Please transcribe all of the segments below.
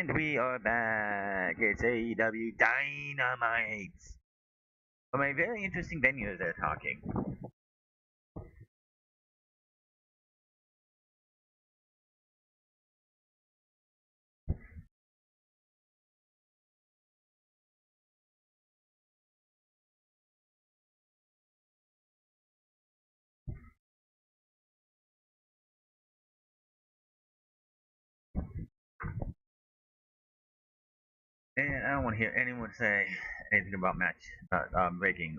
And we are back. It's AEW Dynamite. From a very interesting venue they're talking. And I don't want to hear anyone say anything about breaking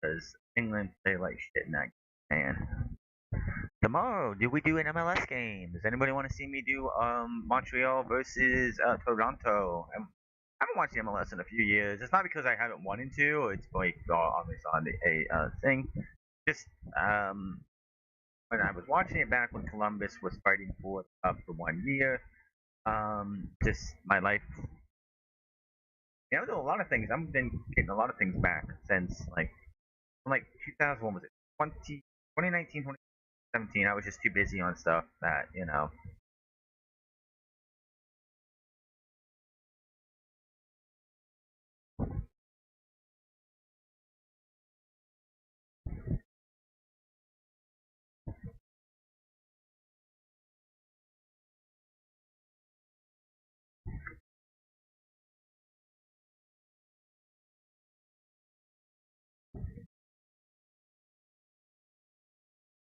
because England, they like shit in that. Man. Tomorrow, do we do an MLS game? Does anybody want to see me do Montreal versus Toronto? I haven't watched the MLS in a few years. It's not because I haven't wanted to. It's like obviously on a thing. Just when I was watching it back when Columbus was fighting for for 1 year. Just my life. Yeah, I'm doing a lot of things. I've been getting a lot of things back since from 2000. What was it? 2019, 2017. I was just too busy on stuff that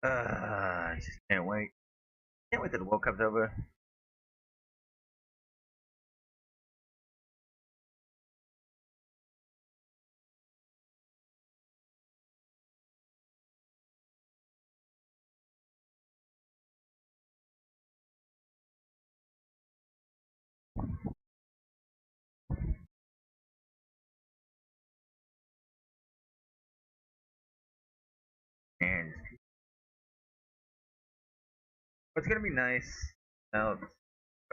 I just can't wait. Can't wait till the World Cup's over. And what's gonna be nice, uh,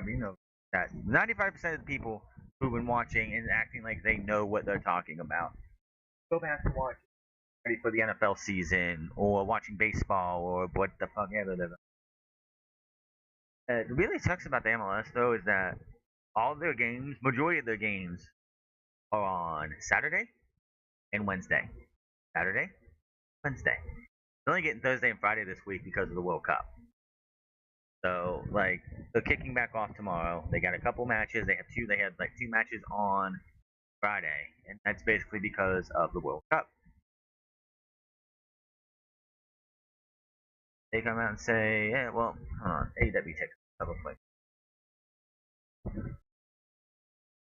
I mean, that 95% of the people who've been watching and acting like they know what they're talking about go back and watch ready for the NFL season or watching baseball or what the fuck ever. It really sucks about the MLS though is that all their games, majority of their games, are on Saturday and Wednesday. Saturday, Wednesday. They're only getting Thursday and Friday this week because of the World Cup. So they're kicking back off tomorrow. They got a couple matches. They have two. They had two matches on Friday, and that's basically because of the World Cup. They come out and say, "Yeah, well, hold on, AEW takes double play."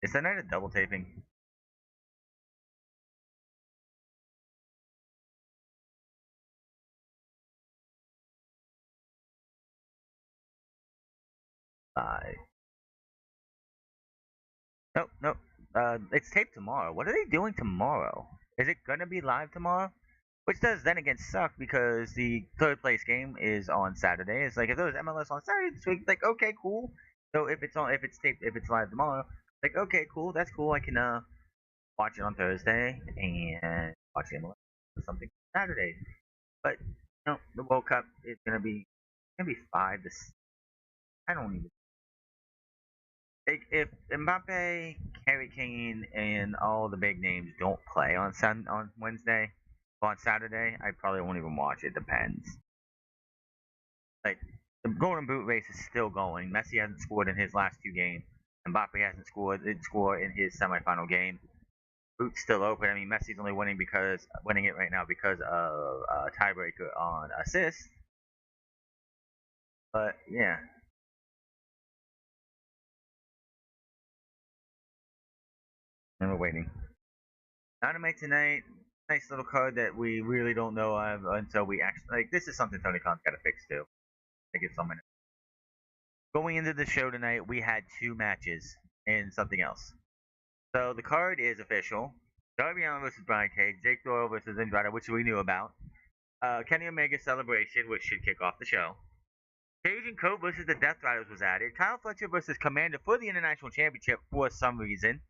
Is that night a double taping? Uh, nope, nope. It's taped tomorrow. What are they doing tomorrow? Is it gonna be live tomorrow? Which does then again suck because the third place game is on Saturday. It's like if there was MLS on Saturday this week, like okay, cool. So if it's taped, if it's live tomorrow, like okay, cool, that's cool. I can watch it on Thursday and watch the MLS or something Saturday. But no, the World Cup is gonna be five. This I don't even. Like, if Mbappe, Harry Kane, and all the big names don't play on Wednesday or on Saturday, I probably won't even watch. It depends. Like the Golden Boot race is still going. Messi hasn't scored in his last two games. Mbappe hasn't scored. Didn't score in his semifinal game. Boot's still open. I mean, Messi's only winning it right now because of a tiebreaker on assists. But yeah, and we're waiting. Dynamite tonight. Nice little card that we really don't know of until we actually like. This is something Tony Khan's got to fix too. I get some minute. Going into the show tonight, we had two matches and something else. So the card is official. Darby Allin versus Brian Cage, Jake Doyle versus Andrade, which we knew about. Kenny Omega Celebration, which should kick off the show. Cage and Cope versus the Death Riders was added. Kyle Fletcher versus Kommander for the International Championship for some reason.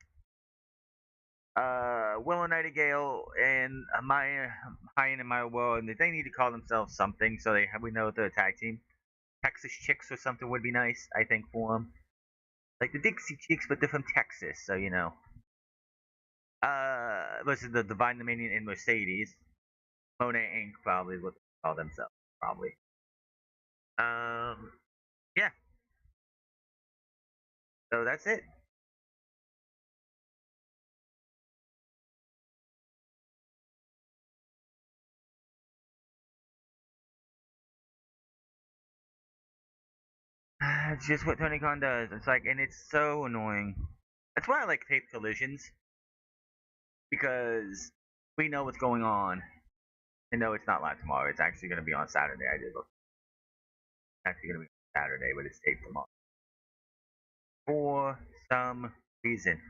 Willow Nightingale and my Hyan in my world, and they need to call themselves something so we know they're a tag team. Texas Chicks or something would be nice, I think, for them. like the Dixie Chicks, but they're from Texas, so you know. Versus the Divine Dominion and Mercedes. Mone Inc. probably is what they call themselves, probably. Yeah. So that's it. It's just what Tony Khan does. It's like, and it's so annoying. That's why I like tape collisions because we know what's going on. And no, it's not live tomorrow. It's actually going to be on Saturday. I did look. It's actually going to be on Saturday, but it's taped tomorrow for some reason,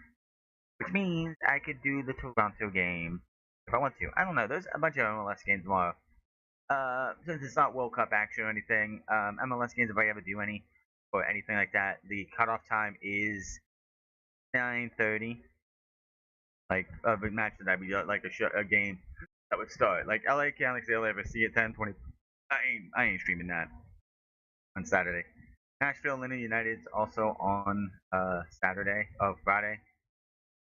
which means I could do the Toronto game if I want to. I don't know. There's a bunch of MLS games tomorrow. Since it's not World Cup action or anything, MLS games, if I ever do any or anything like that, the cutoff time is 9:30. Like a big match that I'd be like a game that would start. Like LA Galaxy LAFC at 10:20. I ain't streaming that on Saturday. Nashville Atlanta United's also on Saturday or Friday.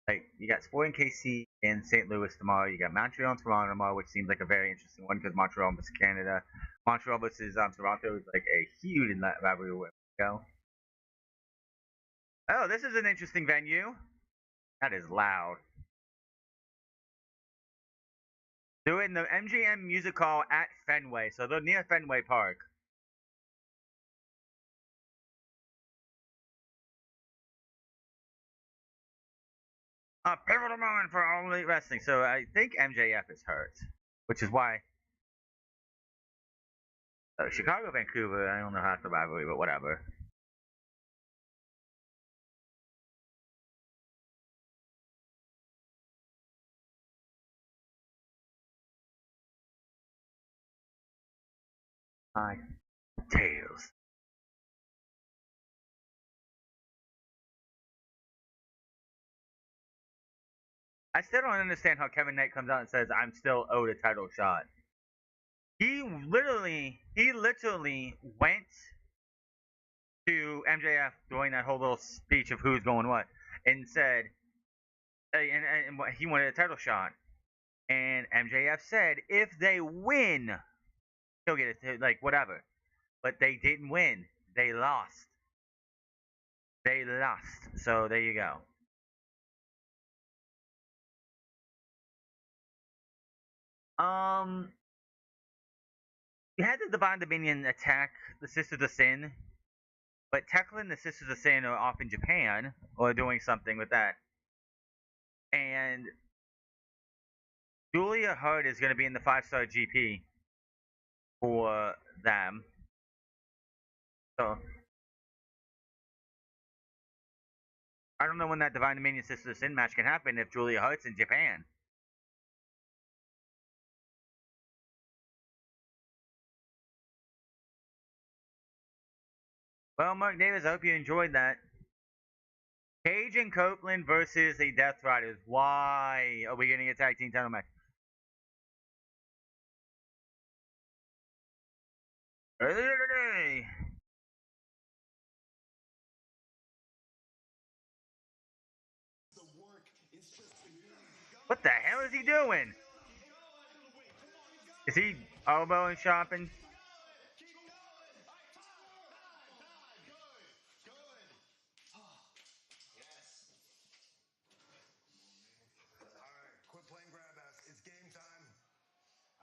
Like you got Sporting KC in St. Louis tomorrow. You got Montreal and Toronto tomorrow, which seems like a very interesting one because Montreal versus Canada. Montreal versus Toronto is like a huge in that rivalry. Where we go. Oh, this is an interesting venue. That is loud. They're in the MGM Music Hall at Fenway, so they're near Fenway Park. A pivotal moment for All Elite Wrestling. So I think MJF is hurt, which is why. Chicago, Vancouver. I don't know how to rivalry, but whatever. My tails. I still don't understand how Kevin Knight comes out and says I'm still owed a title shot. He literally went to MJF during that whole little speech of who's going what, and said, and he wanted a title shot, and MJF said if they win, he'll get it, like whatever, but they didn't win, they lost, so there you go. Um, you had the Divine Dominion attack the Sisters of Sin, but Tekla and the Sisters of Sin are off in Japan or doing something with that, and Julia Hart is going to be in the 5-star GP for them. So I don't know when that Divine Dominion Sisters of Sin match can happen if Julia Hart's in Japan. Well, Mark Davis, I hope you enjoyed that. Page and Copeland versus the Death Riders. Why are we getting a tag team title match? Earlier today. What the hell is he doing? Is he elbowing shopping? Quit playing grab ass. It's game time.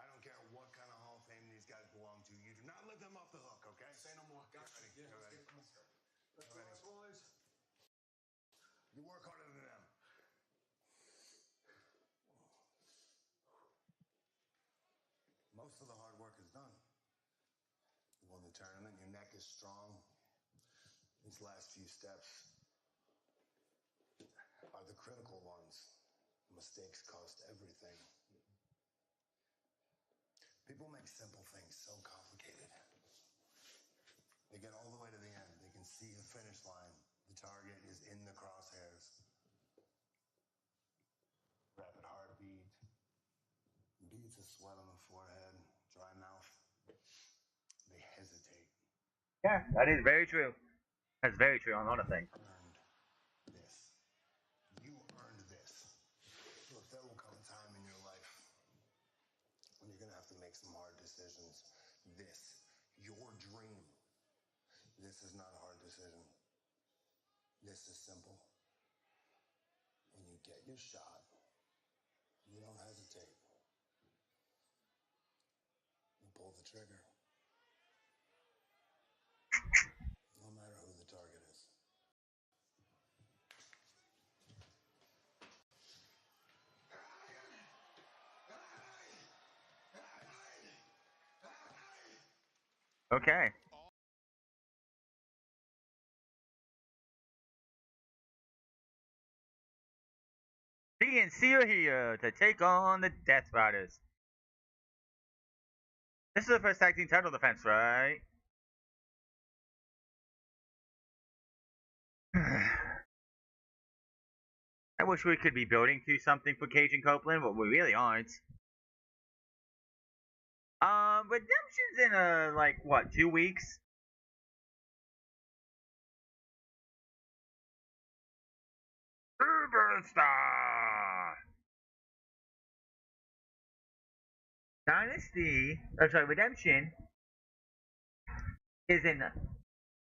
I don't care what kind of Hall of Fame these guys belong to. You do not let them off the hook, okay? Say no more. Got you. Yeah, let's get this. Let's go, boys. You work harder than them. Most of the hard work is done. You won the tournament. Your neck is strong. These last few steps are the critical ones. Mistakes cost everything. People make simple things so complicated. They get all the way to the end. They can see the finish line. The target is in the crosshairs. Rapid heartbeat, beads of sweat on the forehead, dry mouth. They hesitate. Yeah, that is very true. That's very true on a lot of things. Earned make some hard decisions. This, your dream, this is not a hard decision. This is simple. When you get your shot, you don't hesitate. You pull the trigger. No matter who the target is. Okay. CNC are here to take on the Death Riders. This is the first tag team title defense, right? I wish we could be building to something for Cage and Copeland, but we really aren't. Redemption's in like what, 2 weeks? Superstar Dynasty. Redemption is in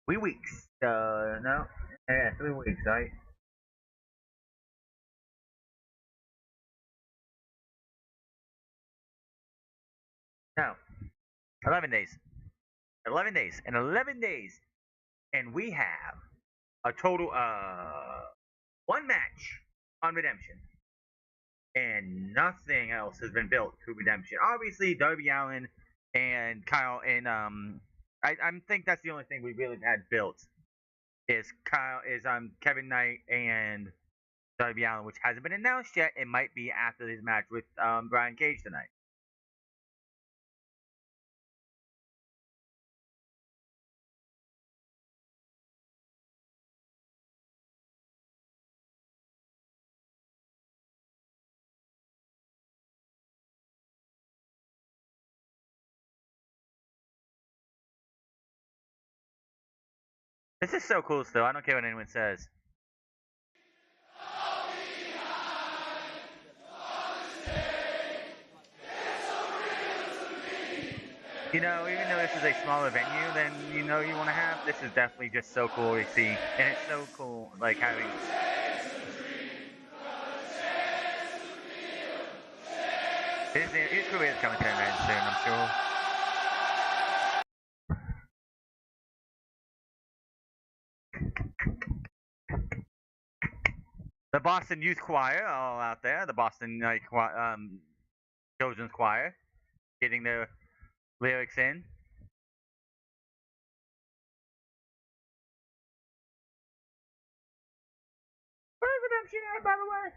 3 weeks. No, yeah, 3 weeks, right? No, 11 days. 11 days. In 11 days, and we have a total one match on Redemption, and nothing else has been built to Redemption. Obviously, Darby Allin and Kyle and I think that's the only thing we really had built is Kevin Knight and Darby Allin, which hasn't been announced yet. It might be after his match with Brian Cage tonight. This is so cool still. I don't care what anyone says. You know, even though this is a smaller venue than you want to have, this is definitely just so cool to see. And it's so cool, like, having... His career is coming to an end soon, I'm sure. The Boston Youth Choir all out there. The Boston Children's Choir getting their lyrics in. Where is Redemption at, by the way?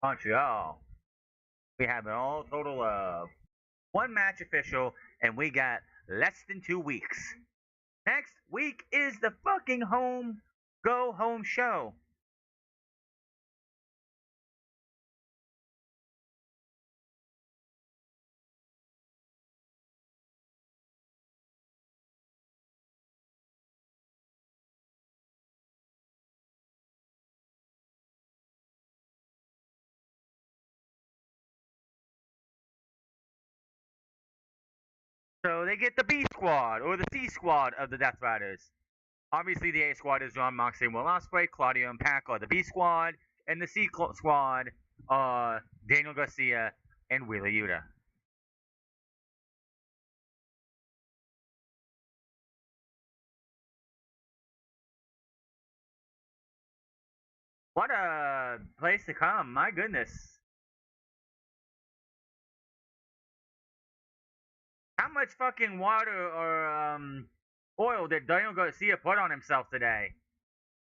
Montreal. We have an all total of one match official, and we got less than 2 weeks. Next week is the fucking go home show. So they get the B squad or the C squad of the Death Riders. Obviously, the A squad is John Moxley, Will Ospreay, Claudio, and Pac are the B squad, and the C squad are Daniel Garcia and Wheeler Yuta. What a place to come! My goodness. How much fucking water or oil did Daniel Garcia put on himself today?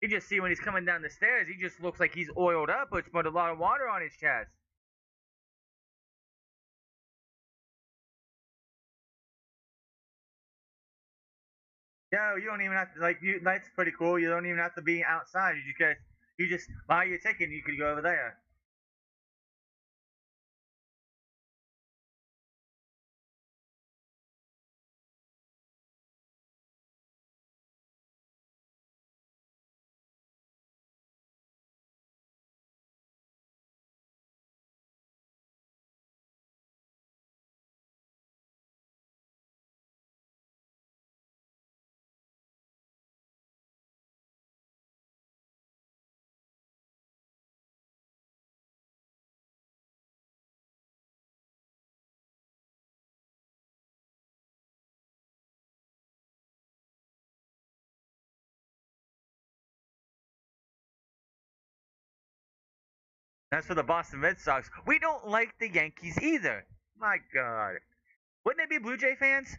You just see when he's coming down the stairs, he just looks like he's oiled up, but put a lot of water on his chest. Yo, you don't even have to that's pretty cool. You don't even have to be outside. You just buy your ticket and you could go over there. As for the Boston Red Sox, we don't like the Yankees either. My God. Wouldn't they be Blue Jay fans?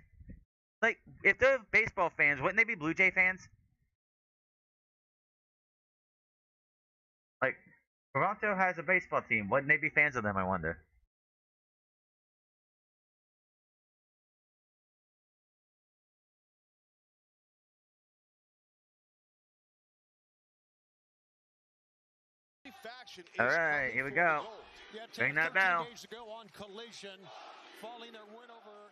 Like, if they're baseball fans, wouldn't they be Blue Jay fans? Like, Toronto has a baseball team. Wouldn't they be fans of them, I wonder? Alright, here we go. Ring that bell.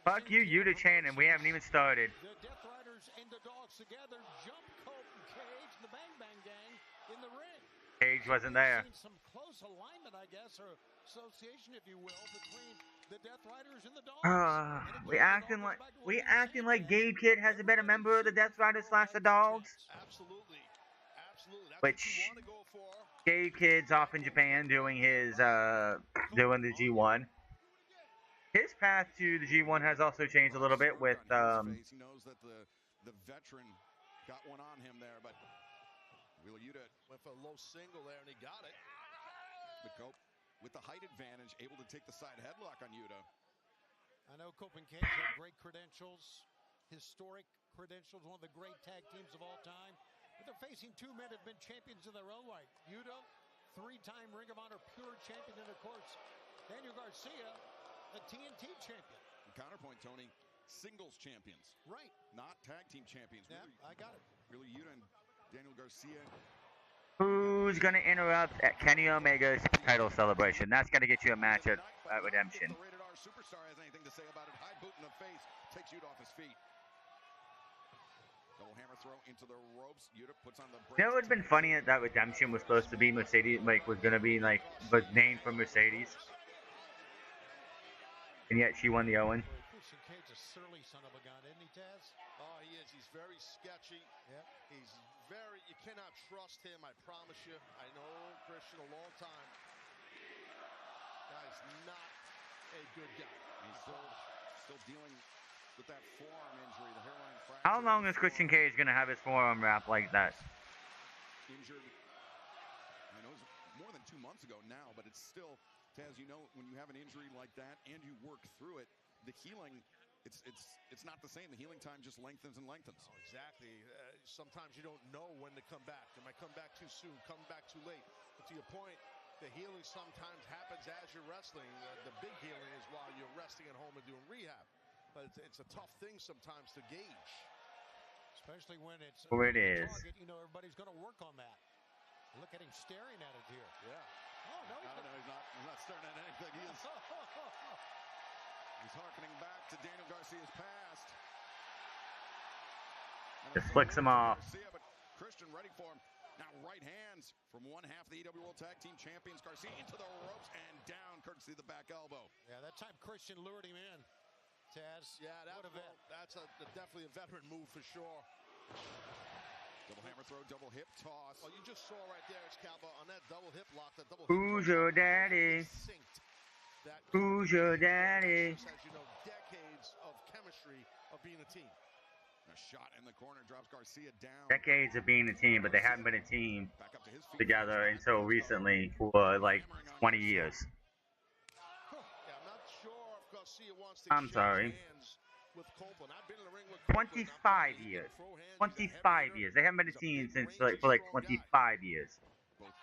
Fuck you, Yuta Chan, and we haven't even started. The Death Riders and the Dogs together jump Cope and Cage, the Bang Bang Gang, in the ring. Cage wasn't there. Some close alignment, I guess, or association, if you will, between the Death Riders and the Dogs. We acting like Gabe Kidd hasn't been a member of the Death Riders / the Dogs. Absolutely. Which Gabe Kidd's off in Japan doing his doing the G1. His path to the G1 has also changed a little bit with He knows that the veteran got one on him there, but Wheeler Yuta went for a low single there, and he got it. But Cope, with the height advantage, able to take the side headlock on Yuta. I know Cope and Cage have great credentials, historic credentials, one of the great tag teams of all time. But they're facing two men who have been champions in their own right. Yuta, three-time Ring of Honor Pure champion, and of course, Daniel Garcia, the TNT champion. Counterpoint, Tony, singles champions. Right. Not tag team champions. Yeah, I got it. Really, Yuta and Daniel Garcia. who's gonna interrupt at Kenny Omega's title celebration. That's gonna get you a match at Redemption. The rated R superstar has anything to say about it. High boot in the face, takes Yuta off his feet. Double hammer throw into the ropes. Yuta puts on the brakes. You know, it would have been funny that Redemption was supposed to be Mercedes, like was gonna be like was named for Mercedes, and yet she won the Owen. Christian Cage, a surly son of a gun, isn't he, Taz? Oh, he is. He's very sketchy. Yep. He's very. You cannot trust him. I promise you. I know Christian a long time. Guy's not a good guy. He's still dealing with that forearm injury, the hairline fracture. How long is Christian Cage gonna have his forearm wrapped like that? Injured. I know it's more than 2 months ago now, but it's still, Taz, you know, when you have an injury like that and you work through it, the healing, it's not the same. The healing time just lengthens and lengthens. Oh, exactly. Sometimes you don't know when to come back. Am I come back too soon? Come back too late? But to your point, the healing sometimes happens as you're wrestling. The big healing is while you're resting at home and doing rehab. But it's a tough thing sometimes to gauge. Especially when it's Where it is. target, you know, everybody's going to work on that. Look at him staring at it here. Yeah. Oh, no, He's not staring at anything. He's harkening back to Daniel Garcia's past. Just flicks him off. Garcia, but Christian ready for him. Now right hands from one half of the AEW World Tag Team Champions. Garcia into the ropes and down, courtesy of the back elbow. Yeah, that time Christian lured him in. Taz. Yeah, that's definitely a veteran move for sure. Double hammer throw, double hip toss. Well, you just saw right there, Excalibur, on that double hip lock, that double Who's your daddy? Who's your daddy? As you know, decades of chemistry of being a team. A shot in the corner, drops Garcia down. Decades of being a team, but they haven't been a team Back up to his feet. together until recently for like 20 years. Yeah, I'm not sure if Garcia wants to I'm sorry. hands with Copeland. I've been in the ring with Copeland. 25 years. 25 years. They haven't been a team since for like 25 years. Both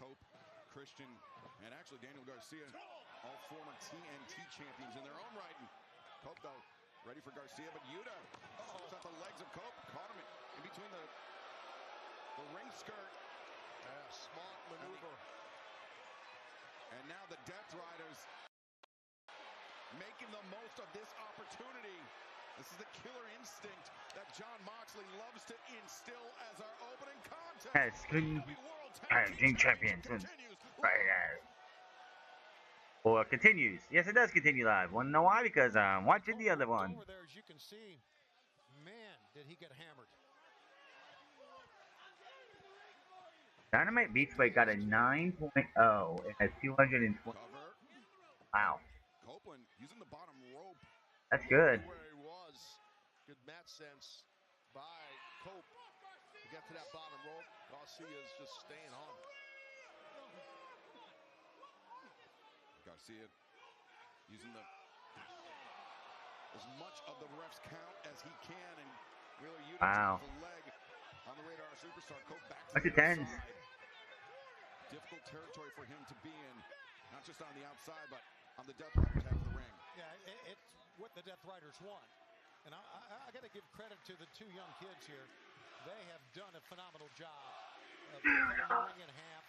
Cope, Christian, and actually Daniel Garcia, all former TNT champions in their own right. And Cope, though, ready for Garcia, but Yuta holds out the legs of Cope, caught him in between the ring skirt. Yeah, smart maneuver. And now the Death Riders making the most of this opportunity. This is the killer instinct that John Moxley loves to instill as our opening contest. Yes, Tag Team Champions. Right. Or continues. Yes, it does continue live. Want to know why? Because I'm watching the other one. Over there, as you can see, man, did he get hammered. Dynamite Beachweight got a 9.0. It has 220. Cover. Wow. Copeland using the bottom rope. That's good. Where he was. Good mat sense by Cope to get to that bottom rope. Garcia's just staying on. Garcia using as much of the ref's count as he can, and Wheeler Yuta Wow. the leg on the Radar Superstar. Cope back to That's the a 10. outside. Difficult territory for him to be in, not just on the outside, but on the Death Riders half of the ring. Yeah, it's what the Death Riders want. And I got to give credit to the two young kids here. They have done a phenomenal job of cutting the ring in half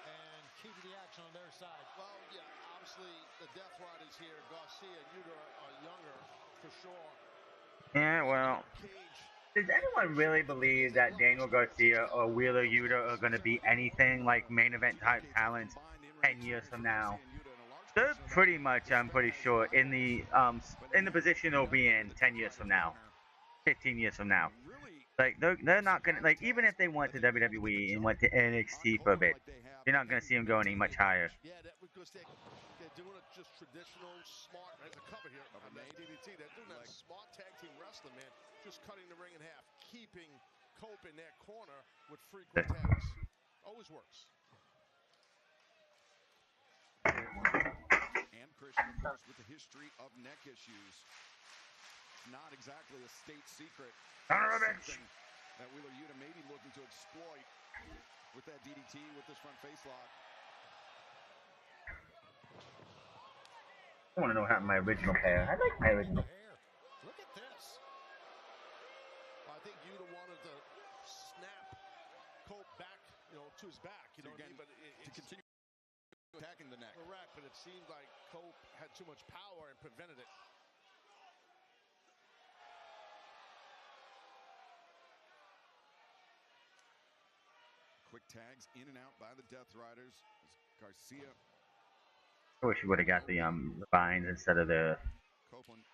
and keeping the action on their side. Well, yeah, obviously the Death Riders here, Garcia and Yuta are younger for sure. Yeah, well, does anyone really believe that Daniel Garcia or Wheeler Yuta are going to be anything like main event type talents 10 years from now? They're pretty much, I'm pretty sure, in the position they'll be in 10 years from now, 15 years from now. Like they're not gonna, like, even if they went to WWE and went to NXT for a bit, you're not gonna see them go any much higher. Yeah, that because they're doing it just traditional, smart. There's a cover here on that DDT. They're doing that smart tag team wrestling, man. Just cutting the ring in half, keeping Cope in their corner with frequent tags. Always works. And Christian, of course, with the history of neck issues. Not exactly a state secret. Something that Wheeler Yuta may be looking to exploit with that DDT, with this front face lock. I want to know what happened to my original hair. I like my original hair. Look at this. Well, I think Yuta wanted to snap Cope back, to his back. You know what I mean? But to continue attacking the neck. Correct, but it seemed like Cope had too much power and prevented it. Quick tags in and out by the Death Riders. Garcia. I wish we would have got the vines instead of the Copeland.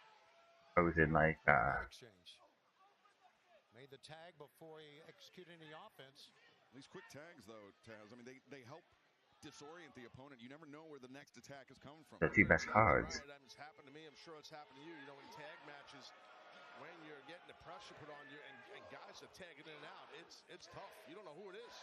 frozen Exchange. Made the tag before he executed any offense. These quick tags, though, Taz, I mean, they help disorient the opponent. You never know where the next attack is coming from. The two best cards. Right. It's happened to me. I'm sure it's happened to you. In tag matches, when you're getting the pressure put on you and guys are tagging in and out, it's tough. You don't know who it is.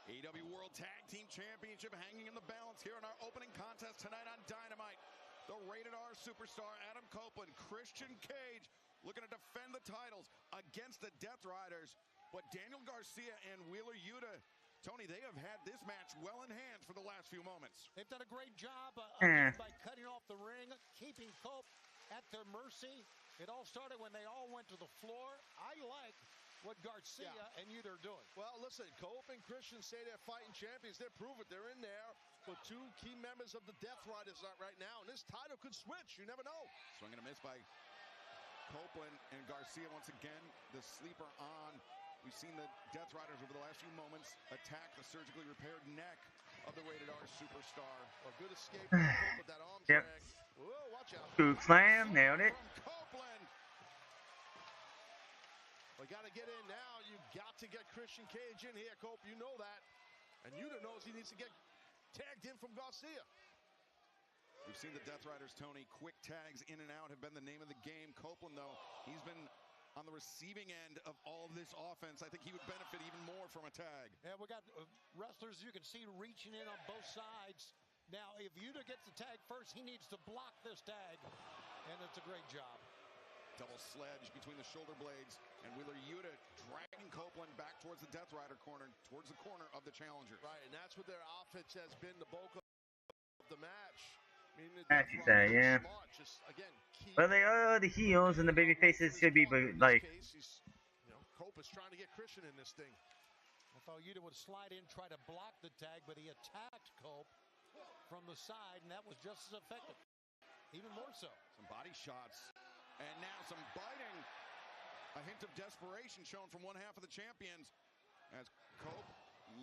AEW World Tag Team Championship hanging in the balance here in our opening contest tonight on Dynamite. The Rated R Superstar Adam Copeland, Christian Cage looking to defend the titles against the Death Riders. But Daniel Garcia and Wheeler Yuta, Tony, they have had this match well in hand for the last few moments. They've done a great job by cutting off the ring, keeping Cope at their mercy. It all started when they all went to the floor. I like what Garcia and Yuta are doing. Well, listen, Cope and Christian say they're fighting champions. They're proving they're in there for two key members of the Death Riders right now. And this title could switch. You never know. Swing and a miss by Copeland and Garcia once again. The sleeper on. We've seen the Death Riders over the last few moments attack the surgically repaired neck of the Rated R Superstar. A good escape from Cope with that arm drag. Whoa, watch out. Scoop slam, nailed it. Copeland. We got to get in now. You got to get Christian Cage in here, Cope. You know that. And Yuta knows he needs to get tagged in from Garcia. We've seen the Death Riders, Tony. Quick tags in and out have been the name of the game. Copeland, though, he's been on the receiving end of all this offense. I think he would benefit even more from a tag. Yeah, we got wrestlers you can see reaching in on both sides. Now, if Yuta gets the tag first, he needs to block this tag. And it's a great job. Double sledge between the shoulder blades, and Wheeler Yuta dragging Copeland back towards the Death Rider corner, towards the corner of the challenger. Right, and that's what their offense has been the bulk of the match. I mean, As you say, yeah. Smart. Just, again, Well, they are the heels, and the baby faces should be like. Cope is trying to get Christian in this thing. I thought Yuta would slide in, try to block the tag, but he attacked Cope from the side, and that was just as effective. Even more so. Some body shots. And now some biting. A hint of desperation shown from one half of the champions. As Cope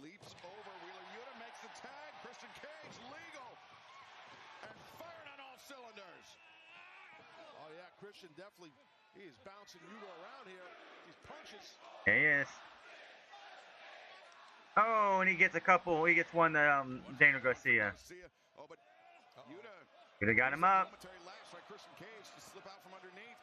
leaps over. Wheeler Yuta makes the tag. Christian Cage legal. And firing on all cylinders. Oh, yeah, Christian definitely. He is bouncing Yuta around here. These punches. There he is. Oh, and he gets a couple. He gets one to Daniel Garcia. Oh, but Yuta Could have got him up. Christian Cage to slip out from underneath.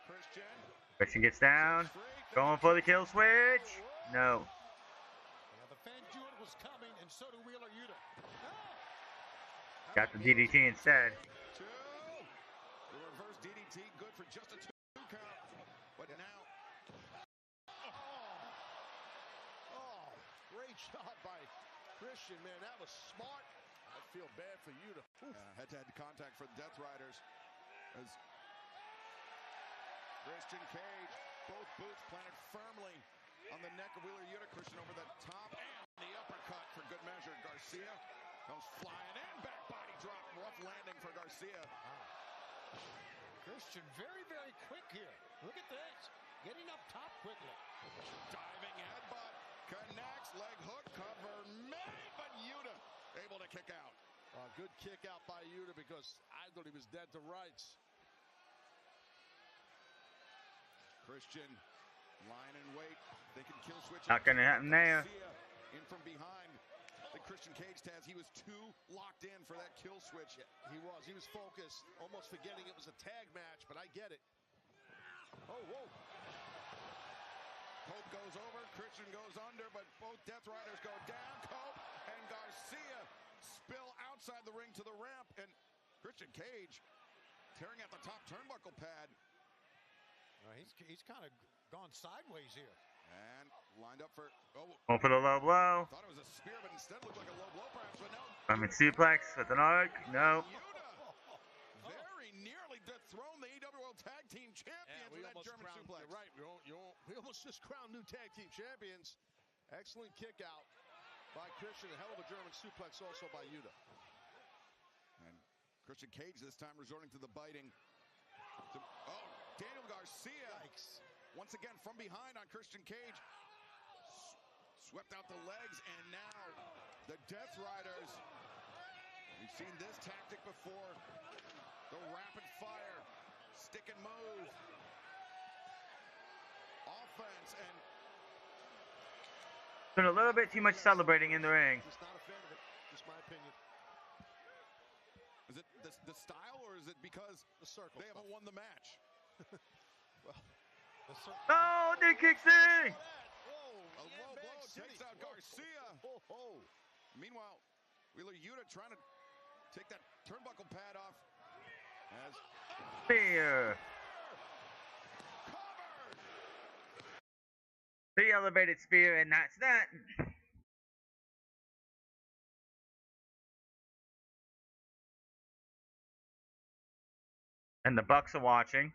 Christian gets down. Going for the kill switch. No. Yeah, the fan knew it was coming, and so do Wheeler Yuta. Got the DDT instead. Two. The reverse DDT, good for just a 2 count. But now. Oh, great shot by Christian, man. That was smart. I feel bad for Yuta. Head-to-head contact for the Death Riders. As Christian Cage, both boots planted firmly on the neck of Wheeler Yuta. Christian over the top and the uppercut for good measure. Garcia comes flying in, back body drop, rough landing for Garcia. Christian very, very quick here. Look at this. Getting up top quickly. Diving headbutt, connects, leg hook cover made, but Yuta able to kick out. Good kick out by Yuta because I thought he was dead to rights. Christian lying in wait. They can kill switch. Not gonna happen there. In from behind. The Christian Cage Taz, he was too locked in for that kill switch. He was focused, almost forgetting it was a tag match, but I get it. Oh, whoa. Cope goes over, Christian goes under, but both Death Riders go down. Cope and Garcia spill outside the ring to the ramp, and Christian Cage tearing at the top turnbuckle pad. He's kind of gone sideways here. And lined up for, Going for the low blow. thought it was a spear, but instead looked like a low blow perhaps, but no. Coming suplex with an arc. No. Yuta very nearly dethroned the AEW World Tag Team Champions with that German suplex. You're right, we almost just crowned new tag team champions. Excellent kick out by Christian. A hell of a German suplex also by Yuta. And Christian Cage this time resorting to the biting. Daniel Garcia. Yikes. Once again from behind on Christian Cage. Swept out the legs, and now the Death Riders. We've seen this tactic before. The rapid fire, stick and move. Offense, and Doing a little bit too much celebrating in the ring. Just not a fan of it. Just my opinion. is it the style, or is it because The circle. they haven't won the match? Well, the circle. Oh, they kicks in. A low blow takes out Garcia. Meanwhile, Wheeler Yuta trying to take that turnbuckle pad off. As Spear. covered. The elevated spear, and that's that. And the Bucks are watching.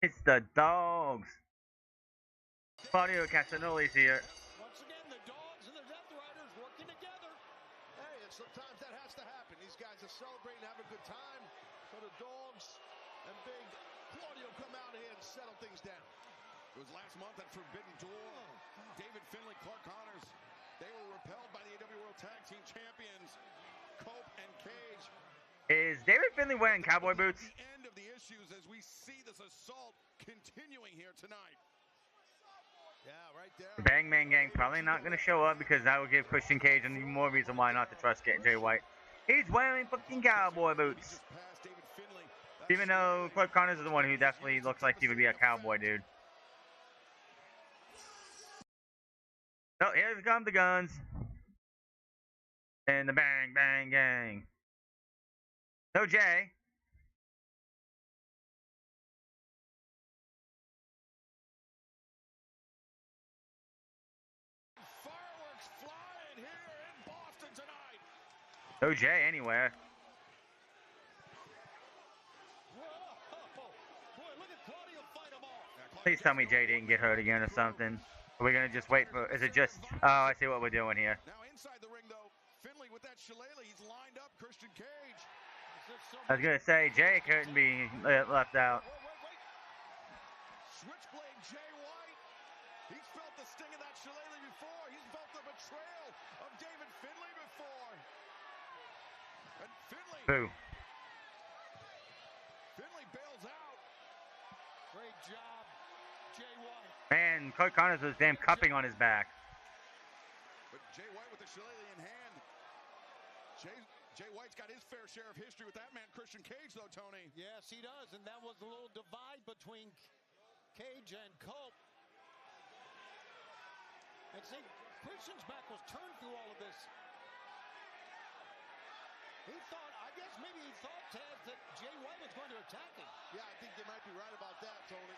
It's the dogs. Claudio Castagnoli's here. Once again, the Dogs and the Death Riders working together. Hey, and sometimes that has to happen. These guys are celebrating, having a good time. So the Dogs and Big Claudio come out here and settle things down. It was last month at Forbidden Door. David Finlay, Clark Connors, they were repelled by the AEW World Tag Team Champions, Cope and Cage. Is David Finlay wearing cowboy boots? The end of the issues as we see this assault continuing here tonight. Yeah, right there. Bang Man Gang probably not going to show up because that would give Christian Cage an even more reason why not to trust Jay White. He's wearing fucking cowboy boots. Just past David Finlay. Even though Clark Connors is the one who definitely looks like he would be a cowboy dude. Oh, here come the guns. And the Bang Bang Gang. No Jay. Fireworks flying here in Boston tonight. No Jay anywhere. Please tell me Jay didn't get hurt again or something. Are we gonna just wait for? Is it just? Oh, I see what we're doing here. Now inside the ring though, Finley with that shillelagh, he's lined up Christian Cage. I was gonna say Jay couldn't be left out. Switchblade Jay White. He's felt the sting of that shillelagh before. He's felt the betrayal of David Finley before. And Finley. Boo. Finley bails out. Great job, Jay White. Man, Curt Connors was damn cupping on his back. But Jay White with the shillelagh in hand. Jay White's got his fair share of history with that man, Christian Cage, though, Tony. Yes, he does, and that was a little divide between Cage and Cope. And see, Christian's back was turned through all of this. He thought, I guess maybe he thought, Taz, that Jay White was going to attack him. Yeah, I think they might be right about that, Tony.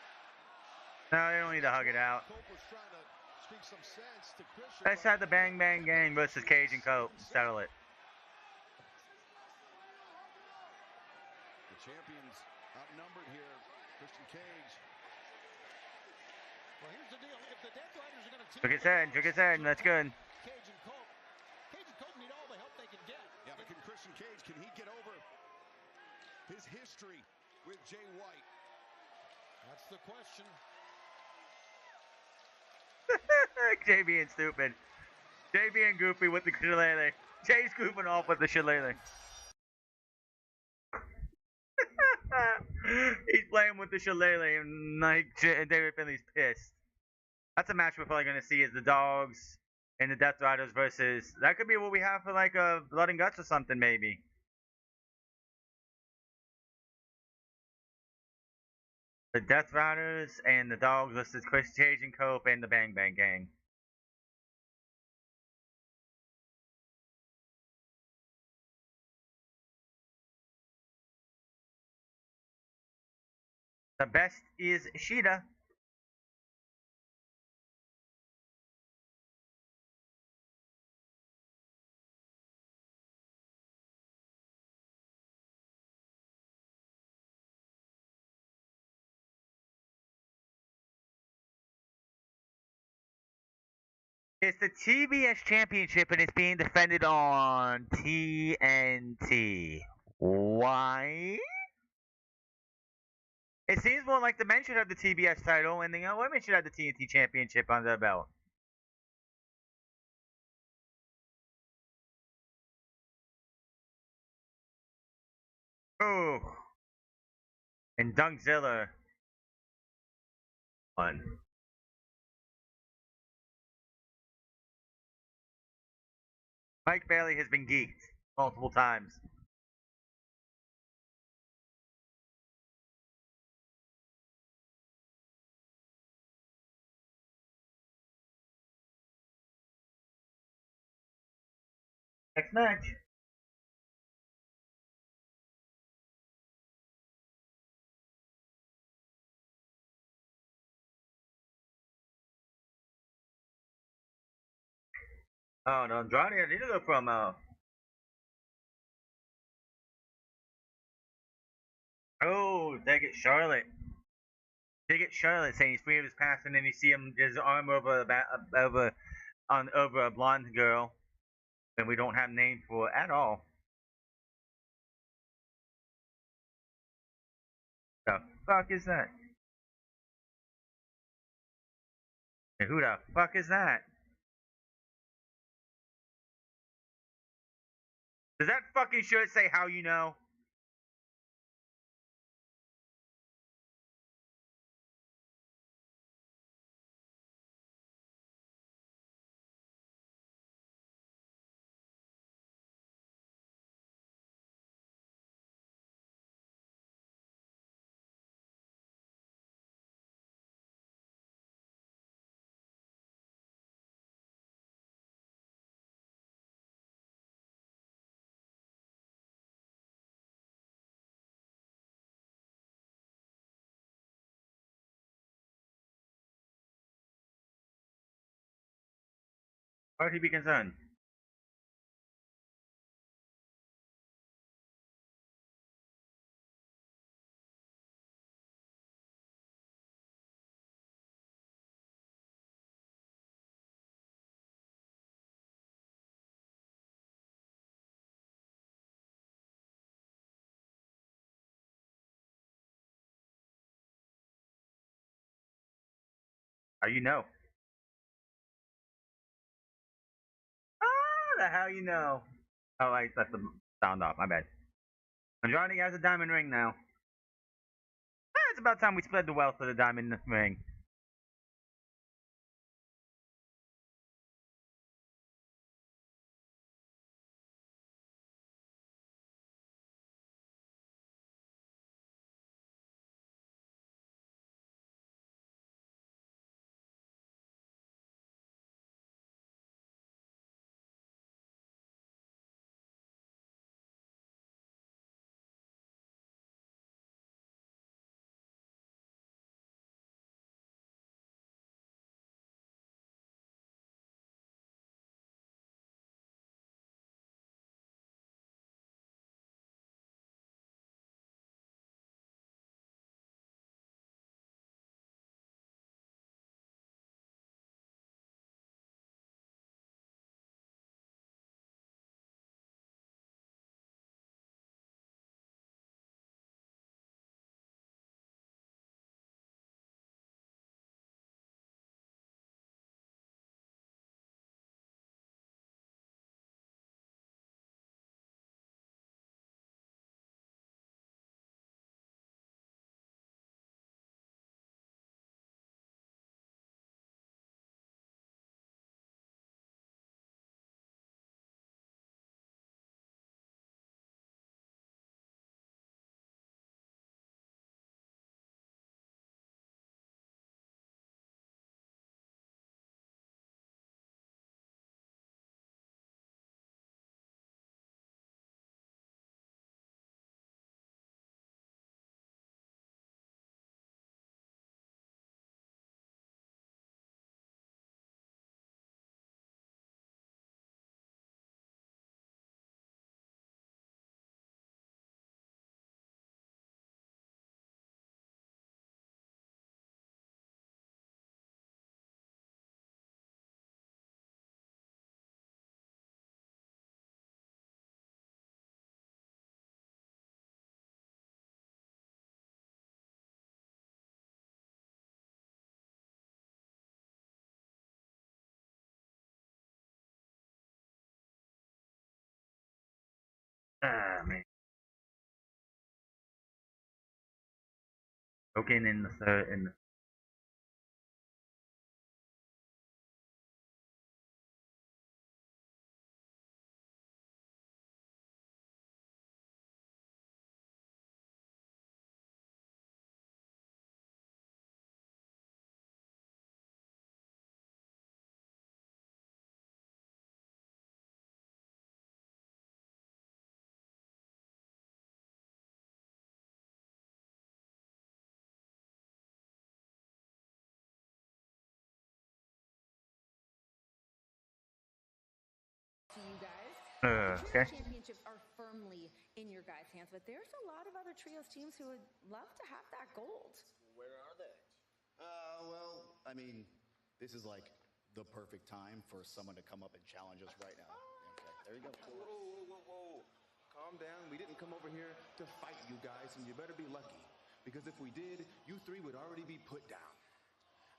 No, they don't need to hug it out. Cope was trying to speak some sense to Christian. Let's have the Bang Bang Gang versus Cage and Cope. Settle it. The champions outnumbered here. Christian Cage. Well, here's the deal. If the Death Riders are going to team Took his head. Took his head. That's good. Cage and Cope need all the help they can get. Yeah, but can Christian Cage, can he get over his history with Jay White? That's the question. Jay being stupid. Jay being goofy with the shillelagh. Jay's goofing off with the shillelagh. He's playing with the shillelagh and like David Finley's pissed. That's a match we're probably going to see is the Dogs and the Death Riders versus... That could be what we have for like a Blood and Guts or something maybe. The Death Riders and the Dogs versus Chris Cage and Cope and the Bang Bang Gang. The best is Shida. It's the TBS Championship and it's being defended on TNT. Why? It seems more like the men should have the TBS title and the women should have the TNT Championship under their belt. Oh. And Dunkzilla won. Mike Bailey has been geeked multiple times. Next match. Oh, no, Andrade, I need to go promo. Oh, they get Charlotte. They get Charlotte saying he's free of his past, and then you see his arm over over a blonde girl, and we don't have a name for it at all. The fuck is that? And who the fuck is that? Does that fucking shirt say how you know? Why would he be concerned? How you know? Ah, the hell you know? Oh, I left the sound off. My bad. Andrade has a diamond ring now. It's about time we spread the wealth of the diamond ring. Ah, man. Broken in the third. To you guys. Okay. Trios championships are firmly in your guys' hands, but there's a lot of other trios teams who would love to have that gold. Where are they? Well, I mean, this is like the perfect time for someone to come up and challenge us right now. Okay, there you go. Whoa. Calm down. We didn't come over here to fight you guys, and you better be lucky. Because if we did, you three would already be put down.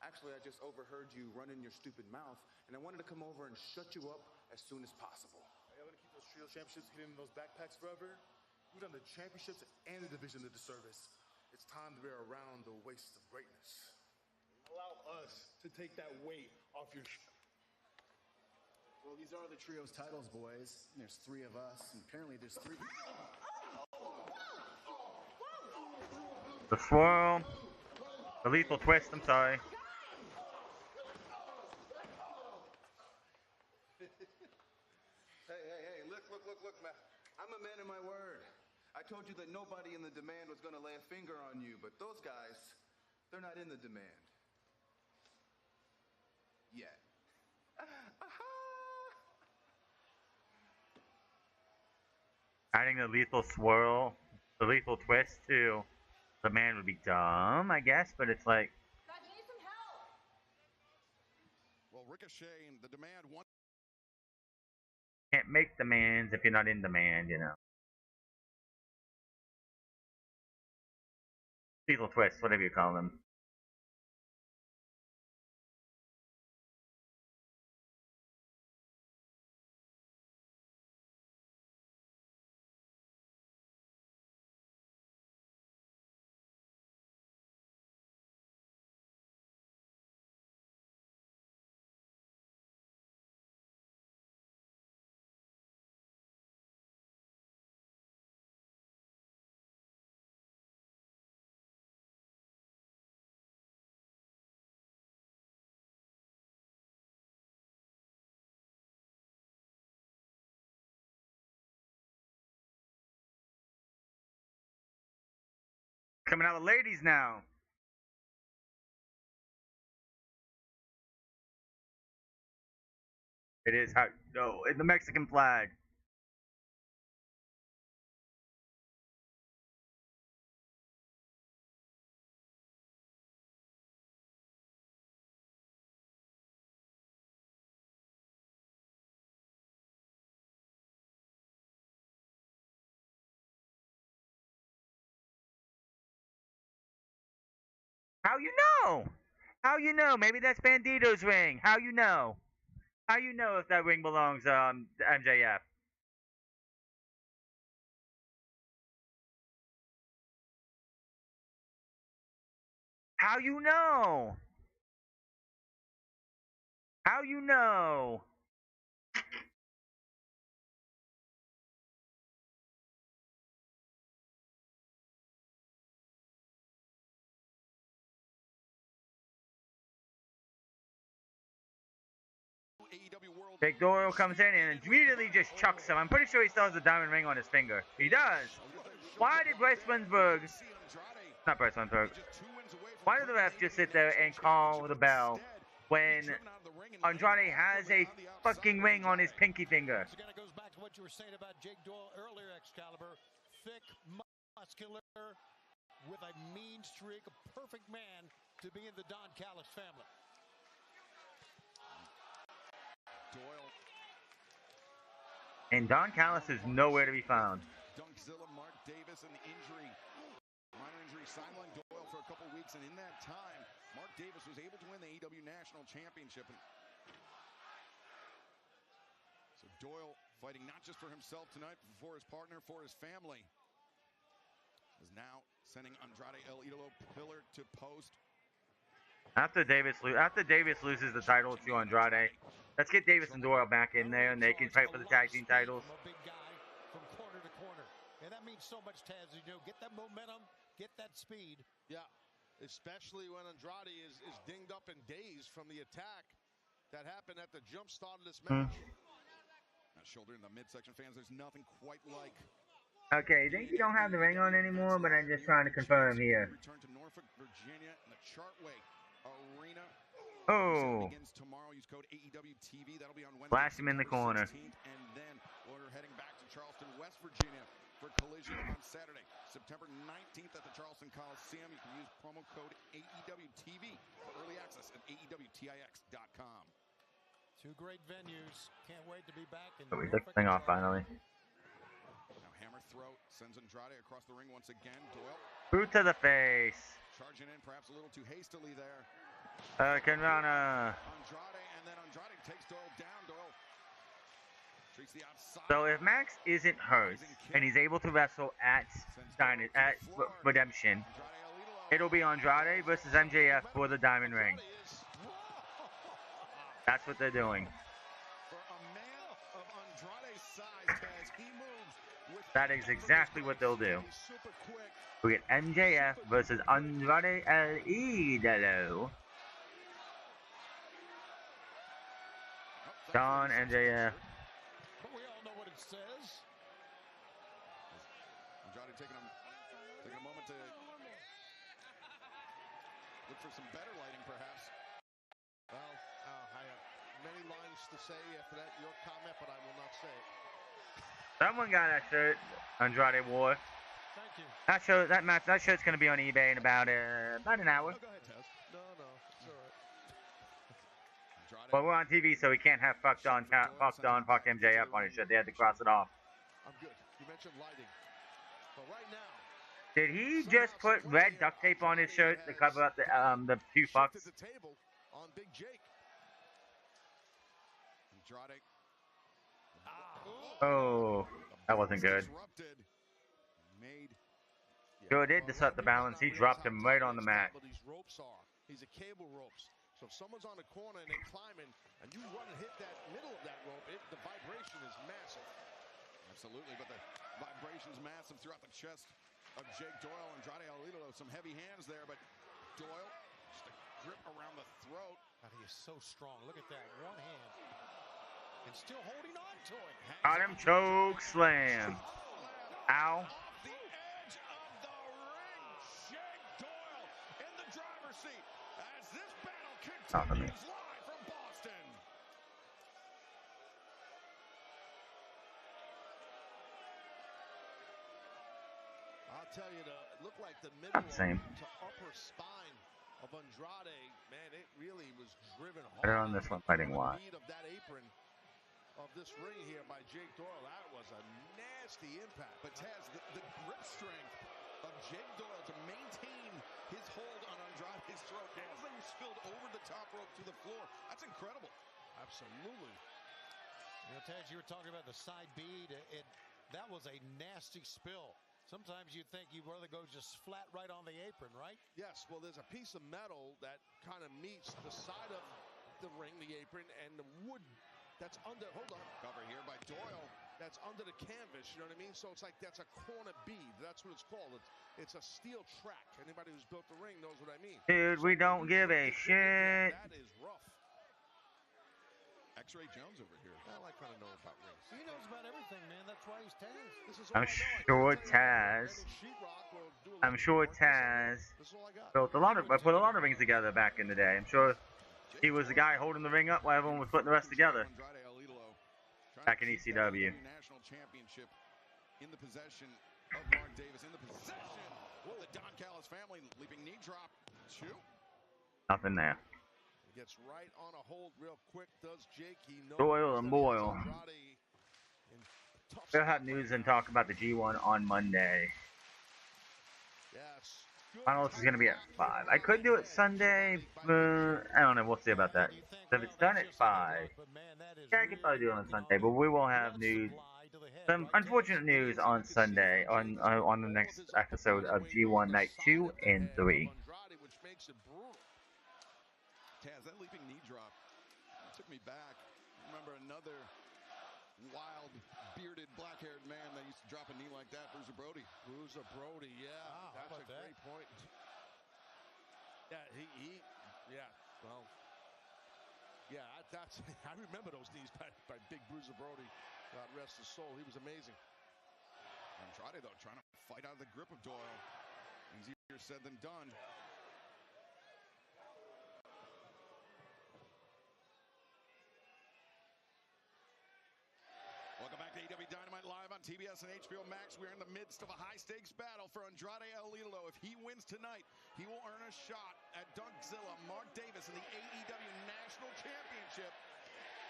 Actually, I just overheard you running your stupid mouth, and I wanted to come over and shut you up as soon as possible. Are y'all gonna keep those trio championships hidden in those backpacks forever? We've done the championships and the division of the service. It's time to be around the waste of greatness. Allow us to take that weight off your Well, these are the trios titles, boys. And there's three of us, and apparently there's three. The swirl. The lethal twist, I'm sorry. Hey, look, man. I'm a man of my word. I told you that nobody in the demand was going to lay a finger on you, but those guys, they're not in the demand. Yet. Adding the lethal swirl, the lethal twist to the man would be dumb, I guess, but it's like. Guys, we need some help. Well, Ricochet and the demand one. Can't make demands if you're not in demand, you know. Lethal twist, whatever you call them. Coming out with ladies now. It is how no in the Mexican flag. How you know? How you know? Maybe that's Bandito's ring. How you know? How you know if that ring belongs to MJF? How you know? How you know? Big Doyle comes in and immediately just chucks him. I'm pretty sure he still has a diamond ring on his finger. He does. Why did Bryce Winsberg, not Bryce Winsberg, why did the ref just sit there and call the bell when Andrade has a fucking ring on his pinky finger? Again, it goes back to what you were saying about Jake Doyle earlier, Excalibur. Thick, muscular, with a mean streak, a perfect man to be in the Don Callis family. Doyle. And Don Callis is nowhere to be found. Dunkzilla, Mark Davis, and the injury. Minor injury sidelined Doyle for a couple weeks, and in that time, Mark Davis was able to win the AEW National Championship. So Doyle fighting not just for himself tonight, but for his partner, for his family. Is now sending Andrade AEW pillar to post. After Davis loses the title to Andrade, let's get Davis and Doyle back in there, and they can fight for the tag team titles. From a big guy from corner to corner, and that means so much, Taz. You know, get that momentum, get that speed. Yeah, especially when Andrade is dinged up and dazed from the attack that happened at the jump start of this match. Shoulder in the midsection, fans. There's nothing quite like. Okay, I think you don't have the ring on anymore, but I'm just trying to confirm here. Return to Norfolk, Virginia, in the Chartway Arena. Oh. Begins tomorrow. Use code AEW TV. That'll be on Wednesday. Flash him in the corner. 16th, and then we're heading back to Charleston, West Virginia for Collision on Saturday, September 19th at the Charleston Coliseum. You can use promo code AEW TV for early access at AEWTIX.com. Two great venues. Can't wait to be back. So we took the thing off finally. Now hammer throw sends Andrade across the ring once again. Doyle. Boot to the face. Charging in perhaps a little too hastily there. Canrana. Andrade, and then Andrade takes Doyle down. Doyle treats the outside. So if Max isn't hurt and he's able to wrestle at Redemption, it'll be Andrade versus MJF for the Diamond Ring. That's what they're doing. For a man of Andrade's size, Taz, he moves with That is exactly what they'll do. super quick. We get MJF versus Andrade AEW. Don MJF. But we all know what it says. Andrade taking a moment to look for some better lighting, perhaps. Well, I have many lines to say after that, your comment, but I will not say it. Someone got that shirt Andrade wore. Thank you. That shirt's gonna be on eBay in about an hour. No, go ahead, Taz. No, it's all right. Andrade. Well, we're on TV, so we can't have fuck MJF on his shirt. They had to cross it off. I'm good. You mentioned lighting. But right now, Did he just put red duct tape on his shirt to cover up the two fucks? shifted the table on Big Jake. Andrade. Oh, that wasn't good. Disrupted. Made. Sure did disrupt the balance. He dropped him right on the mat. These ropes are. These are cable ropes. So if someone's on the corner and they're climbing, and you run and hit that middle of that rope, the vibration is massive. Absolutely, but the vibration's massive throughout the chest of Jake Doyle. Andrade AEW, some heavy hands there, but Doyle, just a grip around the throat. God, he is so strong. Look at that. One hand. And still holding on to it. Got him, choke slam. Ow. Off the edge of the ring, Jake Off of me. Live from Boston. I'll tell you, it looked like the middle Not the same. to upper spine of Andrade, man, it really was driven hard. Better on this one, fighting wide. Of that apron of this ring here by Jake Doyle, that was a nasty impact. But Taz, the grip strength of Jake Doyle to maintain his hold on Andrade's throat as they were spilled over the top rope to the floor. That's incredible. Absolutely. You know, Taz, you were talking about the side bead. That was a nasty spill. Sometimes you think you'd rather go just flat right on the apron, right? Yes, well, there's a piece of metal that kind of meets the side of the ring, the apron, and the wood that's under, hold on, cover here by Doyle, that's under the canvas, you know what I mean? So it's like that's a corner bead. That's what it's called. It's a steel track. Anybody who's built the ring knows what I mean. Dude, we don't give a shit. That is rough. X-Ray Jones over here. Well, I kind of know about rings. He knows about everything, man. That's why he's Taz. I'm sure Taz built a lot of, put a lot of rings together back in the day. I'm sure he was the guy holding the ring up while everyone was putting the rest together. Back in ECW. National championship in the possession of Mark Davis. In the possession of the Don Callis family. Leaping knee drop. Two. Nothing there. Gets right on a hold real quick, does Jake. He knows Doyle and Boyle. We'll have news and talk about the G1 on Monday. Yes. I don't know if it's going to be at 5. I could do it Sunday, but I don't know. We'll see about that. So if it's done at 5, yeah, I could probably do it on Sunday, but we will have news. Some unfortunate news on Sunday on the next episode of G1 Night 2 and 3. Taz, that leaping knee drop took me back. Remember another wild, bearded, black-haired man that used to drop a knee like that, Bruiser Brody. Bruiser Brody, yeah. Wow, that's a great point. Yeah, that's, I remember those knees by Big Bruiser Brody. God rest his soul. He was amazing. Andrade, though, trying to fight out of the grip of Doyle. Easier said than done. Welcome back to AEW Dynamite live on TBS and HBO Max. We're in the midst of a high-stakes battle for Andrade AEW. If he wins tonight, he will earn a shot at Dunkzilla Mark Davis in the AEW National Championship.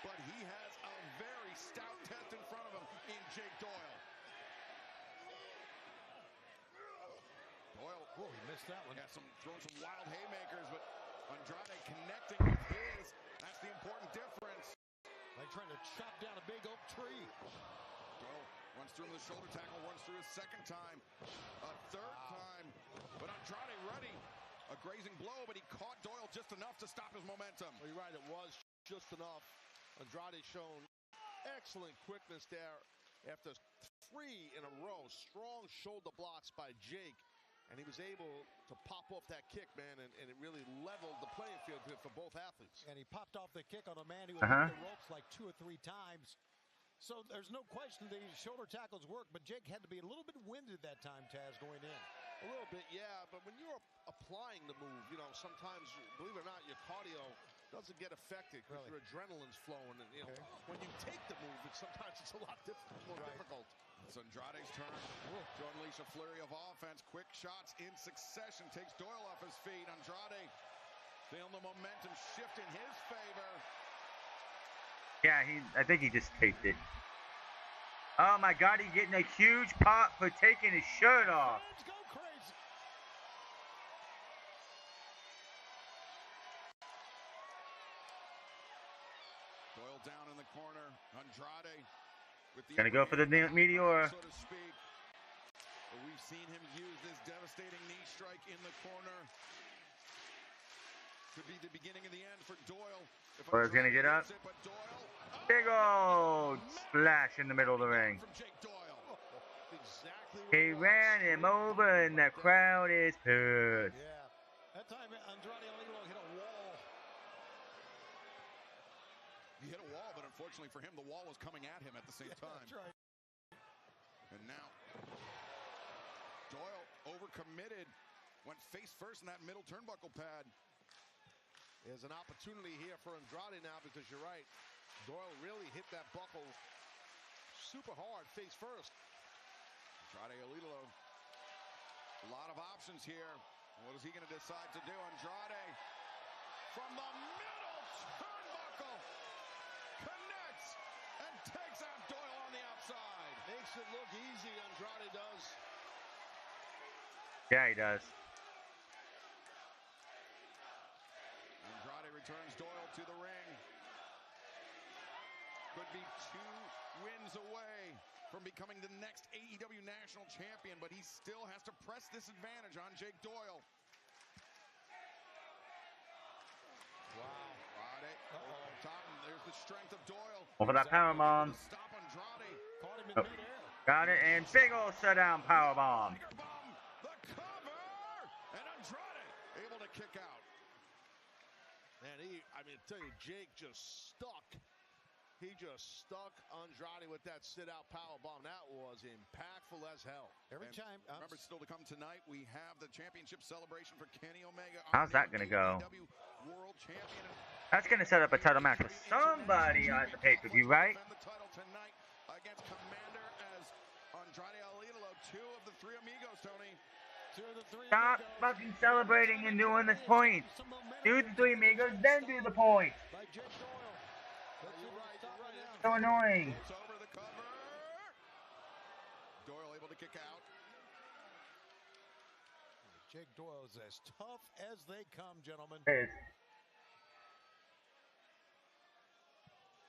But he has a very stout test in front of him in Jake Doyle. Doyle, oh, he missed that one. Yeah, throwing some wild haymakers, but Andrade connecting with his. That's the important difference. Like trying to chop down a big oak tree. Doyle runs through him with a shoulder tackle, runs through his second time, a third time. But Andrade ready. A grazing blow, but he caught Doyle just enough to stop his momentum. Well, you're right, it was just enough. Andrade shown excellent quickness there after 3 in a row. Strong shoulder blocks by Jake. And he was able to pop off that kick, man, and it really leveled the playing field for both athletes. And he popped off the kick on a man who was in the ropes like 2 or 3 times. So there's no question that his shoulder tackles work, but Jake had to be a little bit winded that time, Taz, going in. A little bit, yeah, but when you're applying the move, you know, sometimes, believe it or not, your cardio doesn't get affected because your adrenaline's flowing. And, you know, when you take the move, sometimes it's a lot more difficult. It's Andrade's turn to unleash a flurry of offense. Quick shots in succession. Takes Doyle off his feet. Andrade feeling the momentum shift in his favor. Yeah, I think he just taped it. Oh my God, he's getting a huge pop for taking his shirt off. Let's go crazy. Doyle down in the corner. Andrade with the Gonna go for the meteor. So to speak. But we've seen him use this devastating knee strike in the corner. Could be the beginning of the end for Doyle. Doyle's gonna get up. Big old splash in the middle of the ring. He ran him over and the crowd is pissed. Yeah. That time Andrade hit a wall. He hit a wall, but unfortunately for him, the wall was coming at him at the same time. That's right. And now, Doyle overcommitted, went face first in that middle turnbuckle pad. There's an opportunity here for Andrade now because you're right. Doyle really hit that buckle super hard, face first. Andrade AEW. A lot of options here. What is he going to decide to do? Andrade from the middle turnbuckle connects and takes out Doyle on the outside. Makes it look easy, Andrade does. Yeah, he does. Andrade returns Doyle to the ring. Could be 2 wins away from becoming the next AEW National Champion, but he still has to press this advantage on Jake Doyle. Wow. Andrade over the top, and there's the strength of Doyle. Over that powerbomb. Stop Andrade. Caught him in midair. Got it, and big ol' shutdown powerbomb. Tiger bomb, the cover, and Andrade able to kick out. Man, I mean, tell you, Jake just stuck. He just stuck Andrade with that sit-out powerbomb. That was impactful as hell. Every time. Remember, still to come tonight, we have the championship celebration for Kenny Omega. How's that gonna go? AEW World Champion. That's gonna set up a title match for somebody on the pay-per-view, right? Defend the title tonight against Kommander as Andrade AEW, 2 of the 3 amigos, Tony. 2 of the 3 Stop amigos. fucking celebrating and doing the point. Do the 3 amigos, then do the point. By Jake Doyle. You're right. So annoying. It's over the cover. Doyle able to kick out. Jake Doyle is as tough as they come, gentlemen. It is.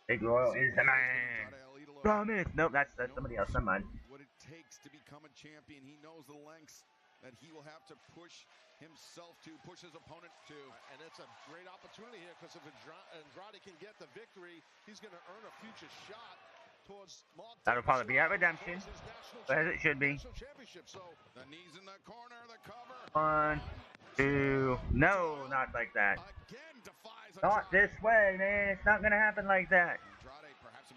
Big Royal is the man. Promise. Nope, that's somebody else. Never mind. What it takes to become a champion. He knows the lengths that he will have to push himself to, push his opponent to. And it's a great opportunity here because if Andrade can get the victory, he's going to earn a future shot towards That'll probably be at Redemption, as it should be. So the knees in the corner, the cover. 1, 2. No, not like that. Again defies Not this way, man. It's not gonna happen like that. Andrade perhaps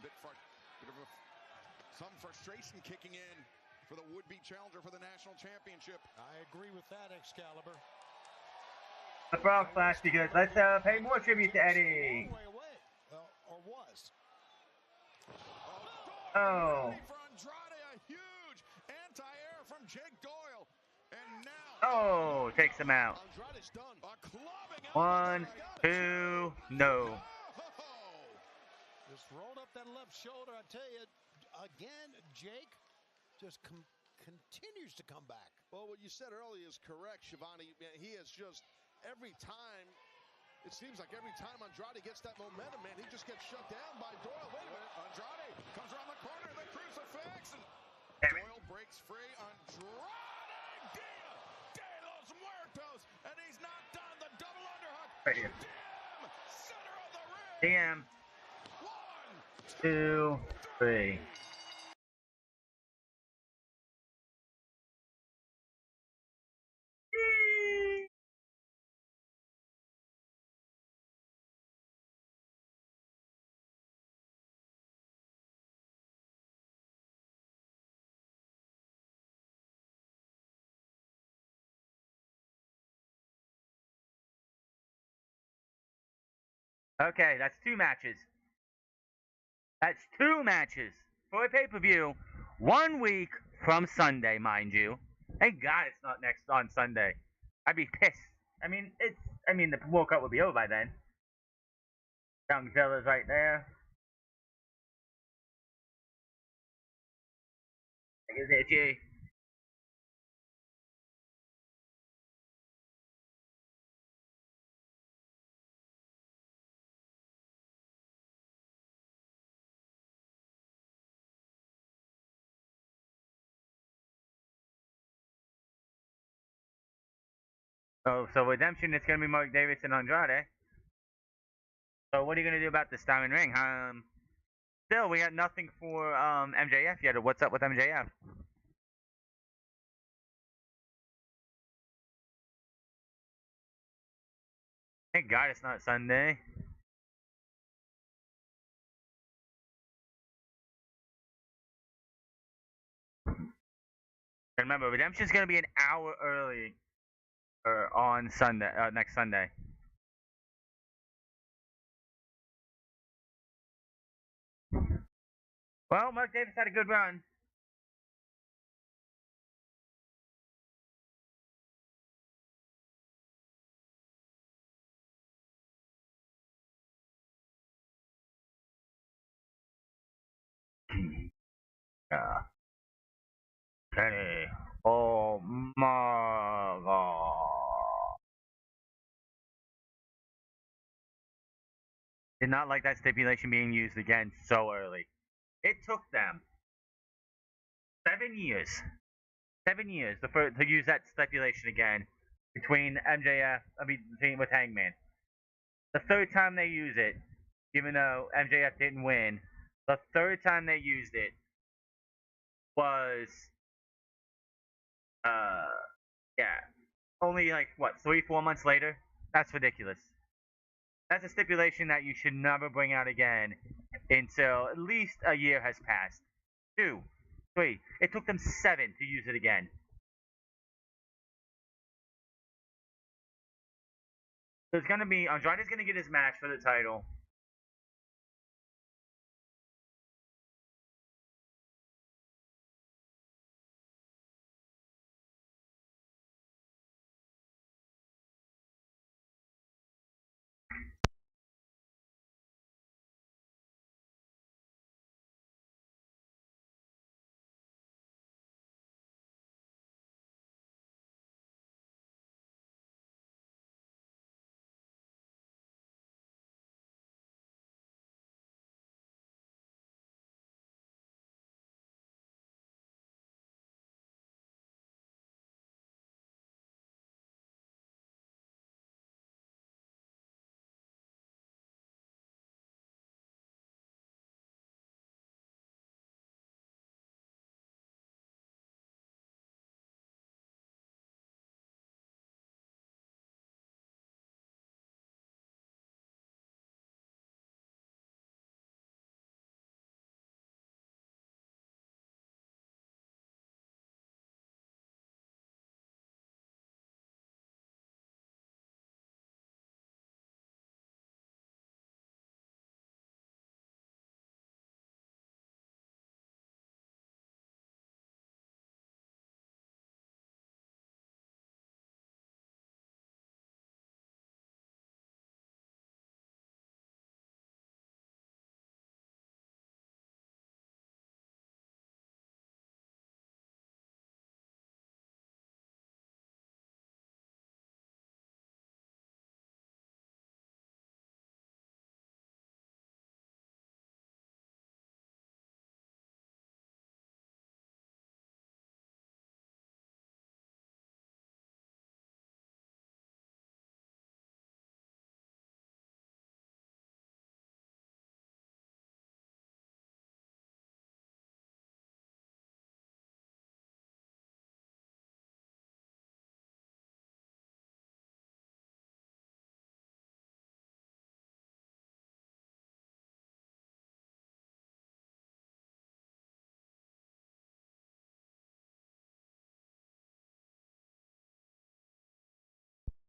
some frustration kicking in for the would-be challenger for the national championship. I agree with that, Excalibur. The Frog Flash, because let's pay more tribute to Eddie. Way away. Or was. Oh. For Andrade, a huge anti-air from Jake Doyle. And now... Oh, takes him out. Andrade's done. A clubbing. 1, 2, no. Just rolled up that left shoulder. I tell you, again, Jake just continues to come back. Well, what you said earlier is correct, Shivani. He is just, every time, it seems like every time Andrade gets that momentum, man, he just gets shut down by Doyle. Wait a minute. Andrade comes around the corner, the crucifix, and Doyle breaks free. Andrade, Dia de los Muertos, and he's not done. The double underhook. Right here. DM, center of the ring. DM. 1, 2, 3. Okay, that's 2 matches. That's 2 matches for a pay-per-view 1 week from Sunday, mind you. Thank God it's not next on Sunday. I'd be pissed. I mean, the World Cup would be over by then. Young fellas right there. I guess itchy. Oh, so Redemption, it's going to be Mark Davis and Andrade. So what are you going to do about this Diamond Ring? Still, we got nothing for MJF yet. What's up with MJF? Thank God it's not Sunday. Remember, Redemption's going to be an hour early on Sunday, next Sunday. Well, Mark Davis had a good run. Yeah. Kenny Omega. Did not like that stipulation being used again so early. It took them 7 years. 7 years to use that stipulation again between MJF, with Hangman. The third time they use it, even though MJF didn't win, the third time they used it was, uh, yeah, only like what 3, 4 months later. That's ridiculous. That's a stipulation that you should never bring out again until at least a year has passed. 2, 3. It took them 7 to use it again. There's gonna be Andrade's gonna get his match for the title.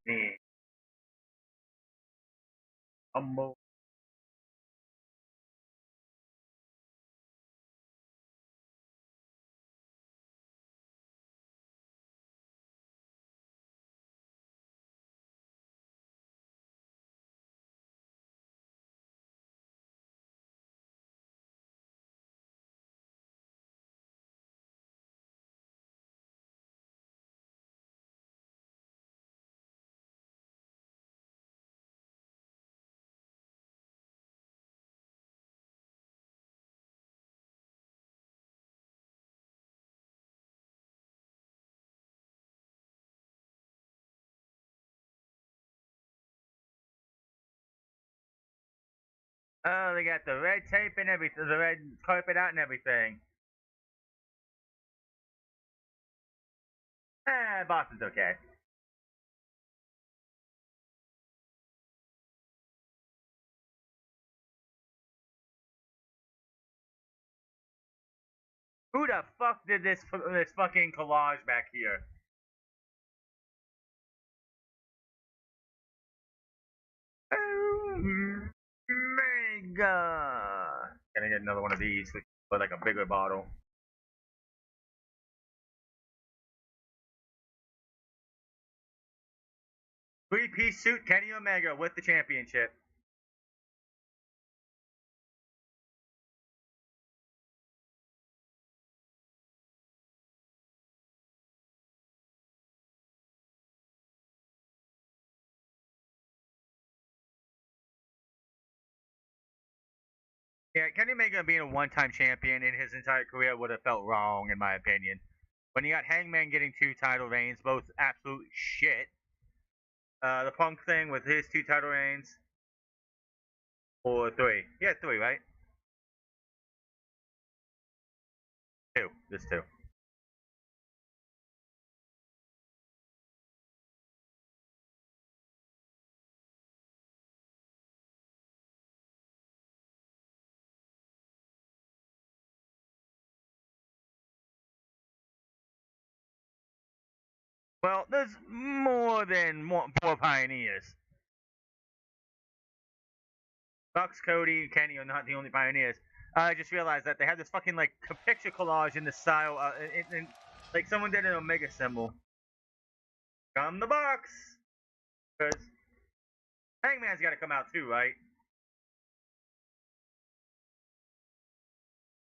Me. Humble. Oh, they got the red tape and everything, the red carpet out and everything. Boston's okay. Who the fuck did this fucking collage back here? Omega. Gonna get another one of these. But like a bigger bottle. Three-piece suit, Kenny Omega with the championship. Yeah, Kenny Omega being a one-time champion in his entire career would have felt wrong, in my opinion. When you got Hangman getting 2 title reigns, both absolute shit. The Punk thing with his 2 title reigns. Or 3. Yeah, 3, right? 2. Just 2. Well, there's more than 4 pioneers. Bucks, Cody, and Kenny are not the only pioneers. I just realized that they have this fucking like picture collage in the style, like someone did an Omega symbol. Come the Bucks, because Hangman's got to come out too, right?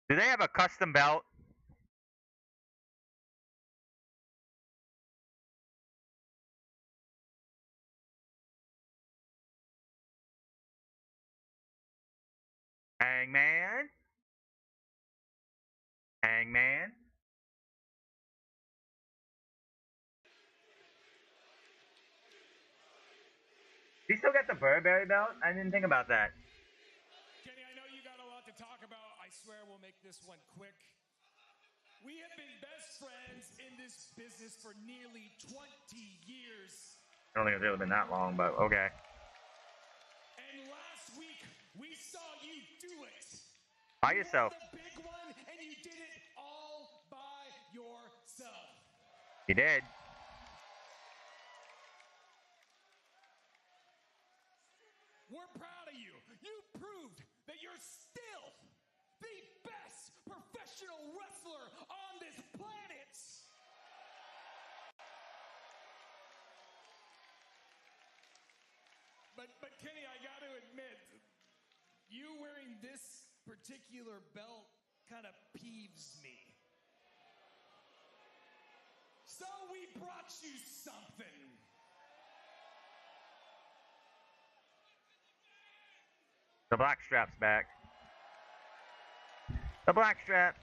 Do they have a custom belt? Hangman? Hangman? He still got the Burberry belt? I didn't think about that. Kenny, I know you got a lot to talk about. I swear we'll make this one quick. We have been best friends in this business for nearly 20 years. I don't think it's really been that long, but okay. And last week, we saw you do it. By yourself. You won the big one, and you did it all by yourself. He did. We're proud of you. You proved that you're still the best professional wrestler on this planet. But Kenny, I got to admit, you wearing this particular belt kind of peeves me. So we brought you something. The black strap's back. The black strap.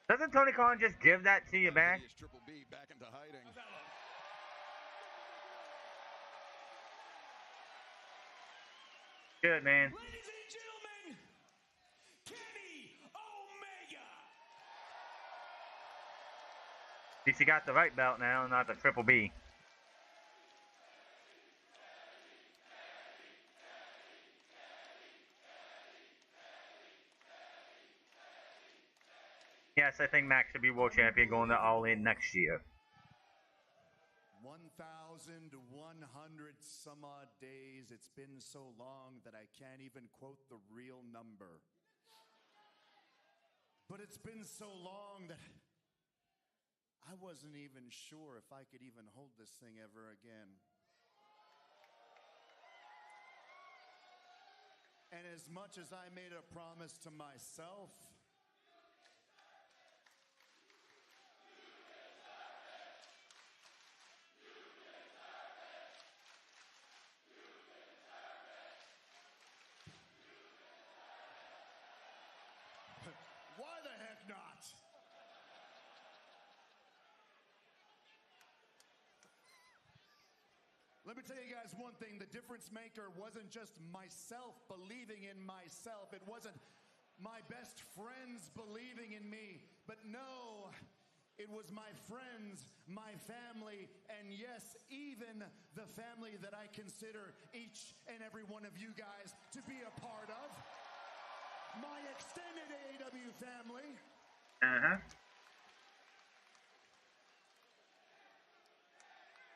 Doesn't Tony Khan just give that to you back? Triple B back into hiding. Good, man. Ladies and gentlemen, Kenny Omega. At least he got the right belt now, not the Triple B. Yes, I think Max should be world champion going to All In next year. 1,100 some odd days. It's been so long that I can't even quote the real number. But it's been so long that I wasn't even sure if I could even hold this thing ever again. And as much as I made a promise to myself, why the heck not? Let me tell you guys one thing. The difference maker wasn't just myself believing in myself. It wasn't my best friends believing in me. But no, it was my friends, my family, and yes, even the family that I consider each and every one of you guys to be a part of. My extended AEW family.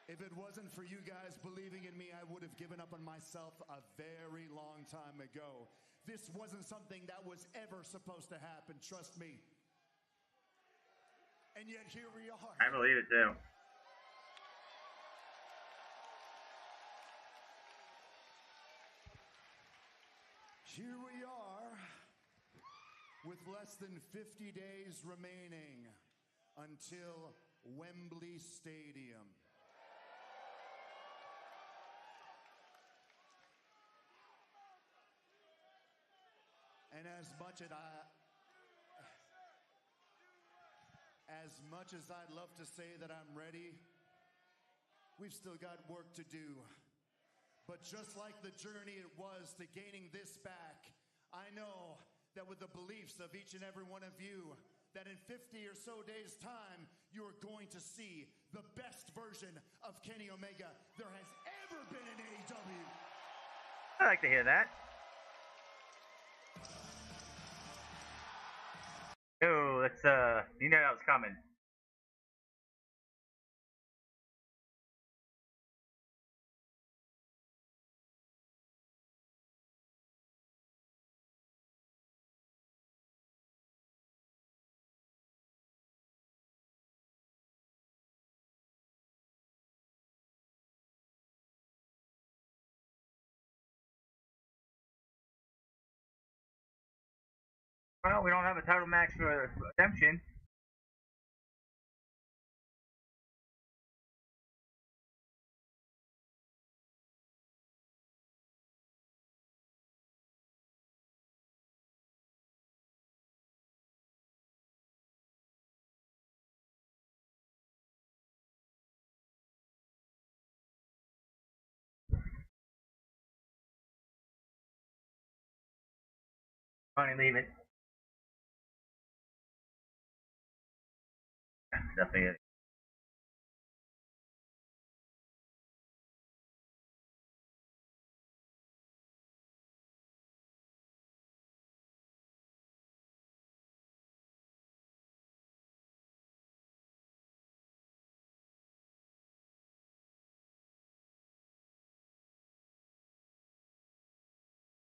If it wasn't for you guys believing in me, I would have given up on myself a very long time ago. this wasn't something that was ever supposed to happen, trust me. And yet here we are. I believe it too. Here we are, with less than 50 days remaining until Wembley Stadium. And as much as I'd love to say that I'm ready, we've still got work to do. But just like the journey it was to gaining this back, I know that with the beliefs of each and every one of you, that in 50 or so days' time, you are going to see the best version of Kenny Omega there has ever been in AEW. I like to hear that. Oh, that's you know that was coming. Well, we don't have a title match for Redemption. Funny, leave it. Definitely it.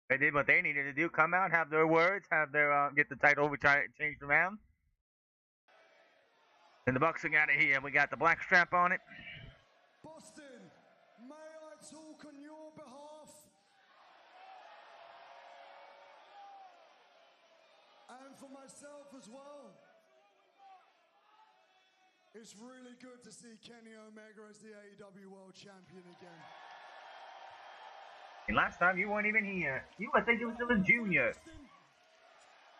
They did what they needed to do. Come out, have their words, have their get the title changed around. And the Bucks are out of here. We got the black strap on it. Boston, may I talk on your behalf? And for myself as well. It's really good to see Kenny Omega as the AEW World Champion again. And last time you weren't even here. You I think you were still a junior.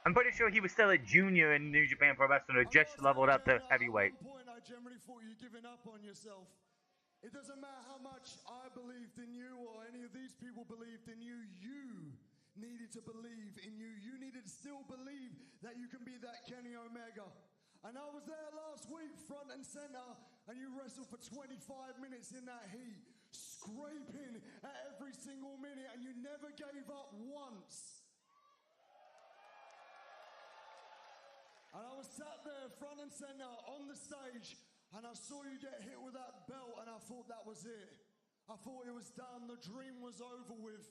I'm pretty sure he was still a junior in New Japan Pro Wrestling, or just leveled up to heavyweight. At one point, I generally thought you giving up on yourself. It doesn't matter how much I believed in you or any of these people believed in you. You needed to believe in you. You needed to still believe that you can be that Kenny Omega. And I was there last week, front and center, and you wrestled for 25 minutes in that heat, scraping at every single minute, and you never gave up once. And I was sat there front and center on the stage, and I saw you get hit with that belt, and I thought that was it. I thought it was done, the dream was over with.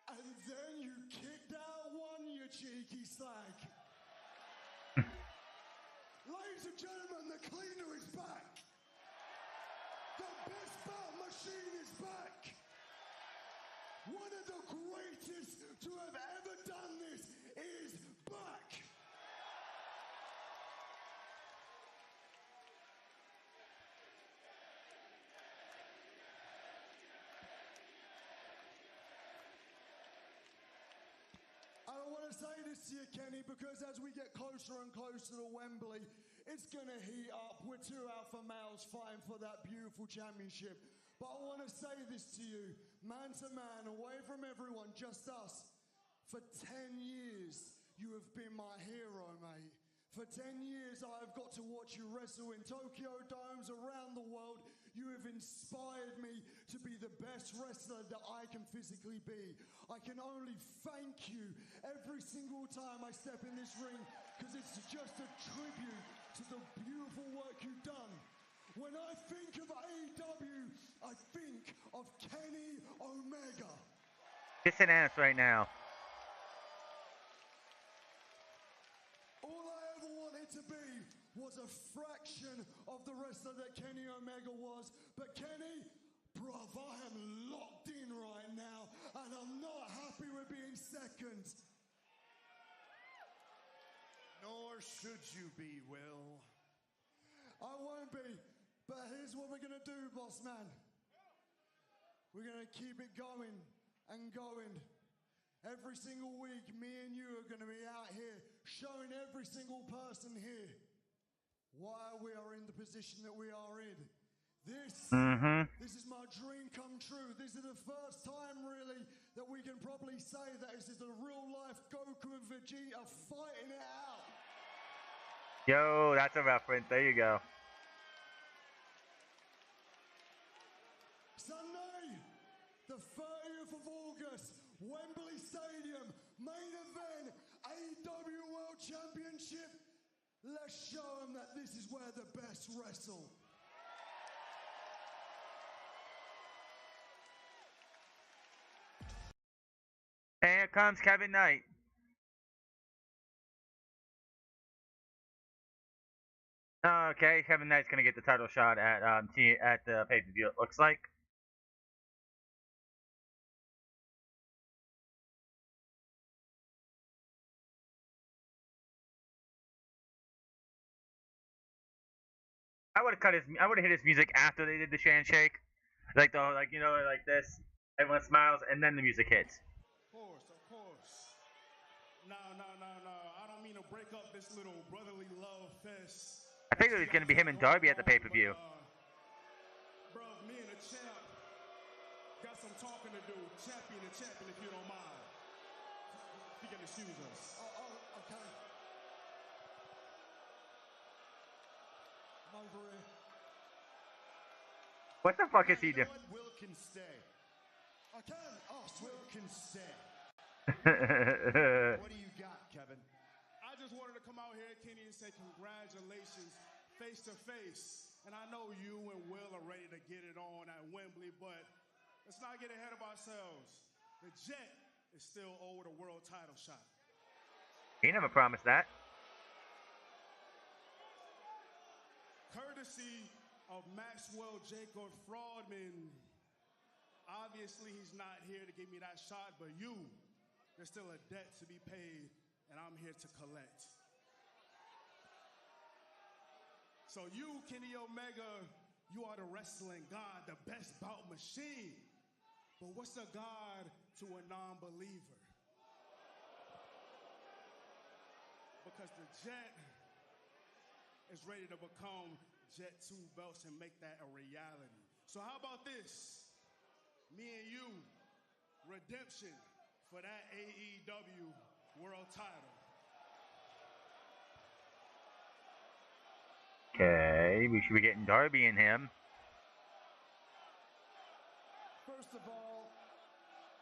And then you kicked out one, you cheeky slag. Ladies and gentlemen, the cleaner is back. The best belt machine is back. One of the greatest to have ever done this is back. I want to say this to you, Kenny, because as we get closer and closer to Wembley, it's going to heat up. We're two alpha males fighting for that beautiful championship. But I want to say this to you, man to man, away from everyone, just us. For 10 years, you have been my hero, mate. For 10 years, I have got to watch you wrestle in Tokyo Domes around the world. You have inspired me to be the best wrestler that I can physically be. I can only thank you every single time I step in this ring, because it's just a tribute to the beautiful work you've done. When I think of AEW, I think of Kenny Omega. Kissing ass right now. All I ever wanted to be was a fraction of the wrestler that Kenny Omega was. But Kenny, bruv, I am locked in right now, and I'm not happy with being second. Nor should you be, Will. I won't be, but here's what we're gonna do, boss man. We're gonna keep it going and going. Every single week, me and you are gonna be out here showing every single person here why we are in the position that we are in. This is my dream come true. This is the first time, really, that we can probably say that this is a real-life Goku and Vegeta fighting it out. Yo, that's a reference. There you go. Sunday, the 30th of August, Wembley Stadium, main event, AEW World Championship. Let's show them that this is where the best wrestle. And here comes Kevin Knight. Okay, Kevin Knight's gonna get the title shot at the pay-per-view. It looks like. I would have hit his music after they did the handshake, like this. Everyone smiles and then the music hits. Of course. No. I don't mean to break up this little brotherly love fest. I figured it was gonna be him and Darby at the pay-per-view. Bro, me and the champ got some talking to do. Champion to champion, if you don't mind. He can excuse us. Oh, okay. I'm over here. What the fuck is he doing? Will can stay. I can. Oh, Will can stay. What do you got, Kevin? I just wanted to come out here, Kenny, and say congratulations face to face. And I know you and Will are ready to get it on at Wembley, but let's not get ahead of ourselves. The Jet is still owed a world title shot. He never promised that. Courtesy of Maxwell Jacob Fraudman. Obviously, he's not here to give me that shot, but there's still a debt to be paid, and I'm here to collect. So you, Kenny Omega, you are the wrestling god, the best bout machine. But what's a god to a non-believer? Because the Jet is ready to become Jet 2 belts and make that a reality. So how about this? Me and you, redemption for that AEW world title. Okay, we should be getting Darby in him. First of all,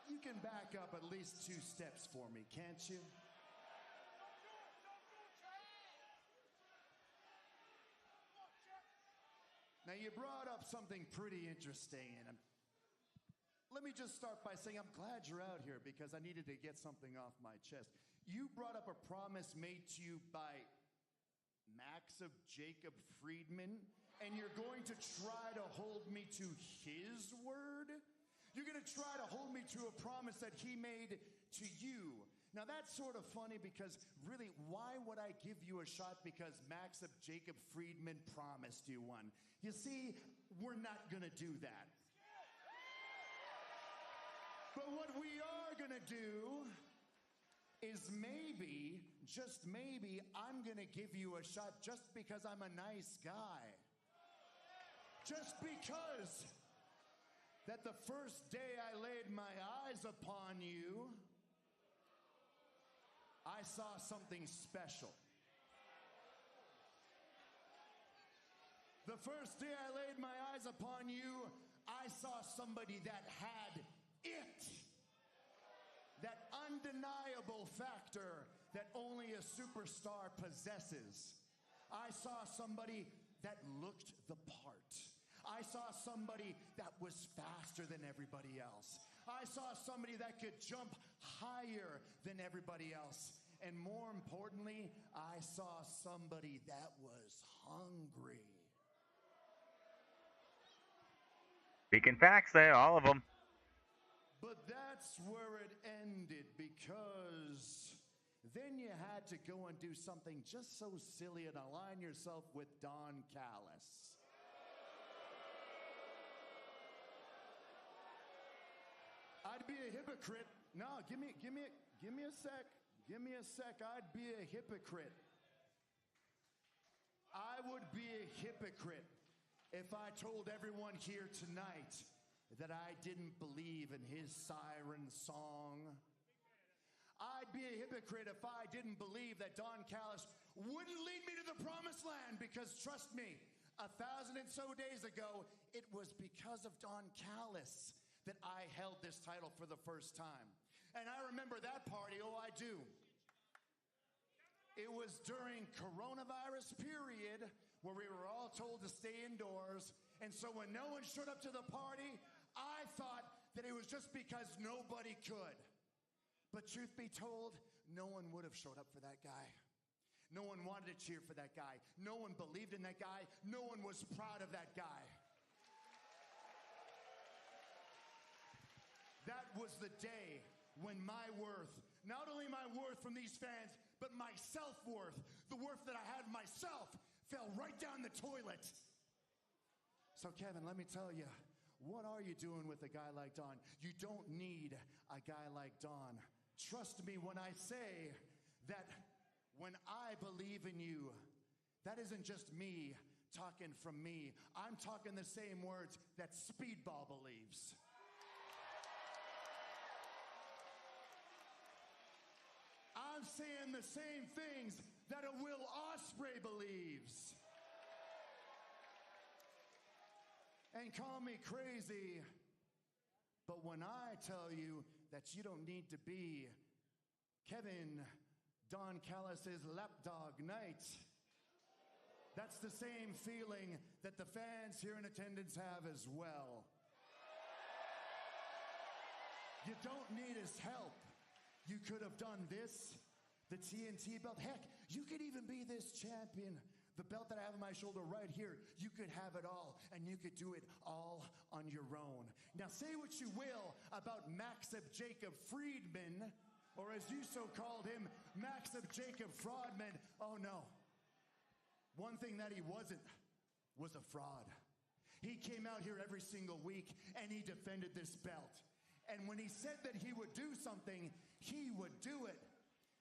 you can back up at least 2 steps for me, can't you? Now, you brought up something pretty interesting, and let me just start by saying I'm glad you're out here because I needed to get something off my chest. You brought up a promise made to you by Max of Jacob Friedman, and you're going to try to hold me to his word? You're going to try to hold me to a promise that he made to you. Now, that's sort of funny because, really, why would I give you a shot because Max of Jacob Friedman promised you one? You see, we're not going to do that. But what we are going to do is maybe, just maybe, I'm going to give you a shot just because I'm a nice guy. Just because that the first day I laid my eyes upon you, I saw something special. The first day I laid my eyes upon you, I saw somebody that had it. That undeniable factor that only a superstar possesses. I saw somebody that looked the part. I saw somebody that was faster than everybody else. I saw somebody that could jump higher than everybody else. And more importantly, I saw somebody that was hungry. Speaking facts there, all of them. But that's where it ended, because then you had to go and do something just so silly and align yourself with Don Callis. I'd be a hypocrite. No, give me a sec. Give me a sec. I'd be a hypocrite. I would be a hypocrite if I told everyone here tonight that I didn't believe in his siren song. I'd be a hypocrite if I didn't believe that Don Callis wouldn't lead me to the promised land, because trust me, 1,000 and so days ago, it was because of Don Callis that I held this title for the first time. And I remember that party, oh I do. It was during coronavirus period where we were all told to stay indoors. And so when no one showed up to the party, I thought that it was just because nobody could. But truth be told, no one would have showed up for that guy. No one wanted to cheer for that guy. No one believed in that guy. No one was proud of that guy. That was the day when my worth, not only my worth from these fans, but my self-worth, the worth that I had myself, fell right down the toilet. So Kevin, let me tell you, what are you doing with a guy like Don? You don't need a guy like Don. Trust me when I say that when I believe in you, that isn't just me talking from me. I'm talking the same words that Speedball believes. I'm saying the same things that a Will Ospreay believes. And call me crazy, but when I tell you that you don't need to be Kevin Don Callis' lapdog night, that's the same feeling that the fans here in attendance have as well. You don't need his help. You could have done this, the TNT belt. Heck, you could even be this champion. The belt that I have on my shoulder right here, you could have it all, and you could do it all on your own. Now say what you will about Maxim Jacob Friedman, or as you so called him, Maxim Jacob Fraudman. Oh no. One thing that he wasn't was a fraud. He came out here every single week and he defended this belt. And when he said that he would do something, he would do it.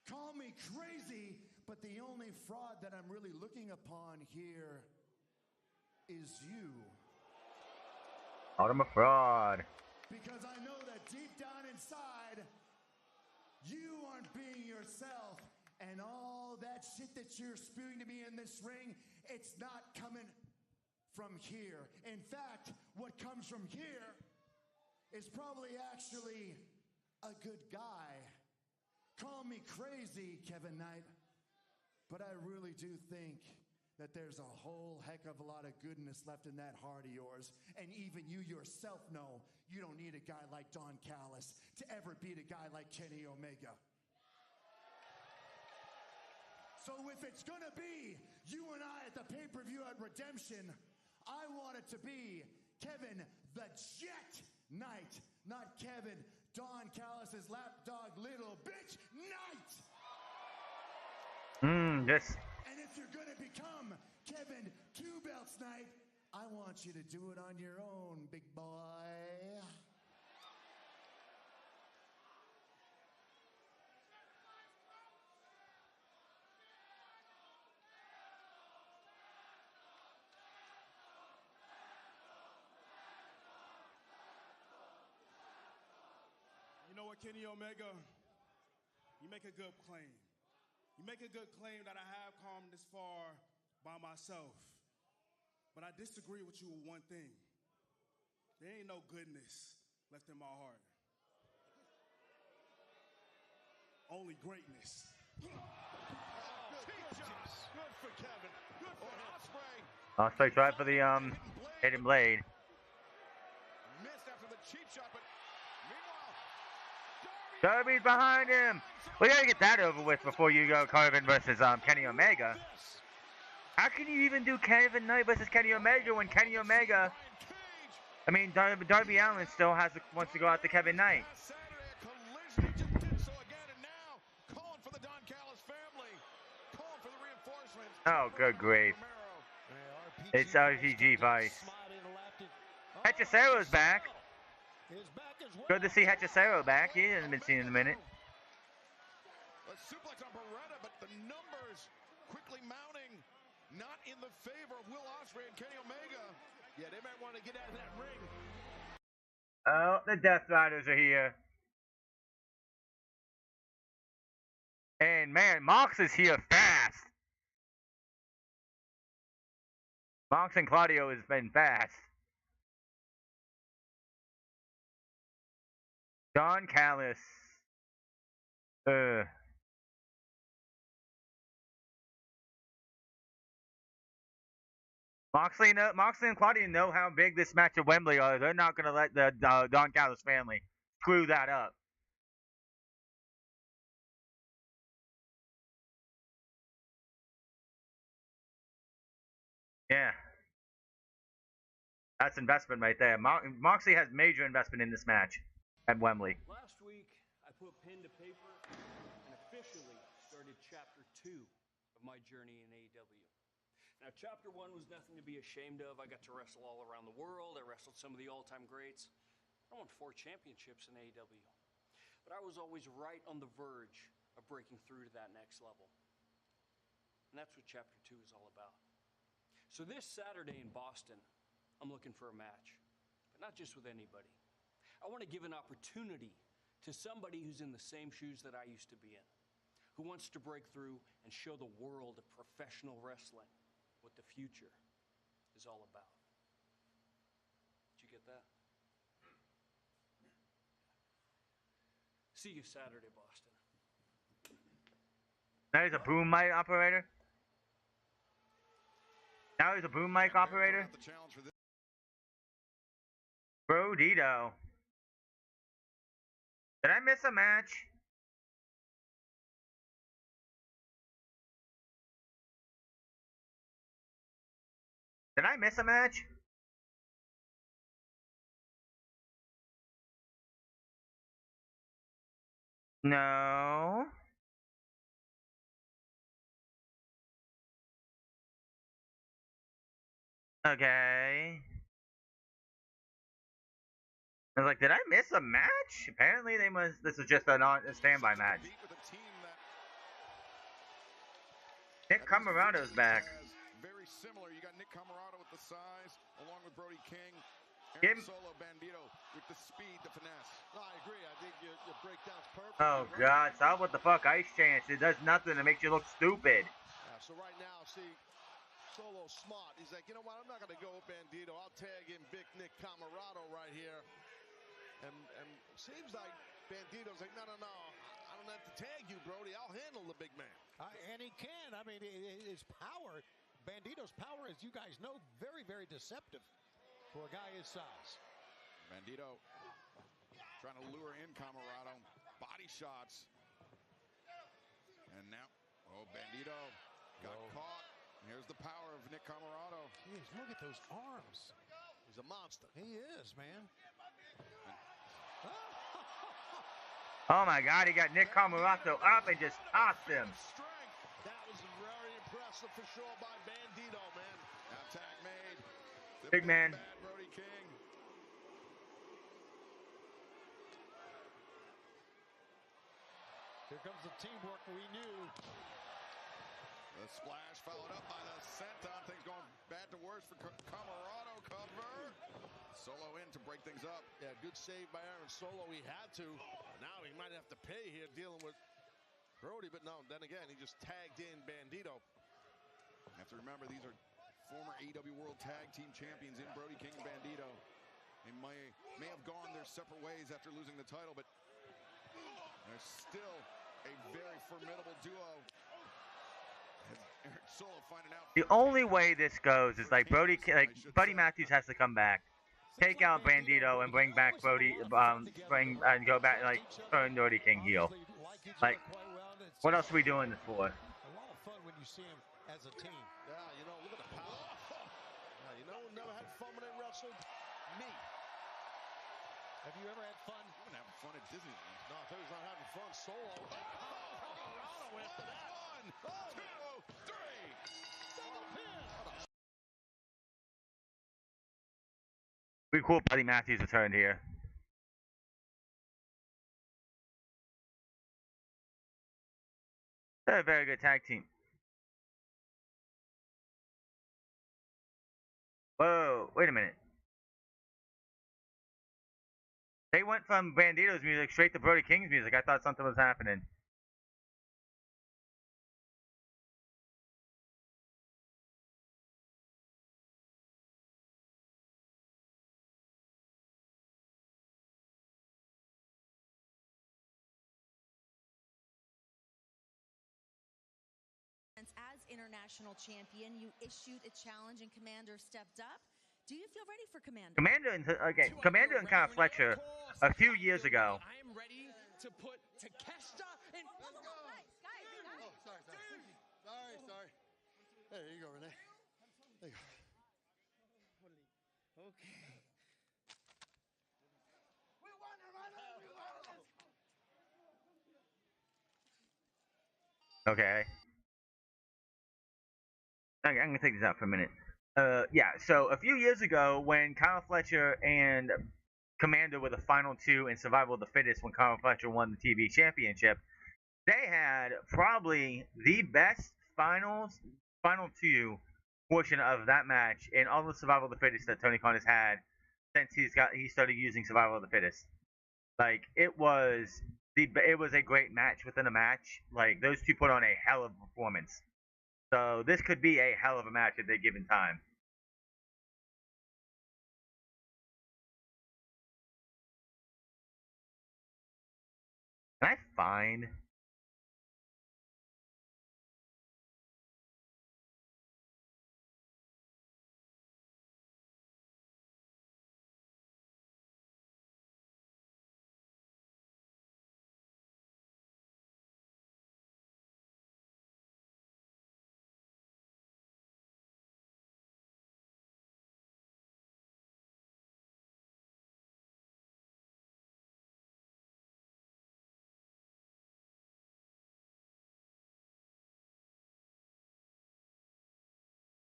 Call me crazy, but the only fraud that I'm really looking upon here is you. I'm a fraud. Because I know that deep down inside, you aren't being yourself. And all that shit that you're spewing to me in this ring, it's not coming from here. In fact, what comes from here is probably actually a good guy. Call me crazy, Kevin Knight, but I really do think that there's a whole heck of a lot of goodness left in that heart of yours. And even you yourself know you don't need a guy like Don Callis to ever beat a guy like Kenny Omega. So if it's gonna be you and I at the pay-per-view at Redemption, I want it to be Kevin the Jet Knight, not Kevin Don Callis' lapdog little bitch Knight. Yes. And if you're gonna become Kevin Two Belts Knight, I want you to do it on your own, big boy. You know what, Kenny Omega? You make a good claim. You make a good claim that I have come this far by myself. But I disagree with you with one thing. There ain't no goodness left in my heart. Only greatness. Good for Kevin. Good for Ospreay. Ospreay tried for the hidden blade. Missed after the cheap shot, but meanwhile Darby's behind him. We gotta get that over with before you go Corbin versus Kenny Omega. How can you even do Kevin Knight versus Kenny Omega when Kenny Omega... I mean, Darby Allin still wants to go out to Kevin Knight. Oh, good grief. It's RPG Vice. Hechicero's back. Good to see Hechicero back. He hasn't been seen in a minute. Suplex on Beretta, but the numbers quickly mounting. Not in the favor of Will Ospreay and Kenny Omega. Yeah, they might want to get out of that ring. Oh, the Death Riders are here. And man, Mox is here fast. Mox and Claudio has been fast. Don Callis. Moxley and Claudio know how big this match at Wembley are. They're not going to let the Don Callis family screw that up. Yeah. That's investment right there. Moxley has major investment in this match at Wembley. Last week, I put pen to paper and officially started Chapter 2 of my journey in AEW. Now, Chapter 1 was nothing to be ashamed of. I got to wrestle all around the world. I wrestled some of the all-time greats. I won 4 championships in AEW. But I was always right on the verge of breaking through to that next level. And that's what Chapter 2 is all about. So this Saturday in Boston, I'm looking for a match. But not just with anybody. I want to give an opportunity to somebody who's in the same shoes that I used to be in. Who wants to break through and show the world of professional wrestling what the future is all about. Did you get that? See you Saturday, Boston. Now he's a boom mic operator? Now he's a boom mic operator? Bro Dito. Did I miss a match? Did I miss a match? No. Okay. I was like, did I miss a match? Apparently they must. This is just a standby match. Nick Comoroto's back. Very similar. You got Nick Comoroto with the size, along with Brody King. Aaron Solo Bandito with the speed, the finesse. No, I agree. I think your breakdown's perfect. Oh God! Stop what the fuck Ice Chance. It does nothing. It makes you look stupid. So right now, see, Solo smart. He's like, you know what? I'm not gonna go with Bandito. I'll tag in Big Nick Comoroto right here. And seems like Bandito's like, no. I don't have to tag you, Brody. I'll handle the big man. And he can. I mean, his power, Bandito's power, as you guys know, very, very deceptive for a guy his size. Bandito trying to lure in Comoroto. Body shots. And now, Bandito got caught. Here's the power of Nick Comoroto. Jeez, look at those arms. He's a monster. He is, man. Oh my God, he got Nick Comoroto up and just tossed him. That was very impressive for sure by Bandito, man. Now tag made. Big man. Brody King. Here comes the teamwork we knew. The splash followed up by the senton. Things going bad to worse for Comoroto. Cover. Solo in to break things up. Yeah, good save by Aaron Solo. He had to. Now he might have to pay here dealing with Brody, but no, then again, he just tagged in Bandito. You have to remember, these are former AEW World Tag Team Champions in Brody King and Bandito. They may have gone their separate ways after losing the title, but they're still a very formidable duo. Aaron Solo finding out. The only way this goes is like Buddy Matthews has to come back. take out Bandito and bring back Brody, and go back, like, turn Dirty King heel. Like, what else are we doing this for? A lot of fun when you see him as a team. Yeah, you know, look at the power. Yeah, you know, never had fun when they wrestled? Me. Have you ever had fun? I've been having fun at Disneyland. No, I thought he was not having fun solo. Oh, with that. 1, 2, 3. Double pin. Pretty cool Buddy Matthews returned here. They're a very good tag team. Whoa, wait a minute. They went from Bandito's music straight to Brody King's music. I thought something was happening. As international champion, you issued a challenge and Kommander stepped up. Do you feel ready for Kommander? Kommander and Kyle Fletcher a few years ago. I am ready to put Takeshita in. Oh, sorry. There you go, Renee. There you go. Okay. Okay. I'm gonna take this out for a minute. Yeah, so a few years ago, when Kyle Fletcher and Kommander were the final two in Survival of the Fittest, when Kyle Fletcher won the TV championship, they had probably the best final two portion of that match in all the Survival of the Fittest that Tony Khan has had since he started using Survival of the Fittest. Like, it was a great match within a match. Like, those two put on a hell of a performance. So this could be a hell of a match at the given time. Can I find?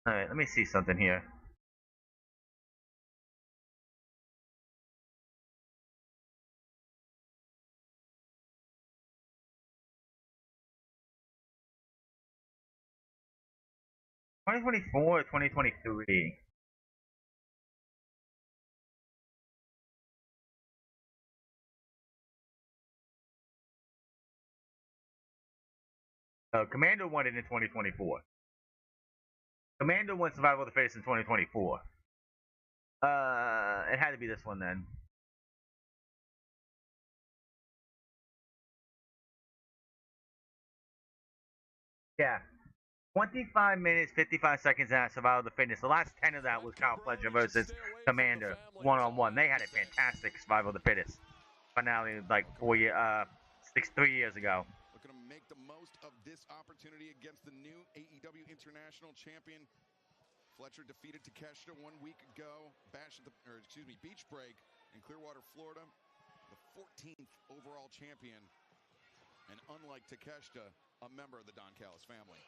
All right, let me see something here. $2024 or 2023? Kommander won it in 2024. Kommander won Survival of the Fittest in 2024. It had to be this one then. Yeah. 25 minutes, 55 seconds at Survival of the Fittest. The last 10 of that was Kyle Fletcher versus Kommander, one-on-one. They had a fantastic Survival of the Fittest finale, like 3 years ago. Looking to make the most of this opportunity against the new AEW International Champion. Fletcher defeated Takeshita 1 week ago. Beach Break in Clearwater, Florida. The 14th overall champion. And unlike Takeshita, a member of the Don Callis family.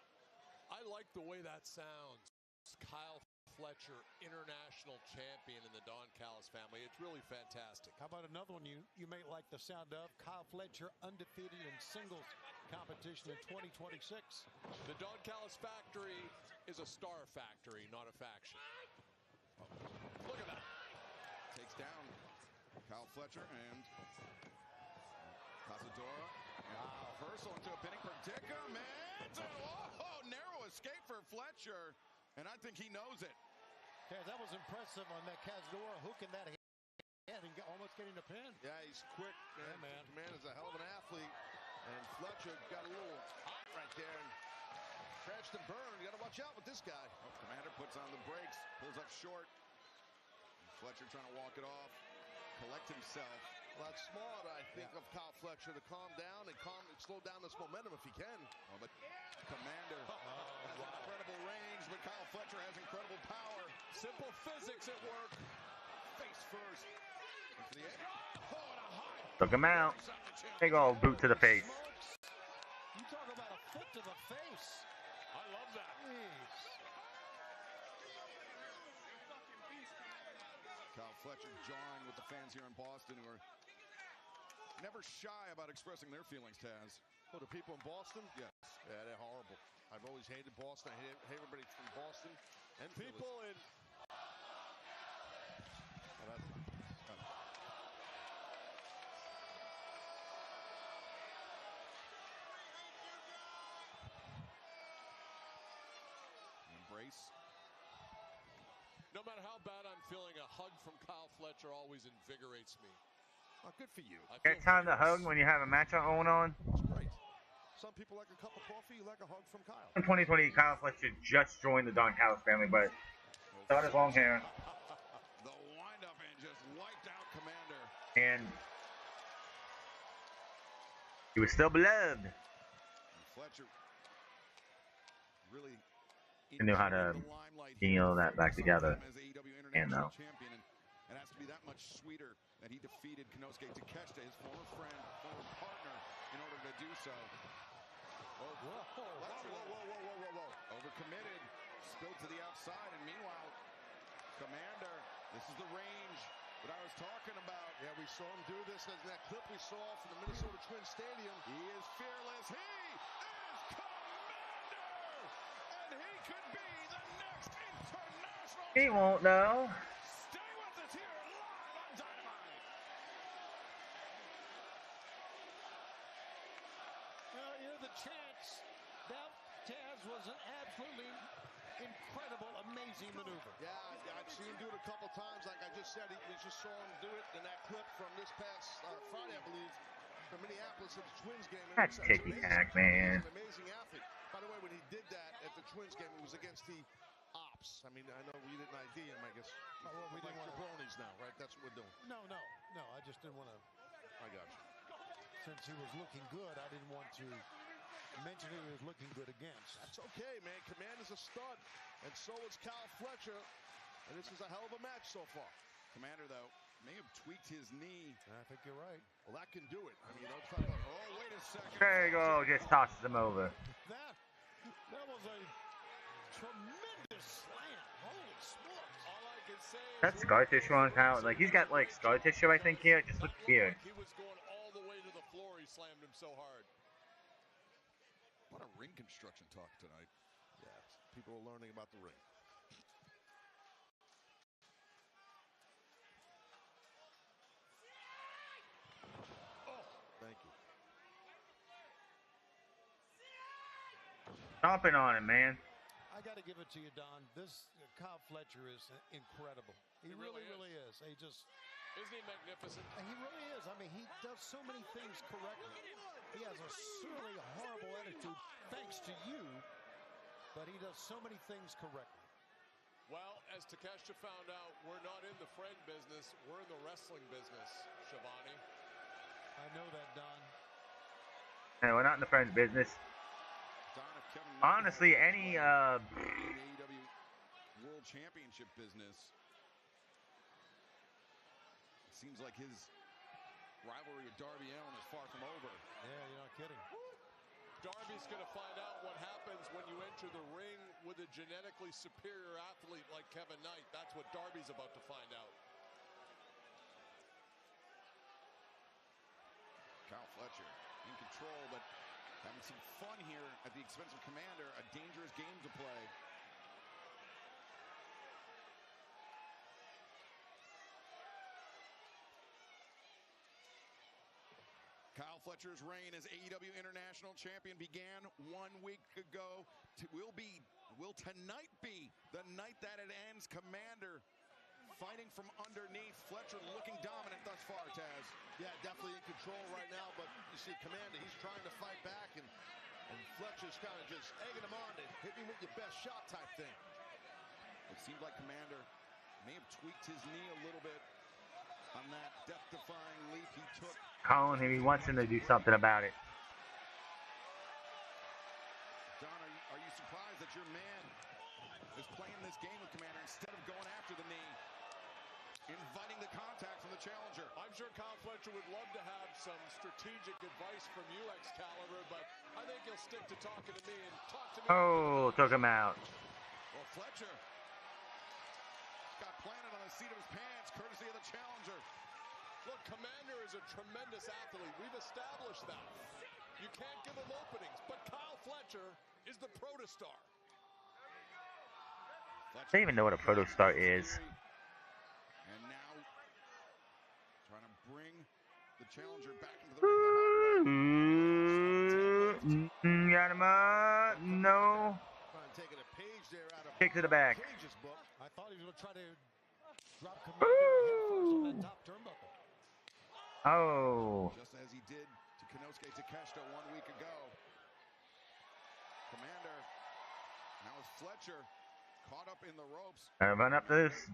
I like the way that sounds. Kyle Fletcher, international champion in the Don Callis family. It's really fantastic. How about another one you may like the sound of? Kyle Fletcher undefeated in singles competition in 2026. The Don Callis factory is a star factory, not a faction. Oh, look at that. Takes down Kyle Fletcher and Casadora. Wow. Reversal into a pinning predicament. Oh, narrow escape for Fletcher. And I think he knows it. Yeah, that was impressive on that Casadora hooking that head and almost getting a pin. Yeah, he's quick, man. Yeah, man. Man is a hell of an athlete. And Fletcher got a little hot right there and crashed and burned. You got to watch out with this guy. Oh, Kommander puts on the brakes, pulls up short. Fletcher trying to walk it off, collect himself. Well, that's smart, I think, of Kyle Fletcher to calm down and slow down this momentum if he can. Oh, but Kommander has incredible range, but Kyle Fletcher has incredible power. Simple physics at work. Face first. Into the edge. Oh, and a high. Took him out. Big old boot to the face. You talk about a foot to the face. I love that. Jeez. Kyle Fletcher jarring with the fans here in Boston who are never shy about expressing their feelings, Taz. Oh, the people in Boston? Yes. Yeah, they're horrible. I've always hated Boston. I hate everybody from Boston and People in... Oh, that's... Embrace. No matter how bad I'm feeling, a hug from Kyle Fletcher always invigorates me. Oh, good for you. Get time to hug when you have a match going on. It's great. Some people like a cup of coffee, you like a hug from Kyle. In 2020, Kyle Fletcher just joined the Don Callis family, but got his long hair. The windup and just wiped out Kommander. And he was still beloved. And Fletcher really He knew how to heal that back together. And though. It has to be that much sweeter that he defeated Konosuke Takeshita, his former friend, former partner, in order to do so. Oh, whoa. Overcommitted. Spilled to the outside. And meanwhile, Kommander, this is the range that I was talking about. Yeah, we saw him do this in that clip we saw from the Minnesota Twin Stadium. He is fearless. He is Kommander! And he could be the next international. He won't know. Stay with us here live on Dynamite. Well, you know, the chance that Taz was an absolutely incredible, amazing maneuver. Yeah, I've seen him do it a couple times. Like I just said, we just saw him do it in that clip from this past Friday, I believe, from Minneapolis at the Twins game. And That's ticky-tack, man. He's an amazing athlete. By the way, when he did that at the Twins game, it was against the Ops. I mean, I know we didn't ID him, I guess. Oh, well, we didn't like want jabronis now, right? That's what we're doing. No, I just didn't want to. I got you. Since he was looking good, I didn't want to mention who he was looking good against. That's okay, man. Kommander's a stud, and so is Kyle Fletcher. And this is a hell of a match so far. Kommander, though, may have tweaked his knee. I think you're right. Well, that can do it. I mean, don't talk about, Oh, wait a second. There you go. Just tosses him over. That was a tremendous slam. Holy smokes. All I can say is... That's scar tissue on Kyle. Like, he's got, like, scar tissue, I think, here. It just looks weird. He was going all the way to the floor. He slammed him so hard. What a ring construction talk tonight. Yeah, people are learning about the ring. Oh, thank you. Stomping on him, man. I got to give it to you, Don. This Kyle Fletcher is incredible. He really is. He just... Isn't he magnificent? He really is. I mean, he does so many things correctly. He has a certainly horrible attitude, thanks to you, but he does so many things correctly. Well, as Takeshita found out, we're not in the friend business. We're in the wrestling business, Shivani. I know that, Don. No, we're not in the friends business. Honestly, any AEW World Championship business. It seems like his rivalry with Darby Allin is far from over. Yeah, you're not kidding. Darby's going to find out what happens when you enter the ring with a genetically superior athlete like Kevin Knight. That's what Darby's about to find out. Kyle Fletcher in control, but having some fun here at the expense of Kommander. A dangerous game to play. Kyle Fletcher's reign as AEW International Champion began 1 week ago. Will tonight be the night that it ends? Kommander fighting from underneath. Fletcher looking dominant thus far, Taz. Yeah, definitely in control right now, but you see Kommander, he's trying to fight back, and Fletcher's kind of just egging him on to hit me with your best shot type thing. It seemed like Kommander May have tweaked his knee a little bit on that death-defying leap he took. Calling him, he wants him to do something about it. Don, are you surprised that your man is playing this game with Kommander instead of going after the knee, inviting the contact from the challenger? I'm sure Kyle Fletcher would love to have some strategic advice from you, Excalibur, but I think he'll stick to talking to me and talk to me. Oh, took him out. Well, Fletcher got planted on the seat of his pants, courtesy of the challenger. Look, Kommander is a tremendous athlete. We've established that. You can't give him openings, but Kyle Fletcher is the protostar. I don't even know what a protostar is. And now, trying to bring the challenger back into the ring. Got him up. No. Kick to the back. I thought he was going to try to drop Kommander head first on that top turnbuckle. Oh. Just as he did to Konosuke Takeshita 1 week ago. Kommander, now is Fletcher caught up in the ropes. Run up this.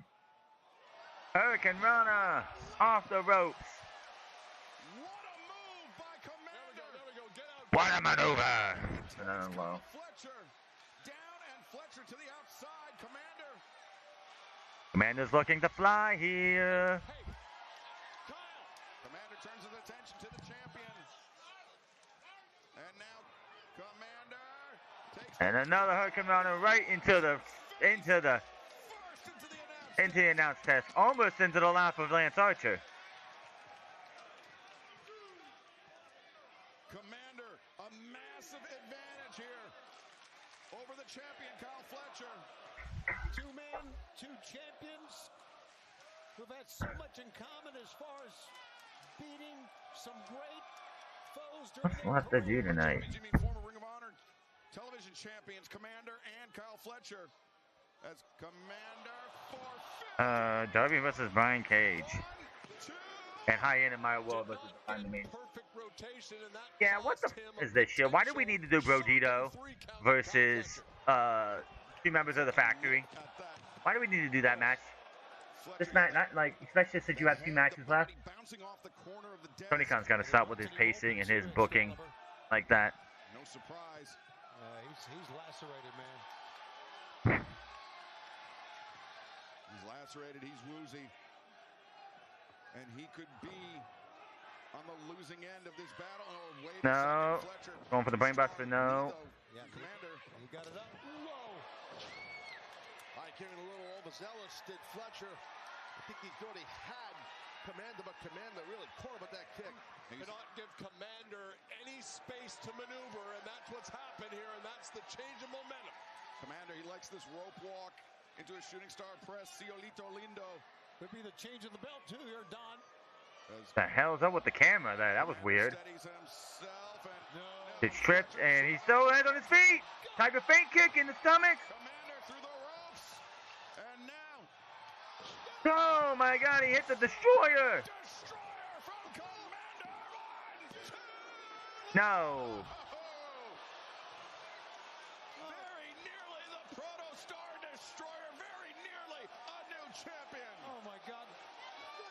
Hurricane Runner off the ropes. What a move by Kommander. There we go. Get out. What a maneuver. Low. Fletcher down and Fletcher to the outside. Kommander. Kommander's looking to fly here. Hey. Kommander turns his attention to the champion. And now Kommander takes And another Hurricane Runner right into the announce test, almost into the lap of Lance Archer. Kommander, a massive advantage here over the champion Kyle Fletcher. Two men, two champions who've had so much in common as far as beating some great foes during What's left to do tonight? You mean former Ring of Honor television champions Kommander and Kyle Fletcher, as Kommander forfeit. Darby versus Brian Cage. And Hyan and Maya World versus Behind Me. Yeah, what the f is this shit? Why do we need to do Brodito versus two members of the factory? Why do we need to do that match? This match, not like, especially since you have 2 matches left. Tony Khan's got to stop with his pacing and his booking like that. No surprise. He's lacerated, man. He's lacerated, he's woozy. And he could be on the losing end of this battle. Oh, wait a No. second, Going for the brainbuster, no. Yeah, Kommander. He got it up. Whoa. All right, getting a little overzealous, did Fletcher. I think he thought he had Kommander, but Kommander really caught him with that kick. Cannot give Kommander any space to maneuver, and that's what's happened here, and that's the change of momentum. Kommander, he likes this rope walk into a shooting star press. Ciolito Lindo. Could be the change of the belt, too, here, Don. The hell's up with the camera there? That was weird. It's tripped, and he still lands on his feet. Tiger feint kick in the stomach. Kommander through the ropes. And now. Oh my god, he hit the destroyer. Destroyer from Kommander. 1, 2. No. Very nearly the Protostar Destroyer. Very nearly a new champion. Oh, my God.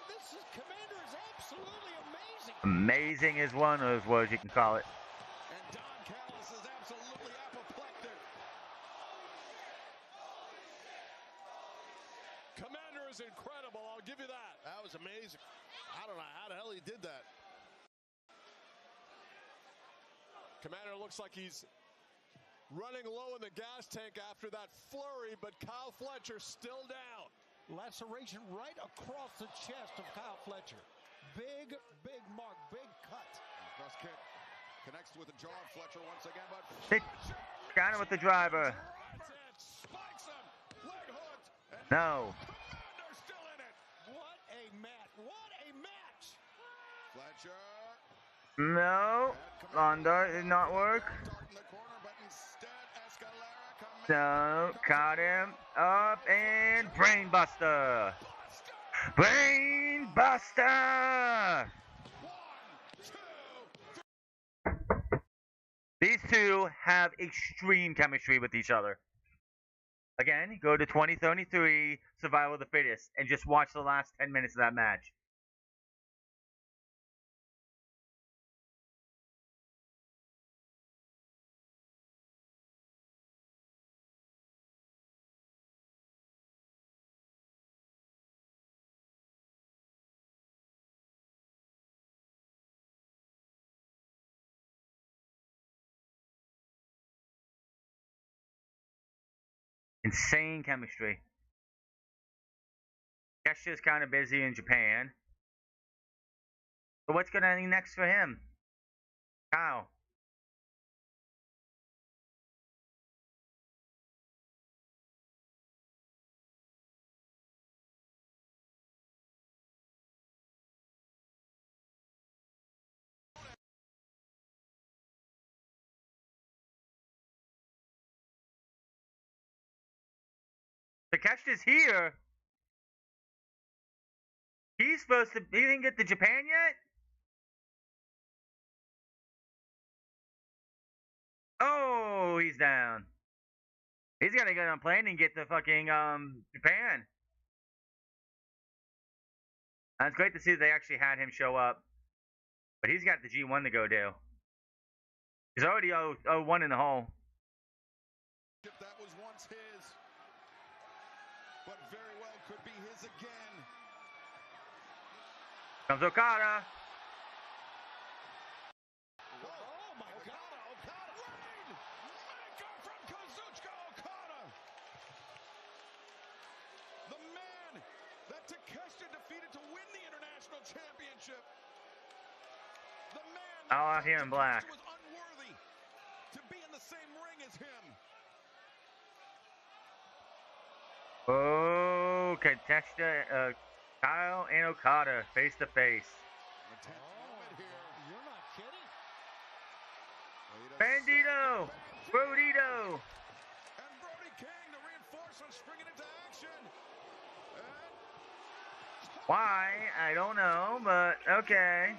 This Kommander is absolutely amazing. Amazing is one of those words you can call it. And Don Callis is absolutely apoplectic. Kommander is incredible, I'll give you that. That was amazing. I don't know how the hell he did that. Kommander looks like he's running low in the gas tank after that flurry, but Kyle Fletcher still down. Laceration right across the chest of Kyle Fletcher. Big mark, big cut. Cross kick connects with the jaw of Fletcher once again, but They got him with the driver. spikes him, leg hooked, and No. Kommander's still in it. What a match. What a match. Fletcher. No. Lawn dart did not work. Dart in the corner, but instead Escalera Kommander. No. Caught him up and brainbuster. Brainbuster. 1, 2. These two have extreme chemistry with each other. Again, go to 2033 Survival of the Fittest and just watch the last 10 minutes of that match. Insane chemistry. Gesha's kind of busy in Japan. But what's going to be next for him? Kyle. Takeshi's here. He's supposed to. He didn't get to Japan yet? Oh, he's down. He's got to get on a plane and get to fucking Japan. It's great to see that they actually had him show up. But he's got the G1 to go do. He's already 0-1 in the hole. That was once his, but very well could be his again. Comes Okada. Oh my God, Okada! Rainmaker from Kazuchika Okada! The man that Takeshita defeated to win the International Championship. The man Oh, here in black. was unworthy to be in the same ring as him. Oh, Takeshita, Kyle and Okada face to face. You're not kidding. Bandito! Brodito! And Brody King, the reinforcements springing into action. Why? I don't know, but okay.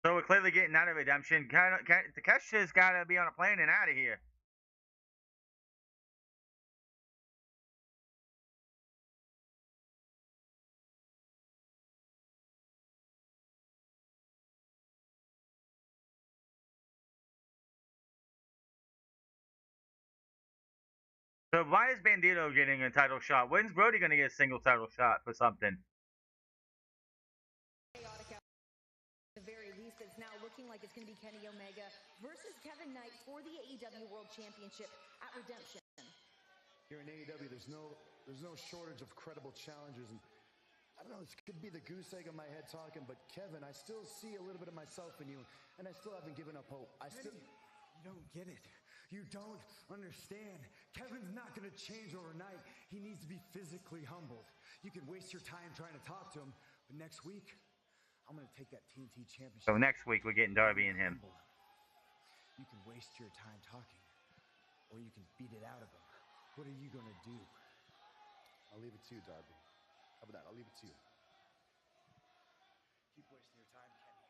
So we're clearly getting out of redemption. Takeshi's got to be on a plane and out of here. So why is Bandito getting a title shot? When's Brody going to get a single title shot for something? At the very least, it's now looking like it's going to be Kenny Omega versus Kevin Knight for the AEW World Championship at Redemption. Here in AEW, there's no shortage of credible challengers, and I don't know, this could be the goose egg of my head talking, but Kevin, I still see a little bit of myself in you, and I still haven't given up hope. You don't get it. You don't understand. Kevin's not going to change overnight. He needs to be physically humbled. You can waste your time trying to talk to him, but next week, I'm going to take that TNT championship. So next week we're getting Darby and him. You can waste your time talking, or you can beat it out of him. What are you going to do? I'll leave it to you, Darby. How about that? I'll leave it to you. Keep wasting your time, Kenny.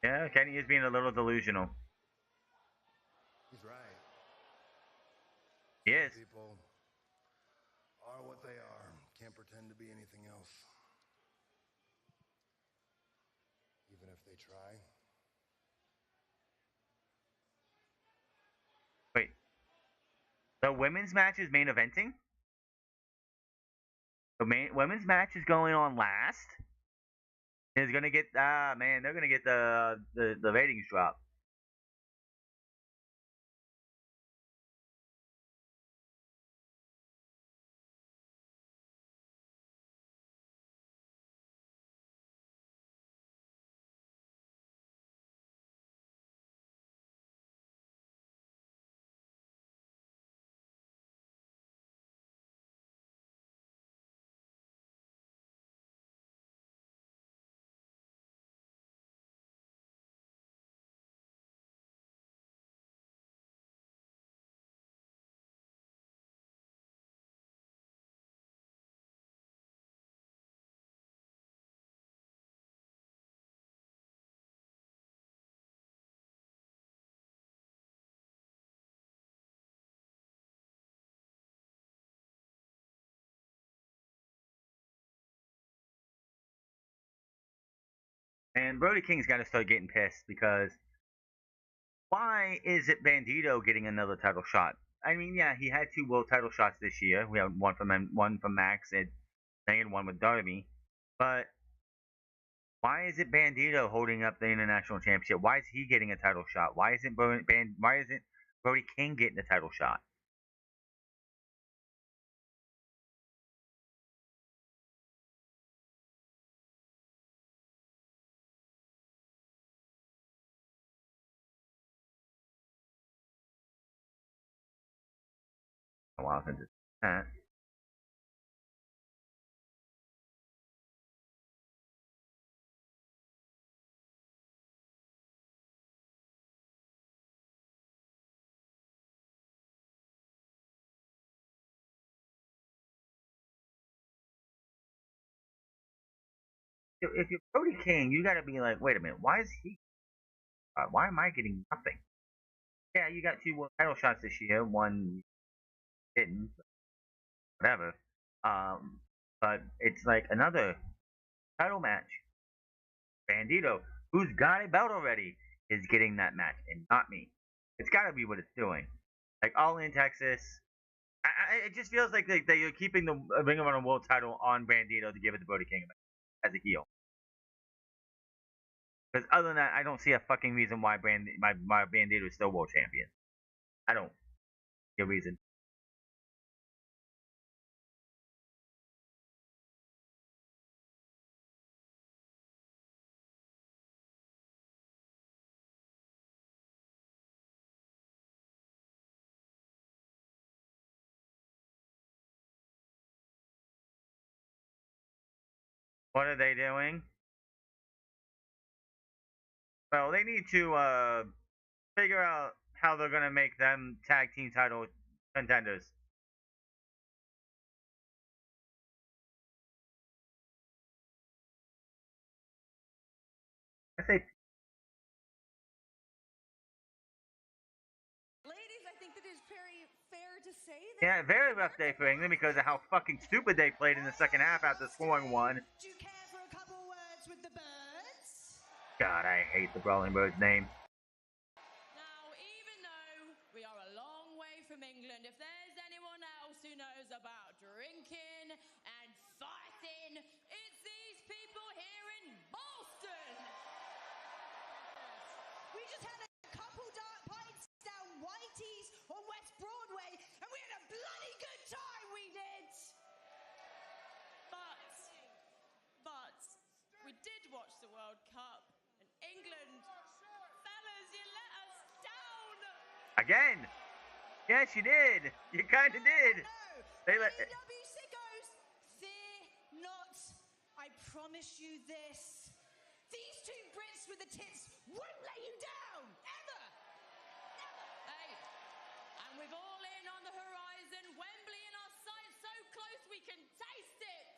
Yeah, Kenny is being a little delusional. He's right. He is. People are what they are. Can't pretend to be anything else. Even if they try. Wait. The women's match is main eventing? The women's match is going on last? Is gonna get man, they're gonna get the ratings drop. And Brody King's got to start getting pissed because why is it Bandito getting another title shot? I mean, yeah, he had 2 world title shots this year. We had one from Max and one with Darby. But why is it Bandito holding up the international championship? Why is he getting a title shot? Why isn't Brody King getting a title shot? A while since it's that. If you're Brody King, you got to be like, wait a minute, why is he? Why am I getting nothing? Yeah, you got 2 world title shots this year. One didn't, whatever. But it's like another title match. Bandito, who's got a belt already, is getting that match, and not me. It's got to be what it's doing. Like All In Texas, it just feels like you're keeping the Ring of Honor World Title on Bandito to give it to Brody King as a heel. Because other than that, I don't see a fucking reason why my Bandito is still world champion. I don't see a reason. What are they doing? Well, they need to figure out how they're gonna make them tag team title contenders. I say, Ladies, I think that it's very fair to say that. yeah, very rough day for England because of how fucking stupid they played in the second half after scoring one. Do you care for a couple words with the birds? God, I hate the Brawling Birds name. Now, even though we are a long way from England, if there's anyone else who knows about drinking and fighting, it's these people here in Boston. We just had a couple dark pints down Whitey's on West Broadway, and we had a bloody good time, we did. But we did watch the World Cup, and England, fellas, you let us down. Again. Yes, you did. You kind of did. No, They let. AEW sickos, fear not. I promise you this. These 2 Brits with the tits won't let you down, ever. Never. Hey, and with All In on the horizon, Wembley in our sights so close we can taste it.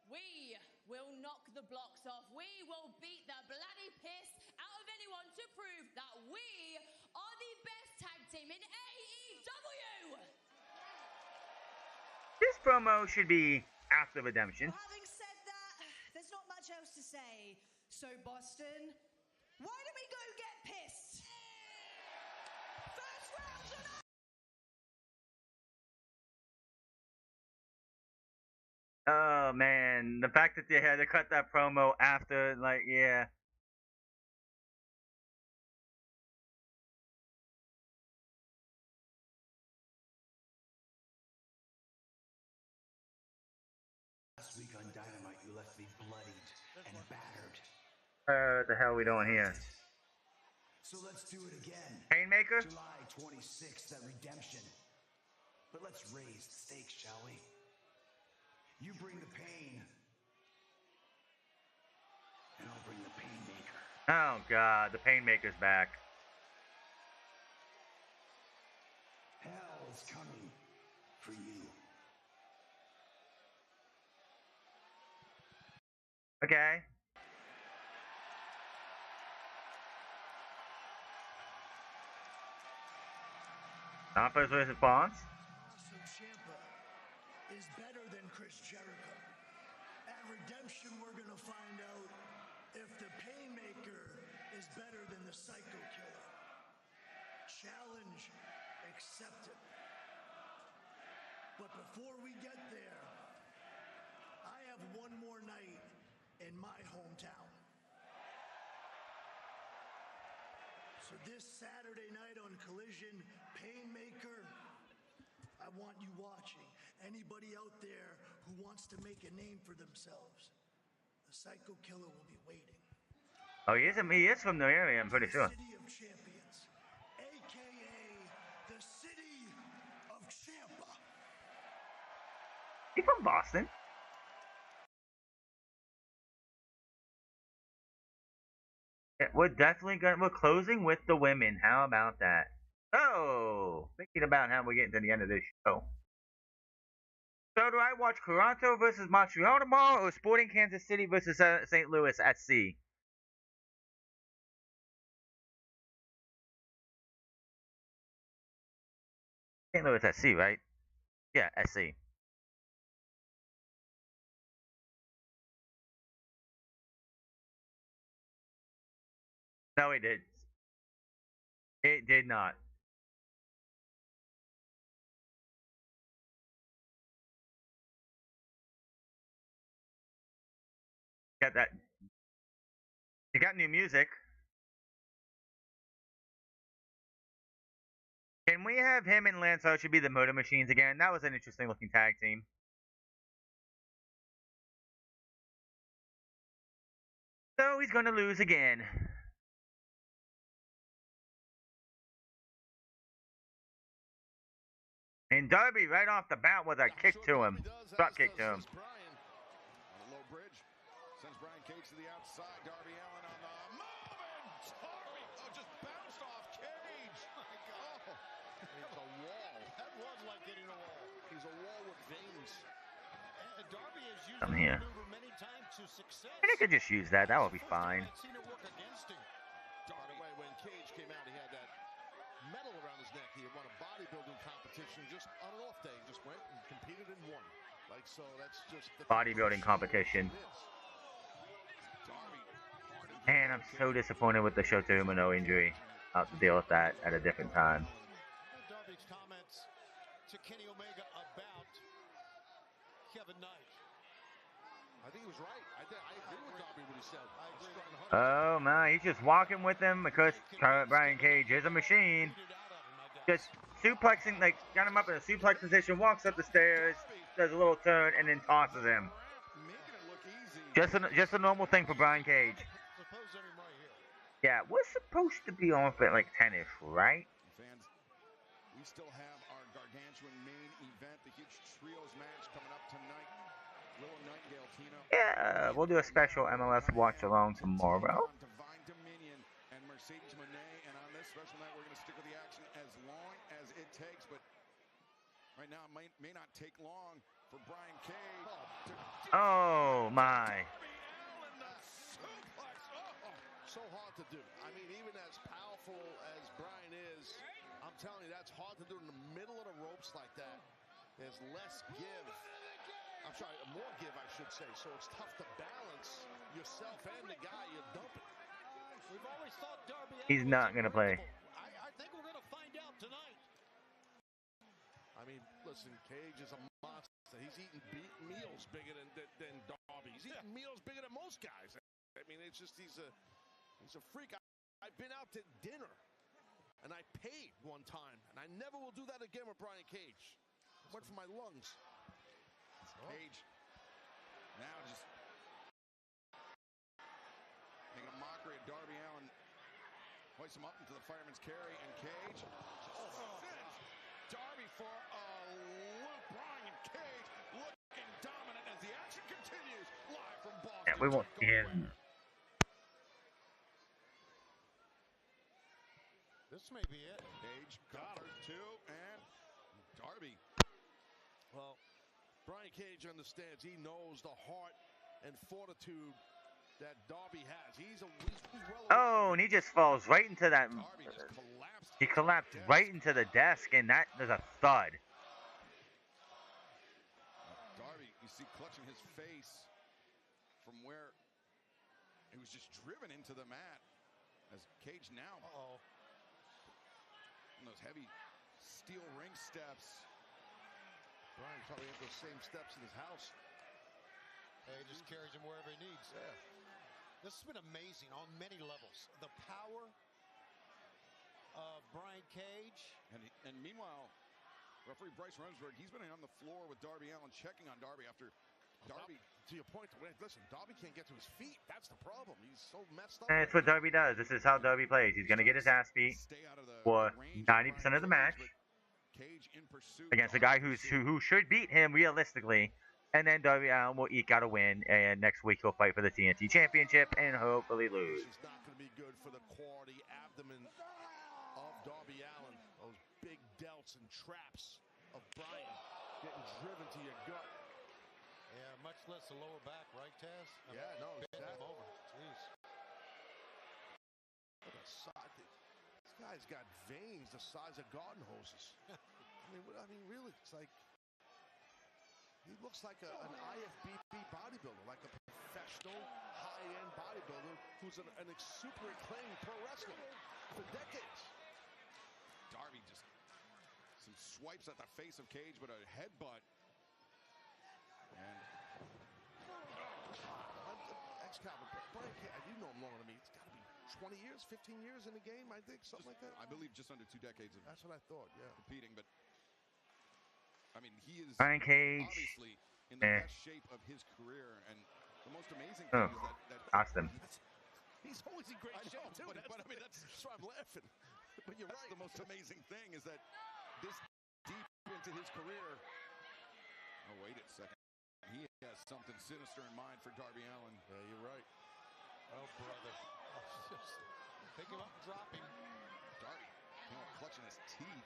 We will knock the blocks off. We will beat the bloody piss out of anyone to prove that we are the best tag team in AEW. This promo should be after Redemption. Well, having said that, there's not much else to say. So, Boston, why don't we go get pissed? First round tonight! Oh man, the fact that they had to cut that promo after, like, yeah. Last week on Dynamite, you left me bloodied and battered. What the hell are we doing here? So let's do it again. Painmaker? July 26th at Redemption. But let's raise the stakes, shall we? You bring the pain, and I'll bring the Painmaker. Oh god, the Painmaker's back. Hell is coming for you. Okay. Alpha's versus Bonds. Is better than Chris Jericho. At Redemption, we're gonna find out if the Painmaker is better than the Psycho Killer. Challenge accepted. But before we get there, I have one more night in my hometown. So this Saturday night on Collision, Painmaker, I want you watching. Anybody out there who wants to make a name for themselves, the Psycho Killer will be waiting. Oh, he is from the area, I'm pretty sure. City of Champions, a.k.a. the City of Champa. He from Boston? Yeah, we're closing with the women. How about that? Oh, thinking about how we're getting to the end of this show. So do I watch Toronto versus Montreal tomorrow or Sporting Kansas City versus St. Louis SC? St. Louis SC, right? Yeah, SC. No, it did. It did not. Got that. You got new music. Can we have him and Lance Archer be the Motor Machines again? That was an interesting looking tag team. So he's gonna lose again. And Darby right off the bat with a kick to him. Drop kick to him. Bryan on a low bridge. Sends Brian Cage to the outside. Darby Allin on the move. And Darby just bounced off Cage. Oh my God. It's a wall. That was like hitting a wall. He's a wall with veins. Darby has used I'm that here. maneuver many times to success. I think I could just use that. That will be fine. Seen it work against him. By the way, when Cage came out, he had that medal around his neck. He had won a bodybuilding competition just on an off day. He just went and competed and won. Like, so that's just the Bodybuilding competition. And I'm so disappointed with the Shota Umino injury. I'll have to deal with that at a different time. Darby's comments to Kenny Omega about Kevin Knight. I think he was right. I agree with Darby what he said. Oh my, he's just walking with him because Brian Cage is a machine. Just suplexing, like, got him up in a suplex position, walks up the stairs, does a little turn, and then tosses him. Just a normal thing for Brian Cage. Yeah, we're supposed to be on for like 10-ish, right? Fans, we still have our gargantuan main event, the huge trios match coming up tonight. Willow, Nightingale, Tina. Yeah, we'll do a special MLS watch along tomorrow. Divine Dominion and Mercedes Mone, and on this special night, we're going to stick with the action as long as it takes. But right now, it may not take long for Brian Cage. Oh my! So hard to do. I mean, even as powerful as Brian is, I'm telling you, that's hard to do in the middle of the ropes like that. There's less give. I'm sorry, more give, I should say. So it's tough to balance yourself and the guy you're dumping. We've always thought Darby. He's not gonna play. I think we're gonna find out tonight. I mean, listen, Cage is a monster. He's eating meals bigger than Darby. He's eating meals bigger than most guys. I mean, it's just he's a freak. I've been out to dinner, and I paid one time, and I never will do that again with Brian Cage. Went for my lungs. Cage now just making a mockery of Darby Allin. Hoists him up into the fireman's carry, and Cage. Darby for a loop. Brian Cage looking dominant as the action continues live from Boston. Yeah, we won't see him. This may be it. Cage got her two, and Darby. Well, Brian Cage understands. He knows the heart and fortitude that Darby has. He's well. Oh, and he just falls right into that. He collapsed right into the desk, and there's a thud. Darby, you see, clutching his face from where he was was just driven into the mat as Cage now. And those heavy steel ring steps. Bryan probably has those same steps in his house. He just carries him wherever he needs. Yeah. This has been amazing on many levels. The power of Brian Cage. And meanwhile, referee Bryce Remsburg, he's been on the floor with Darby Allin, checking on Darby after Darby. To your point, listen, Darby can't get to his feet. That's the problem. He's so messed up. And it's what Darby does. This is how Darby plays. He's going to get his ass beat for 90% of the match against a guy who should beat him realistically. And then Darby Allin will eke out a win. And next week he'll fight for the TNT Championship and hopefully lose. It's not going to be good for the quality abdomen of Darby Allin. Those big delts and traps of Bryan getting driven to your gut. Yeah, much less the lower back, right, Taz? No, exactly. Over. Jeez. Look at the side. This guy's got veins the size of garden hoses. I mean, really, it's like he looks like an IFBB bodybuilder, like a professional, high-end bodybuilder who's an super acclaimed pro wrestler for decades. Darby just some swipes at the face of Cage, but a headbutt. And Excalibur, Brian Cage, you know him longer than me. It's got to be 20 years, 15 years in the game, I think, something like that. I believe just under 2 decades of that's what I thought, yeah. Competing, but I mean, he is Brian Cage, obviously in the best shape of his career, and the most amazing thing is that Austin. He's always in great shape too. But I mean, that's why I'm laughing. But you're right. The most amazing thing is that this deep into his career. Oh, wait a second. He has something sinister in mind for Darby Allin. Yeah, you're right. Oh, brother. Pick him up and drop him. Darby, clutching his teeth.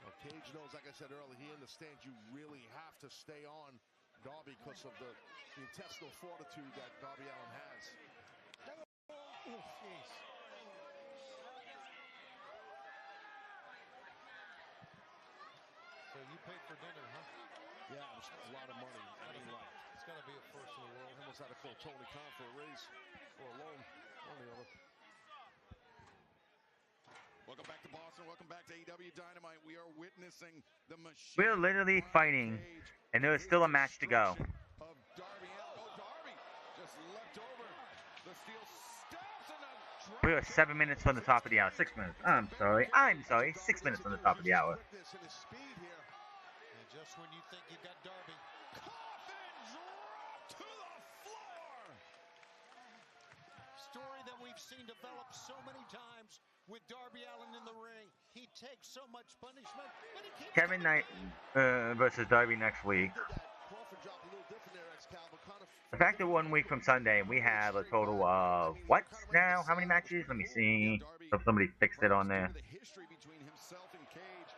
Well, Cage knows, like I said earlier, he understands you really have to stay on Darby because of the intestinal fortitude that Darby Allin has. Oh, jeez. So you paid for dinner, huh? Yeah, it was a lot of money. I mean, like, it's got to be a first in the world. I almost had to call Tony Khan for a raise or a loan. One or the other. Welcome back to Boston. Welcome back to AEW Dynamite. We are witnessing the machine. We're literally fighting, and there is still a match to go. Of Darby Allin. Oh, Darby just leapt over the steel steps and a We are 7 minutes from the top of the hour. 6 minutes. I'm sorry. 6 minutes from the top of the hour. And just when you think you got Darby. Coffin drop to the floor. Story that we've seen develop so many times with Darby Allin in the ring. He takes so much punishment, but he keeps Kevin Knight versus Darby next week. The fact that 1 week from Sunday we have a total of what now? How many matches? Let me see. If somebody fixed it on there. The history between himself and Cage.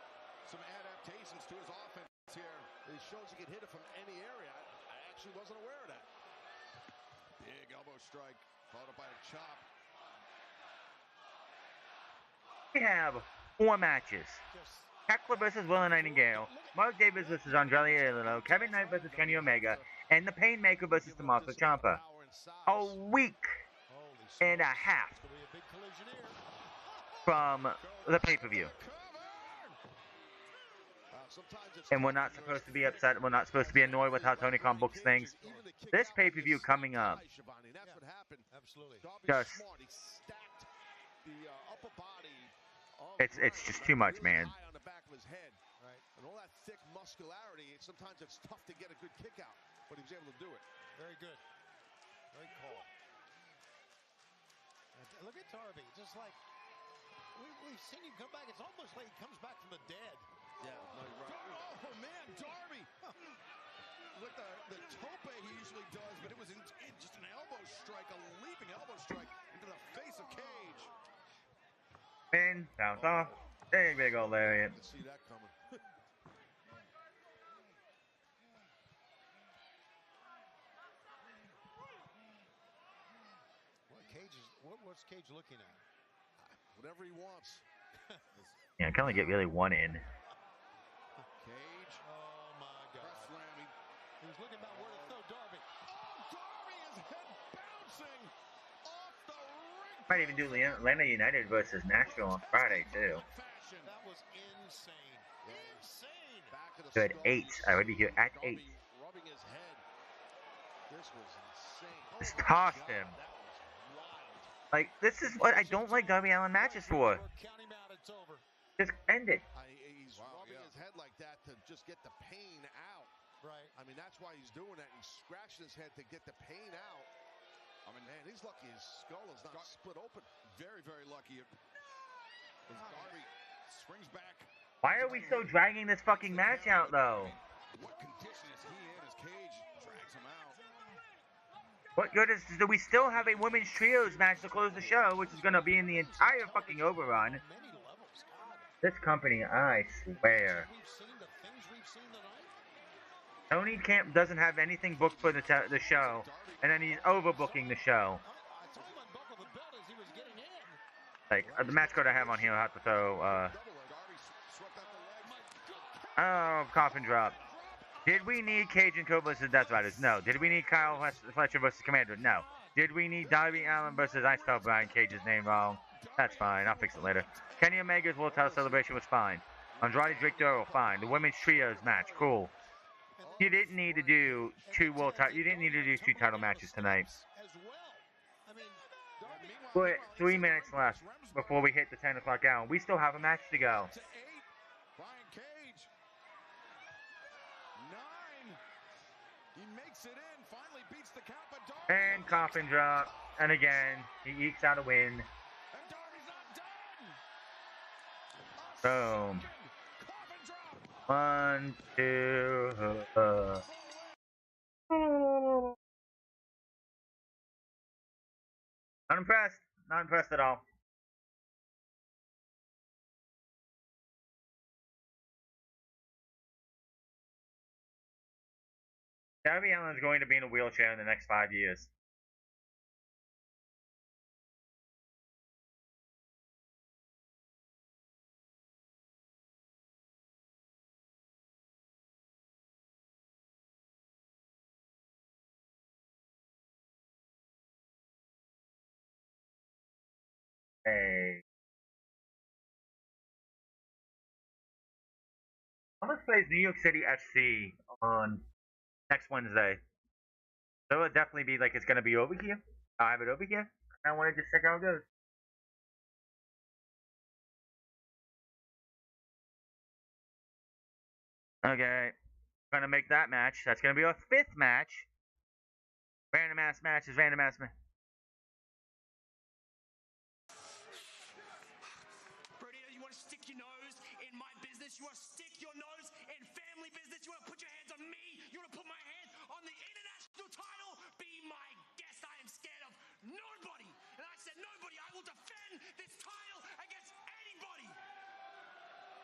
Some adaptations to his offense here. It shows he can hit it from any area. I actually wasn't aware of that. Big elbow strike, followed up by a chop. We have 4 matches. Heckler versus Willow Nightingale, Mark Davis versus Andrade Allin, Kevin Knight versus Kenny Omega, and the Painmaker versus Tommaso Ciampa. A week and a half from the pay-per-view. And we're not supposed to be upset. We're not supposed to be annoyed with how Tony Khan books things. This pay-per-view coming up. Just it's just too much, man. On the back of his head, right? And all that thick muscularity, sometimes it's tough to get a good kick out, but he was able to do it. Very good. Great call. Look at Darby, just like we've seen him come back. It's almost like he comes back from the dead. Yeah, no, you're right. Oh man, Darby! With the tope he usually does, but it was just an elbow strike, a leaping elbow strike into the face of Cage. Spin, bounce off, big old lariat. Didn't see that coming. What's Cage looking at? Whatever he wants. Yeah, I can only get really one in. Cage. Oh my God. Press slam. He was looking about where to throw Darby. Oh, Darby Might even do Atlanta United versus Nashville on Friday too. That was insane. Insane. Good 8. I already here at 8. Rubbing his head. This was insane. Just tossed him. Like, this is what I don't like Darby Allin matches for. Just end it. He's rubbing his head like that to just get the pain out. Right. I mean, that's why he's doing that. He's scratching his head to get the pain out. I mean, man, he's lucky his skull is not split open. Very, very lucky. Darby springs back. Why are we so dragging this fucking match out, though? What condition is he in? His cage drags him out. What good is... Do we still have a women's trios match to close the show, which is going to be in the entire fucking overrun? This company, I swear. Tony Camp doesn't have anything booked for the show, and then he's overbooking the show. Like, the match code I have on here, I'll have to throw, oh, coffin drop. Did we need Cage and Cole versus Death Riders? No. Did we need Kyle Fletcher versus Kommander? No. Did we need Darby Allin versus I spelled Brian Cage's name wrong? That's fine. I'll fix it later. Kenny Omega's World Title Celebration was fine. Andrade Doyle, fine. The women's trios match, cool. You didn't need to do two title matches tonight. But 3 minutes left before we hit the 10 o'clock hour. We still have a match to go. Brian Cage. 9. He makes it in. Finally beats the count, but Darby. And coffin drop. And again, he ekes out a win. And Darby's not done. Boom. 1, 2. Not impressed. Not impressed at all. Darby Allin is going to be in a wheelchair in the next 5 years. Hey. Thomas plays New York City FC on next Wednesday. So it'll definitely be like it's going to be over here. I'll have it over here. I want to just check how it goes. Okay. Going to make that match. That's going to be our 5th match. Random ass matches, random ass match. Stick your nose in my business. You want to stick your nose in family business. You want to put your hands on me. You want to put my hands on the international title. Be my guest. I am scared of nobody. And I said nobody. I will defend this title against anybody.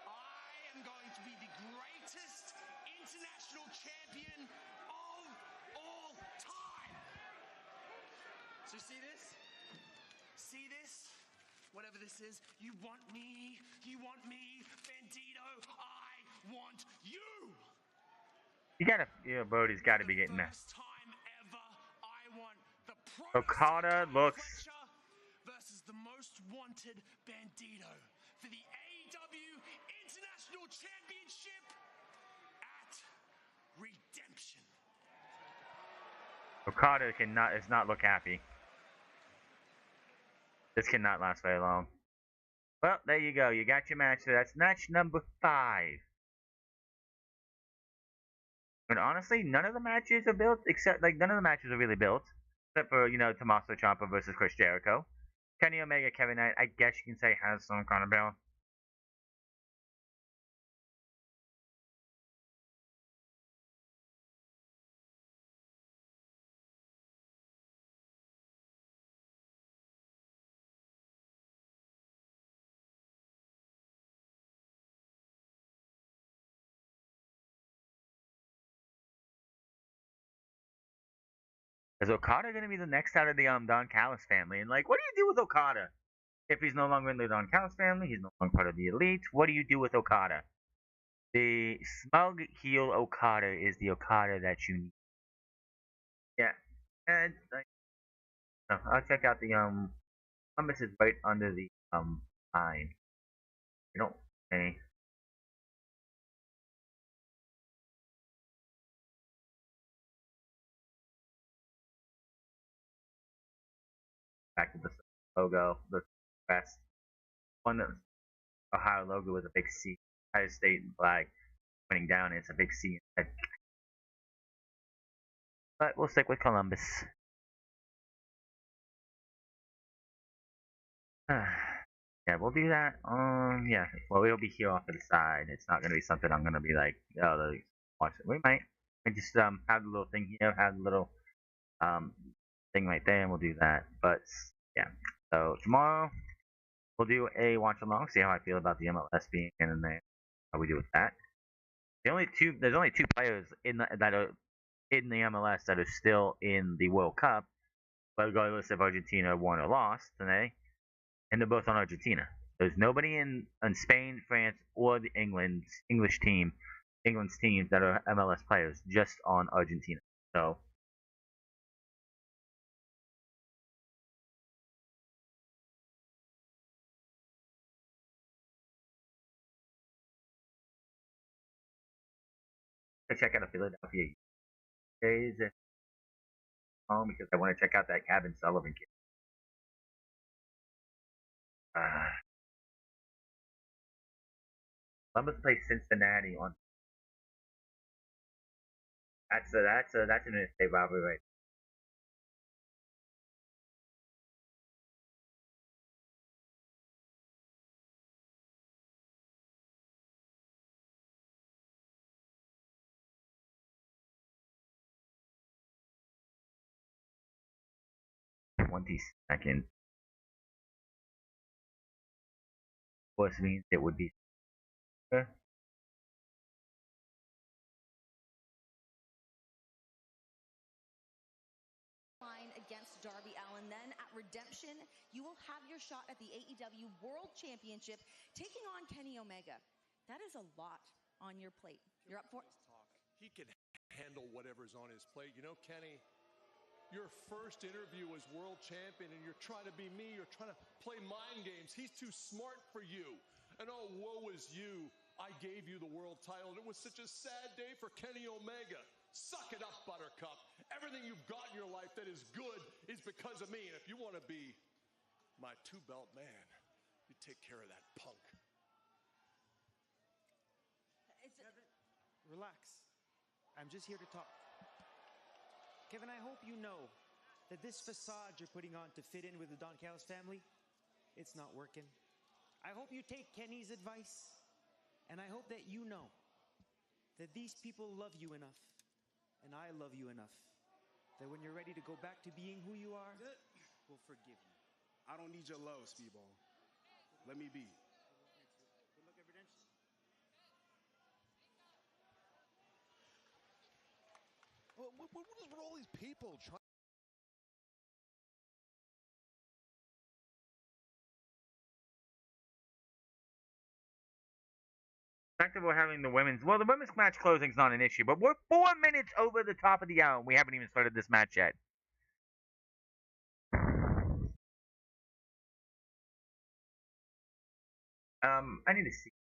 I am going to be the greatest international champion of all time. So see this? See this? Whatever this is, you want me, Bandito, I want you! Bodie's gotta be getting that. First time ever, I want the Okada looks... versus the most wanted Bandito for the AEW International Championship at Redemption. Okada does not look happy. This cannot last very long. Well, there you go. You got your match. So that's match number 5. And honestly, none of the matches are built none of the matches are really built. Except for, Tommaso Ciampa versus Chris Jericho. Kenny Omega, Kevin Knight, I guess you can say has some kind of build. Is Okada going to be the next out of the Don Callis family? And, what do you do with Okada? If he's no longer in the Don Callis family, he's no longer part of the Elite, what do you do with Okada? The smug heel Okada is the Okada that you need. Yeah. And, No, I'll check out the Columbus is right under the line. You don't. Okay. Back to the logo, the best one. That Ohio logo with a big C. Ohio State flag pointing down. It's a big C. But we'll stick with Columbus. Yeah, we'll do that. Yeah. Well, we'll be here off to the side. It's not gonna be something I'm gonna be like, oh, watch it. We might. We just have the little thing here, have the little um thing right there, and we'll do that. But yeah. So tomorrow we'll do a watch along. See how I feel about the MLS being in there. How we do with that. There's only two players that are in the MLS that are still in the World Cup, regardless if Argentina won or lost today, and they're both on Argentina. There's nobody in Spain, France, or the English team, England's teams that are MLS players, just on Argentina. So I check out a Philadelphia days home because I want to check out that Kevin Sullivan kid. Columbus plays Cincinnati on. That's an interstate rivalry right. There. 20 seconds. Of course, means it would be. Against Darby Allin. Then at Redemption, you will have your shot at the AEW World Championship, taking on Kenny Omega. That is a lot on your plate. You're up for it. He can handle whatever's on his plate. You know, Kenny, your first interview as world champion, and you're trying to be me. You're trying to play mind games. He's too smart for you. And oh, woe is you. I gave you the world title, and it was such a sad day for Kenny Omega. Suck it up, Buttercup. Everything you've got in your life that is good is because of me. And if you want to be my two-belt man, you take care of that punk. Kevin, relax. I'm just here to talk. Kevin, I hope you know that this facade you're putting on to fit in with the Don Callis family, it's not working. I hope you take Kenny's advice, and I hope that you know that these people love you enough, and I love you enough, that when you're ready to go back to being who you are, we'll forgive you. I don't need your love, Speedball. Let me be. Good luck at Redemption. What is with all these people trying? The fact that we're having the women's match closing is not an issue, but we're 4 minutes over the top of the hour and we haven't even started this match yet. I need to see.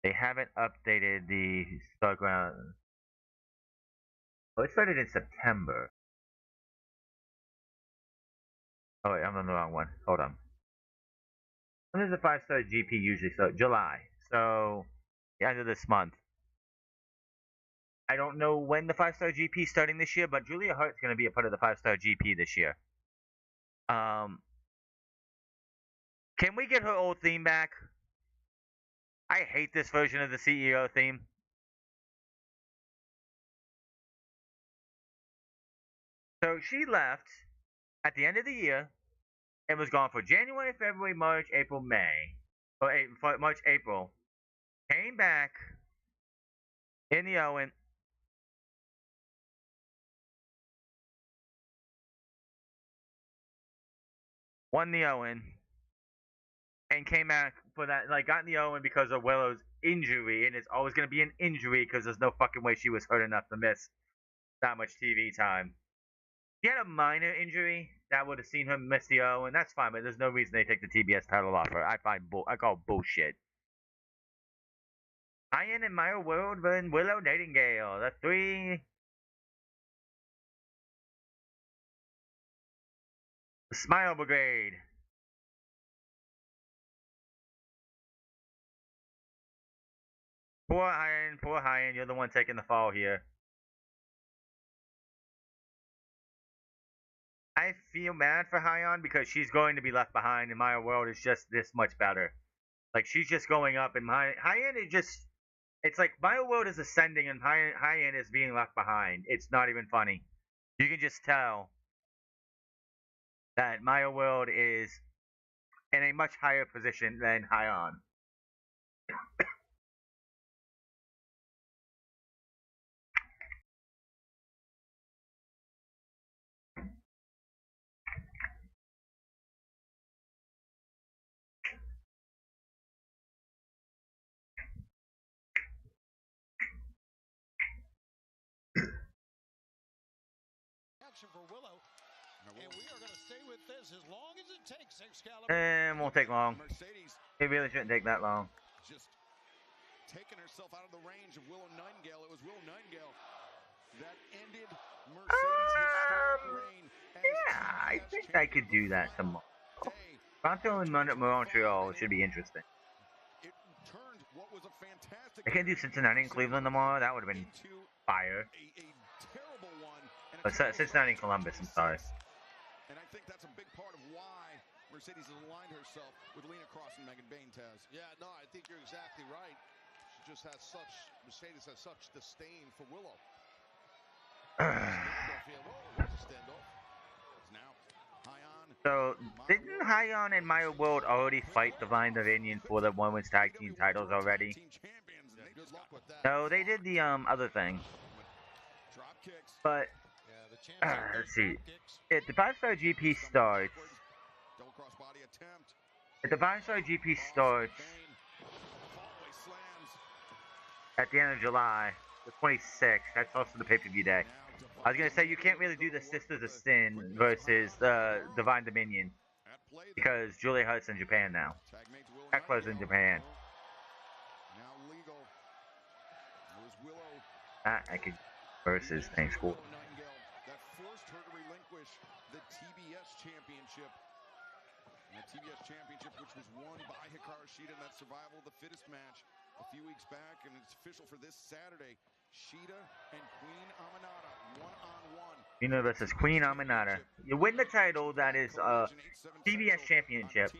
They haven't updated the Starground. Oh, it started in September. Oh, wait, I'm on the wrong one. Hold on. When does the 5-star GP usually start? July. So, the end of this month. I don't know when the 5-star GP is starting this year, but Julia Hart's going to be a part of the 5-star GP this year. Can we get her old theme back? I hate this version of the CEO theme. So she left at the end of the year and was gone for January, February, March, April, May. Or March, April. Came back in the Owen. won the Owen, and came back for that, like, got in the Owen because of Willow's injury, and it's always going to be an injury because there's no fucking way she was hurt enough to miss that much TV time. She had a minor injury that would have seen her miss the Owen. That's fine, but there's no reason they take the TBS title off her. I call bullshit. Hyan and Maya World and Willow Nightingale. The three. The Smile Brigade. Poor Hyan, you're the one taking the fall here. I feel bad for Hyan because she's going to be left behind, and Maya World is just this much better. Like, she's just going up, and Hyan is just... It's like Maya World is ascending, and Hyan is being left behind. It's not even funny. You can just tell that Maya World is in a much higher position than Hyan. For Willow, and we are going to stay with this as long as it takes, Excalibur. And won't take long. It really shouldn't take that long. Just taking herself out of the range of Willow Nightingale. It was Willow Nightingale that ended Mercedes' historic reign. Yeah, I think I could do that tomorrow. Toronto and Montreal should be interesting. It turned what was a fantastic. I can't do Cincinnati and Cleveland tomorrow. That would have been fire. A terrible one. But Cincinnati and Columbus, I'm sorry. And I think that's a big part of why Mercedes has aligned herself with Lena Cross and Megan Bain, Taz. Yeah, no, I think you're exactly right. She just has such, Mercedes has such disdain for Willow. Standoff here. Whoa, there's a standoff. It's now Hyan. So, didn't Hyan and Maya World already fight Divine Dominion for the women's tag team titles already? Yeah, good luck with that. No, they did the other thing. Drop kicks. But let's see. If the 5-star GP starts, Double cross body attempt. if the 5-star GP starts at the end of July, the 26th, that's also the pay-per-view day. I was gonna say you can't really do the Sisters of Sin versus the Divine Dominion because Julia Hart's in Japan now. Hekla's in Japan. Now legal. It was Willow. I could versus thanks for. That forced her to relinquish the TBS championship. And the TBS championship, which was won by Hikaru Shida in that survival of the fittest match a few weeks back, and it's official for this Saturday. Shida and Queen Aminata, one-on-one. You know, this is Queen Aminata. You win the title, that is TBS championship.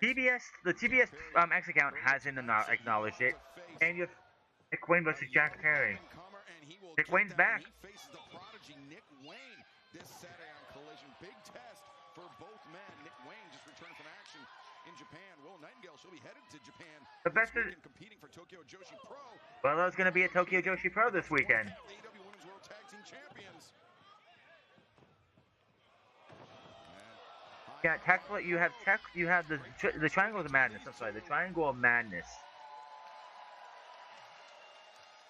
The TBS X account hasn't acknowledged it, and you have Nick Wayne versus Jack Perry. Nick Wayne's back. He faces the prodigy Nick Wayne this Saturday on Collision. Big test for both men. Nick Wayne just returned from action in Japan. Willow Nightingale, she'll be headed to Japan. The best is competing for Tokyo Joshi Pro. Willow's gonna be at Tokyo Joshi Pro this weekend. AEW Women's World Tag Team Champions. Yeah, you have the Triangle of Madness. I'm sorry, the Triangle of Madness.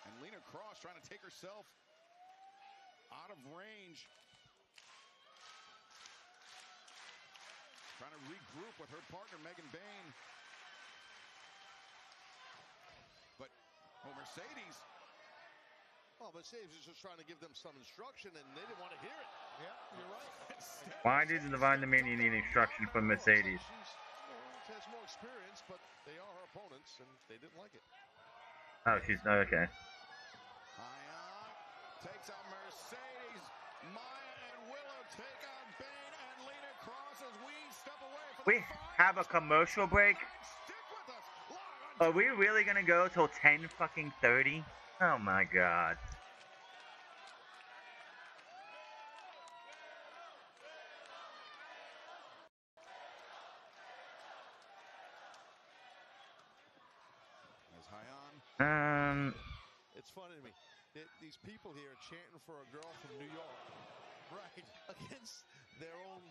And Lena Cross trying to take herself out of range. Trying to regroup with her partner, Megan Bain. But, Mercedes. Well, Mercedes is just trying to give them some instruction, and they didn't want to hear it. Yeah, you're right. Why did the Divine Dominion need instruction from Mercedes? She has more experience, but they are her opponents, and they didn't like it. Oh, she's okay. Hyan takes out Mercedes. Maya and Willow take on Bain and Lena Cross as we step away from We have a commercial break. Are we really gonna go till 10:30? Oh my god. As Hyan. It's funny to me. These people here chanting for a girl from New York, right, against their own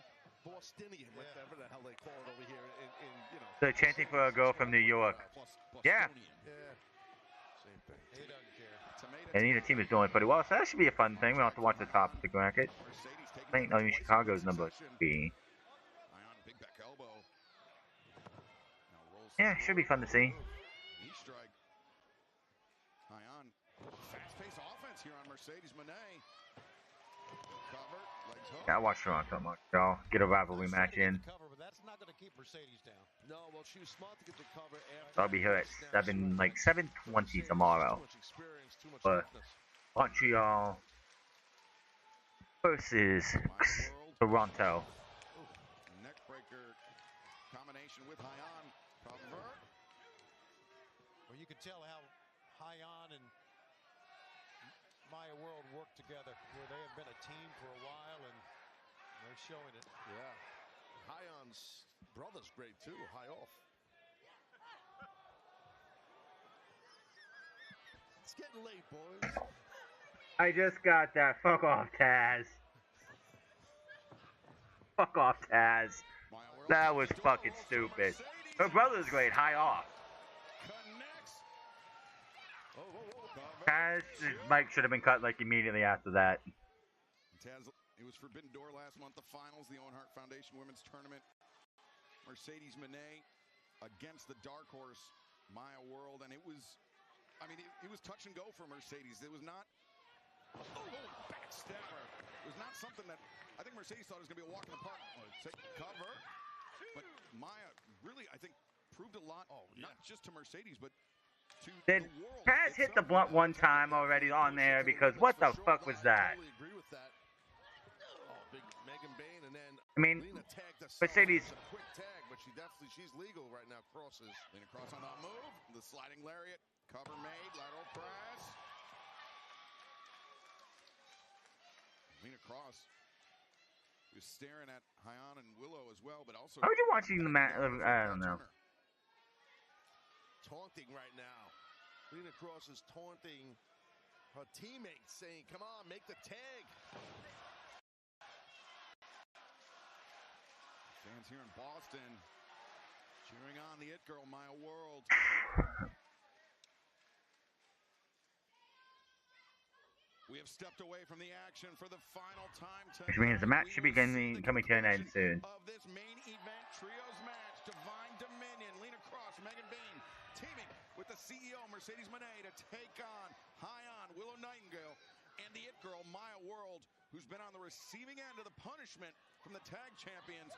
Bostonian, whatever the hell they call it over here in you know. They're chanting for a girl from New York. Yeah. Yeah. Same thing. He doesn't care. And neither team is doing pretty well, so that should be a fun thing. We'll have to watch the top of the bracket. I think Chicago's number 3. Big back elbow. Yeah, should be fun to see. Knee strike. Hyan. Fast-paced offense here on Mercedes Mone. Cover. Legs hook. Yeah, I watch Toronto much. Y'all get a rivalry match in. Cover, but that's not going to keep Mercedes down. No, well, she was smart to get the cover after. So I'll be here at 7:20 tomorrow. For Montreal versus Toronto. Neck breaker combination with Hyan. Cover. Well, you can tell how Hyan and Maya World work together, where they have been a team for a while, and they're showing it. Yeah. Hyan's brother's great too. High off. It's getting late, boys. I just got that. Fuck off, Taz. Fuck off, Taz. That was fucking stupid. Her brother's great. High off. Taz's mic should have been cut like immediately after that. Taz, it was Forbidden Door last month, the finals, the Owen Hart Foundation Women's Tournament. Mercedes Mone against the dark horse, Maya World, and it was, I mean, it was touch and go for Mercedes. It was not, backstabber. It was not something that, I think Mercedes thought it was going to be a walk in the park. Take cover, but Maya really, I think, proved a lot, not just to Mercedes, but to Did the world. Taz hit the blunt one time already on there? Because what the fuck was that? I totally agree with that. Oh, big Megan Bain, and then I mean, Lena tagged us. Mercedes. A quick tag, but she's legal right now. Crosses. Lena Cross on the move. The sliding lariat. Cover made. Lateral press. Lena Cross was staring at Hyan and Willow as well, but also. How are you watching the match? I don't know. Taunting right now. Lena Cross is taunting her teammates, saying, come on, make the tag. Fans here in Boston cheering on the It Girl, Maya World. We have stepped away from the action for the final time tonight. Which means the match should be coming to an end soon. Of this main event trios match, Divine Dominion, Lena Cross, Megan Bain, teaming with the CEO Mercedes Mone to take on Hyan, Willow Nightingale, and the It Girl, Maya World, who's been on the receiving end of the punishment from the tag champions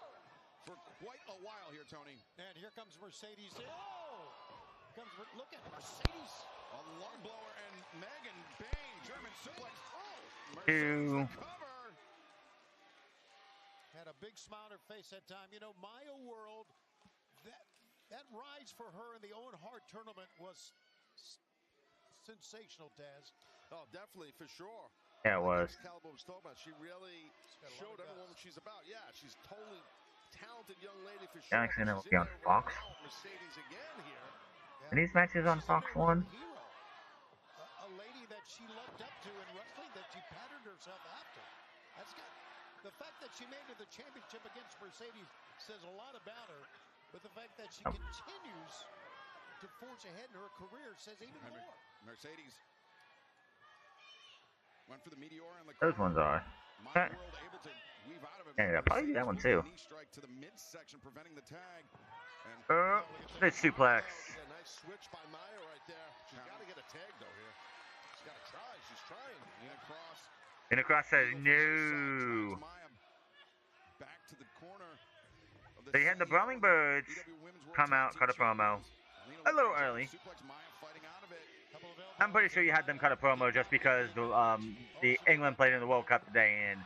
for quite a while here, Tony. And here comes Mercedes. Look at Mercedes. A lung blower and Megan Bain, German suplex. Two. Cover. Had a big smile on her face that time. You know, Maya World, that rise for her in the Owen Hart tournament was sensational, Taz. Oh, definitely, for sure. Yeah, it was. Caliber was talking about. She really showed everyone what she's about. Yeah, she's totally talented young lady for sure. Jackson will be on Fox. Mercedes again here. Are these matches on Fox 1? A lady that she looked up to in wrestling, that she patterned herself after. The fact that she made it to the championship against Mercedes says a lot about her, but the fact that she continues to forge ahead in her career says even more. Mercedes went for the Meteor and the Those ones are. Maya World able to weave out of it. Yeah, I'll probably do that one too. Knee strike to the midsection, preventing the tag. And this suplex. Yeah, nice switch by Maya right there. She's got to get a tag though here. She's got to try. She's trying. Lena Cross. Lena Cross says no. Back to the corner. They had the Brawling Birds come out, cut a promo a little early. I'm pretty sure you had them cut a promo just because the England played in the World Cup today, and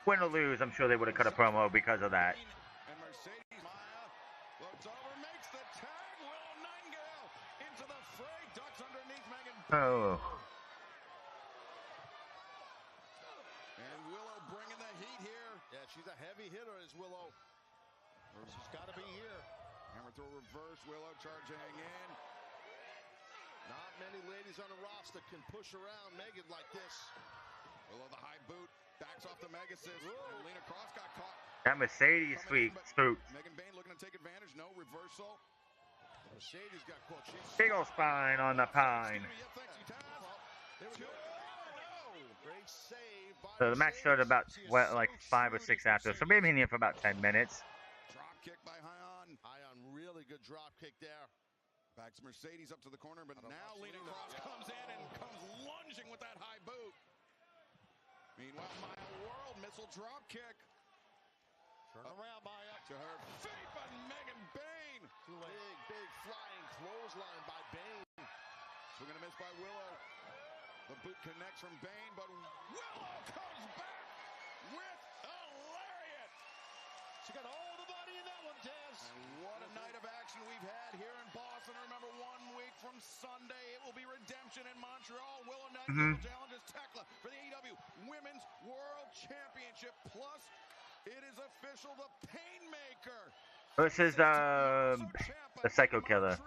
win or lose, I'm sure they would have cut a promo because of that. And Mercedes Maya loads over, makes the tag. Willow Nightingale into the fray, ducks underneath Megan. Oh. And Willow bringing the heat here. Yeah, she's a heavy hitter, is Willow. She's got to be here. Hammer throw reverse, Willow charging in. Not many ladies on the roster can push around Megan like this. Willow the high boot. Backs off the mega assist. And Lena Cross got caught. That Mercedes spooked. Megan Bain looking to take advantage. No reversal. Mercedes got caught. Big ol' spine on the pine. Great save by So the match started about like 5 or 6 after. So we've been here for about 10 minutes. Drop kick by Hyan. Hyan, really good drop kick there. Back to Mercedes up to the corner, but now Lena Cross comes in and comes lunging with that high boot. Meanwhile, Maya World missile drop kick. Turn around, Maya. To her feet, but Megan Bain. Big flying clothesline by Bain. Swing and a miss by Willow. The boot connects from Bain, but Willow comes back with a lariat. She got all the body in that one, Taz. And what a night of action we've had here in Boston. Remember, 1 week from Sunday, it will be redemption in Montreal. Willow Knightingale challenges Tekla for the AEW Women's World Championship. Plus, it is official, the Painmaker Versus the Psycho Killer.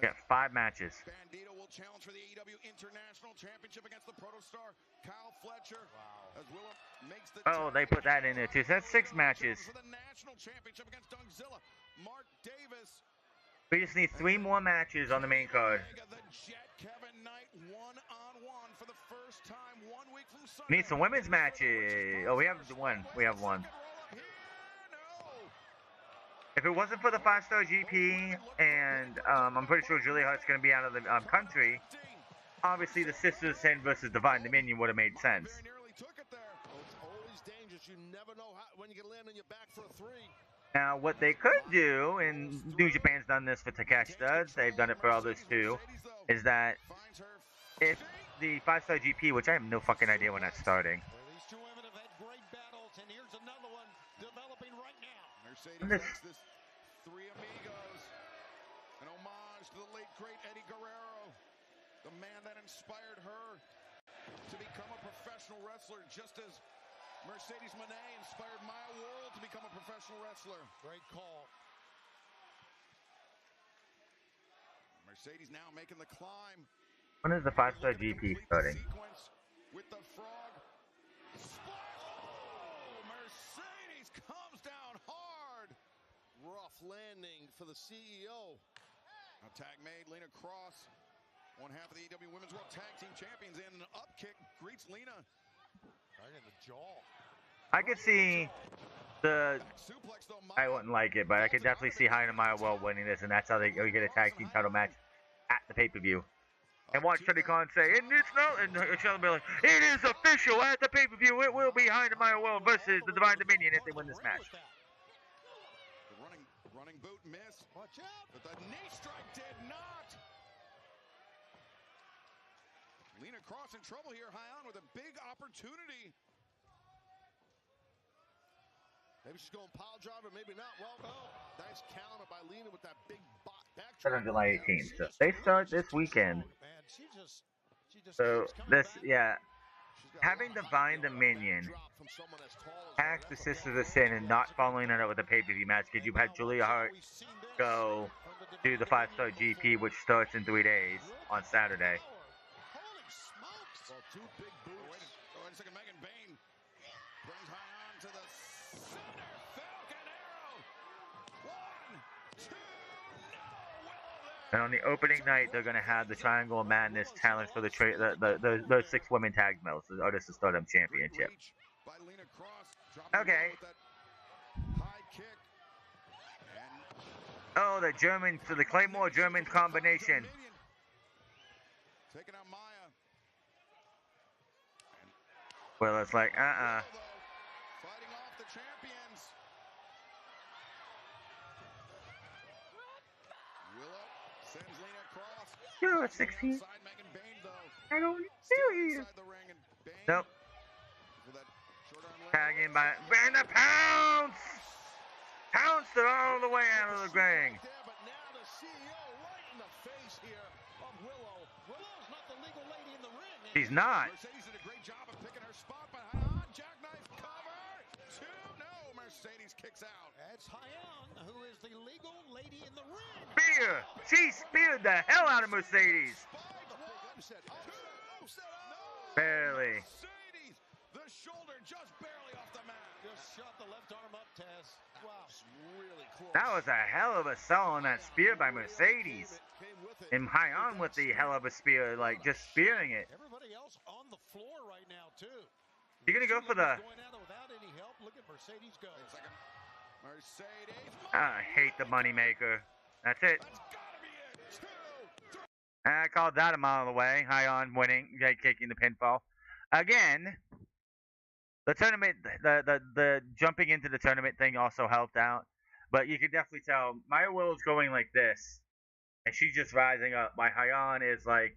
Yeah, 5 matches. Bandito will challenge for the AEW International Championship against the Protostar Kyle Fletcher. Wow. As Willow makes the They put that in there too. So that's 6 matches. for the National Championship against Dungzilla. Mark Davis. We just need 3 more matches on the main card. The Jet Kevin Knight 1-on-1 for the first time 1 week from Sunday. We need some women's matches. Oh, we have one. We have one. If it wasn't for the 5-star GP, and I'm pretty sure Julia Hart's going to be out of the country, obviously the Sisters 10 versus Divine Dominion would have made sense. It's always dangerous. You never know when you can land on your back for a 3. Now, what they could do, and New Japan's done this for Takeshi Studs, they've done it for others too, is that if the 5-star GP, which I have no fucking idea when that's starting. These two women have had great battles, and here's another one developing right now. Mercedes makes this 3 Amigos, an homage to the late great Eddie Guerrero, the man that inspired her to become a professional wrestler, just as Mercedes Mone inspired Maya World to become a professional wrestler. Great call. Mercedes now making the climb. When is the 5-star GP starting? With the frog. Oh, Mercedes comes down hard. Rough landing for the CEO. A tag made, Lena Cross, one half of the AEW Women's World Tag Team Champions, and an up kick greets Lena. Right in the jaw. I could see the... I wouldn't like it, but I could definitely see Hyan and Maya World winning this, and that's how they get a tag team title match at the pay-per-view. And watch Teddy Khan say, and it's not, and Sheldon be like, it is official at the pay-per-view. It will be Hyan and Maya World versus the Divine Dominion if they win this match. The running boot miss. Watch out. But the knee strike did not. Lena Cross in trouble here, Hyan with a big opportunity. Maybe she's going pile driver, maybe not. Well, nice counter by Lena with that big back. On July 18th. So they start this weekend. So this, yeah, having Divine Dominion act the Sisters of Sin and not following it up with a pay-per-view match, because you've had Julia Hart go to the 5-star GP, which starts in 3 days on Saturday. Well, 2 big boots. Wait a second, Megan Bain brings Hyan to the center. Falcon Arrow. 1, 2, no. Willow there. And on the opening night, they're going to have the Triangle of Madness challenge for the 6 women tag belts, the Artists of Stardom Championship. By Lena Cross, okay. High kick. Oh, the German, so the Claymore German combination. Taking out Maya. Well, it's like, Fighting off the champions. Willow sends Lena across. You're a 16. Inside Megan Bain, though. I don't see you. Inside the ring, and Bain. Nope. With that short arm Tag in by and a pounce. Pounced it all the way out of the ring. But now the CEO right in the face here of Willow. Willow's not the legal lady in the ring. She's not. Mercedes did a great job of picking her spot, but Hyan, jackknife cover. 2, no. Mercedes kicks out. That's Hyan, who is the legal lady in the ring. Spear. She speared the hell out of Mercedes. Upset. Barely. Mercedes, the shoulder just barely off the mat. Just shot the left arm up, Taz. Wow. Really close. That was a hell of a sell on that spear by Mercedes. And Hyan with the hell of a spear, like just spearing it. Everybody else on the floor right now too. You're gonna go for the. Going out without any help. Look at Mercedes go. Mercedes. I hate the moneymaker. That's it. I called that a mile away. Hyan winning, taking the pinfall. Again, the tournament, the jumping into the tournament thing also helped out. But you could definitely tell Maya Willow's going like this. And she's just rising up. My Hyan is like,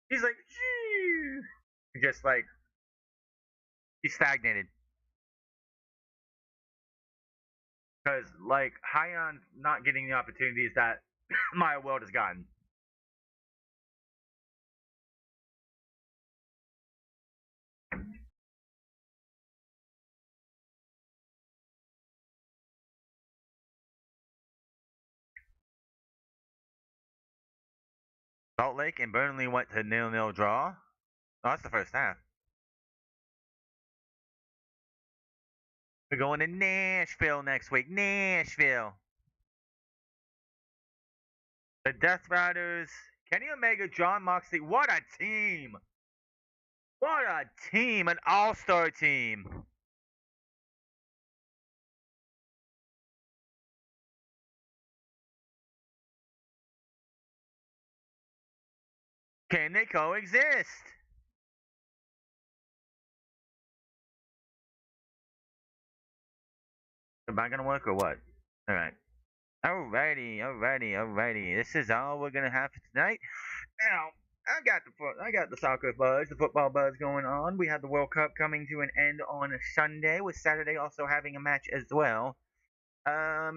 he's like, Shee! Just like, he's stagnated. Because, like, Hyan's not getting the opportunities that Maya Willow has gotten. Salt Lake and Burnley went to 0-0 draw. Oh, that's the first half. We're going to Nashville next week. Nashville. The Death Riders, Kenny Omega, John Moxley. What a team! What a team! An all-star team. Can they coexist? Am I gonna work or what? Alright. Alrighty. This is all we're gonna have for tonight. Now, I got the soccer buzz, the football buzz going on. We have the World Cup coming to an end on Sunday, with Saturday also having a match as well.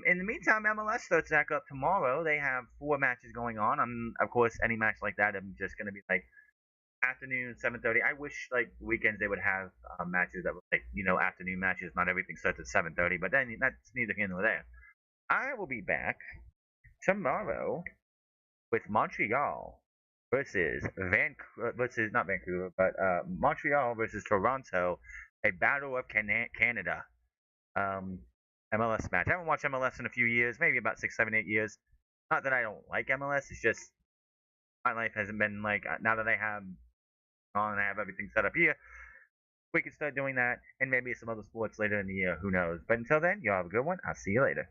In the meantime, MLS starts back up tomorrow. They have 4 matches going on. Of course, any match like that, I'm just gonna be like afternoon, 7:30. I wish like weekends they would have matches that were like afternoon matches. Not everything starts at 7:30, but then that's neither here nor there. I will be back tomorrow with Montreal versus not Vancouver, but Montreal versus Toronto, a battle of Canada. MLS match. I haven't watched MLS in a few years, maybe about 6, 7, 8 years. Not that I don't like MLS, it's just my life hasn't been like, now that I have on and I have everything set up here, we can start doing that, and maybe some other sports later in the year, who knows. But until then, y'all have a good one. I'll see you later.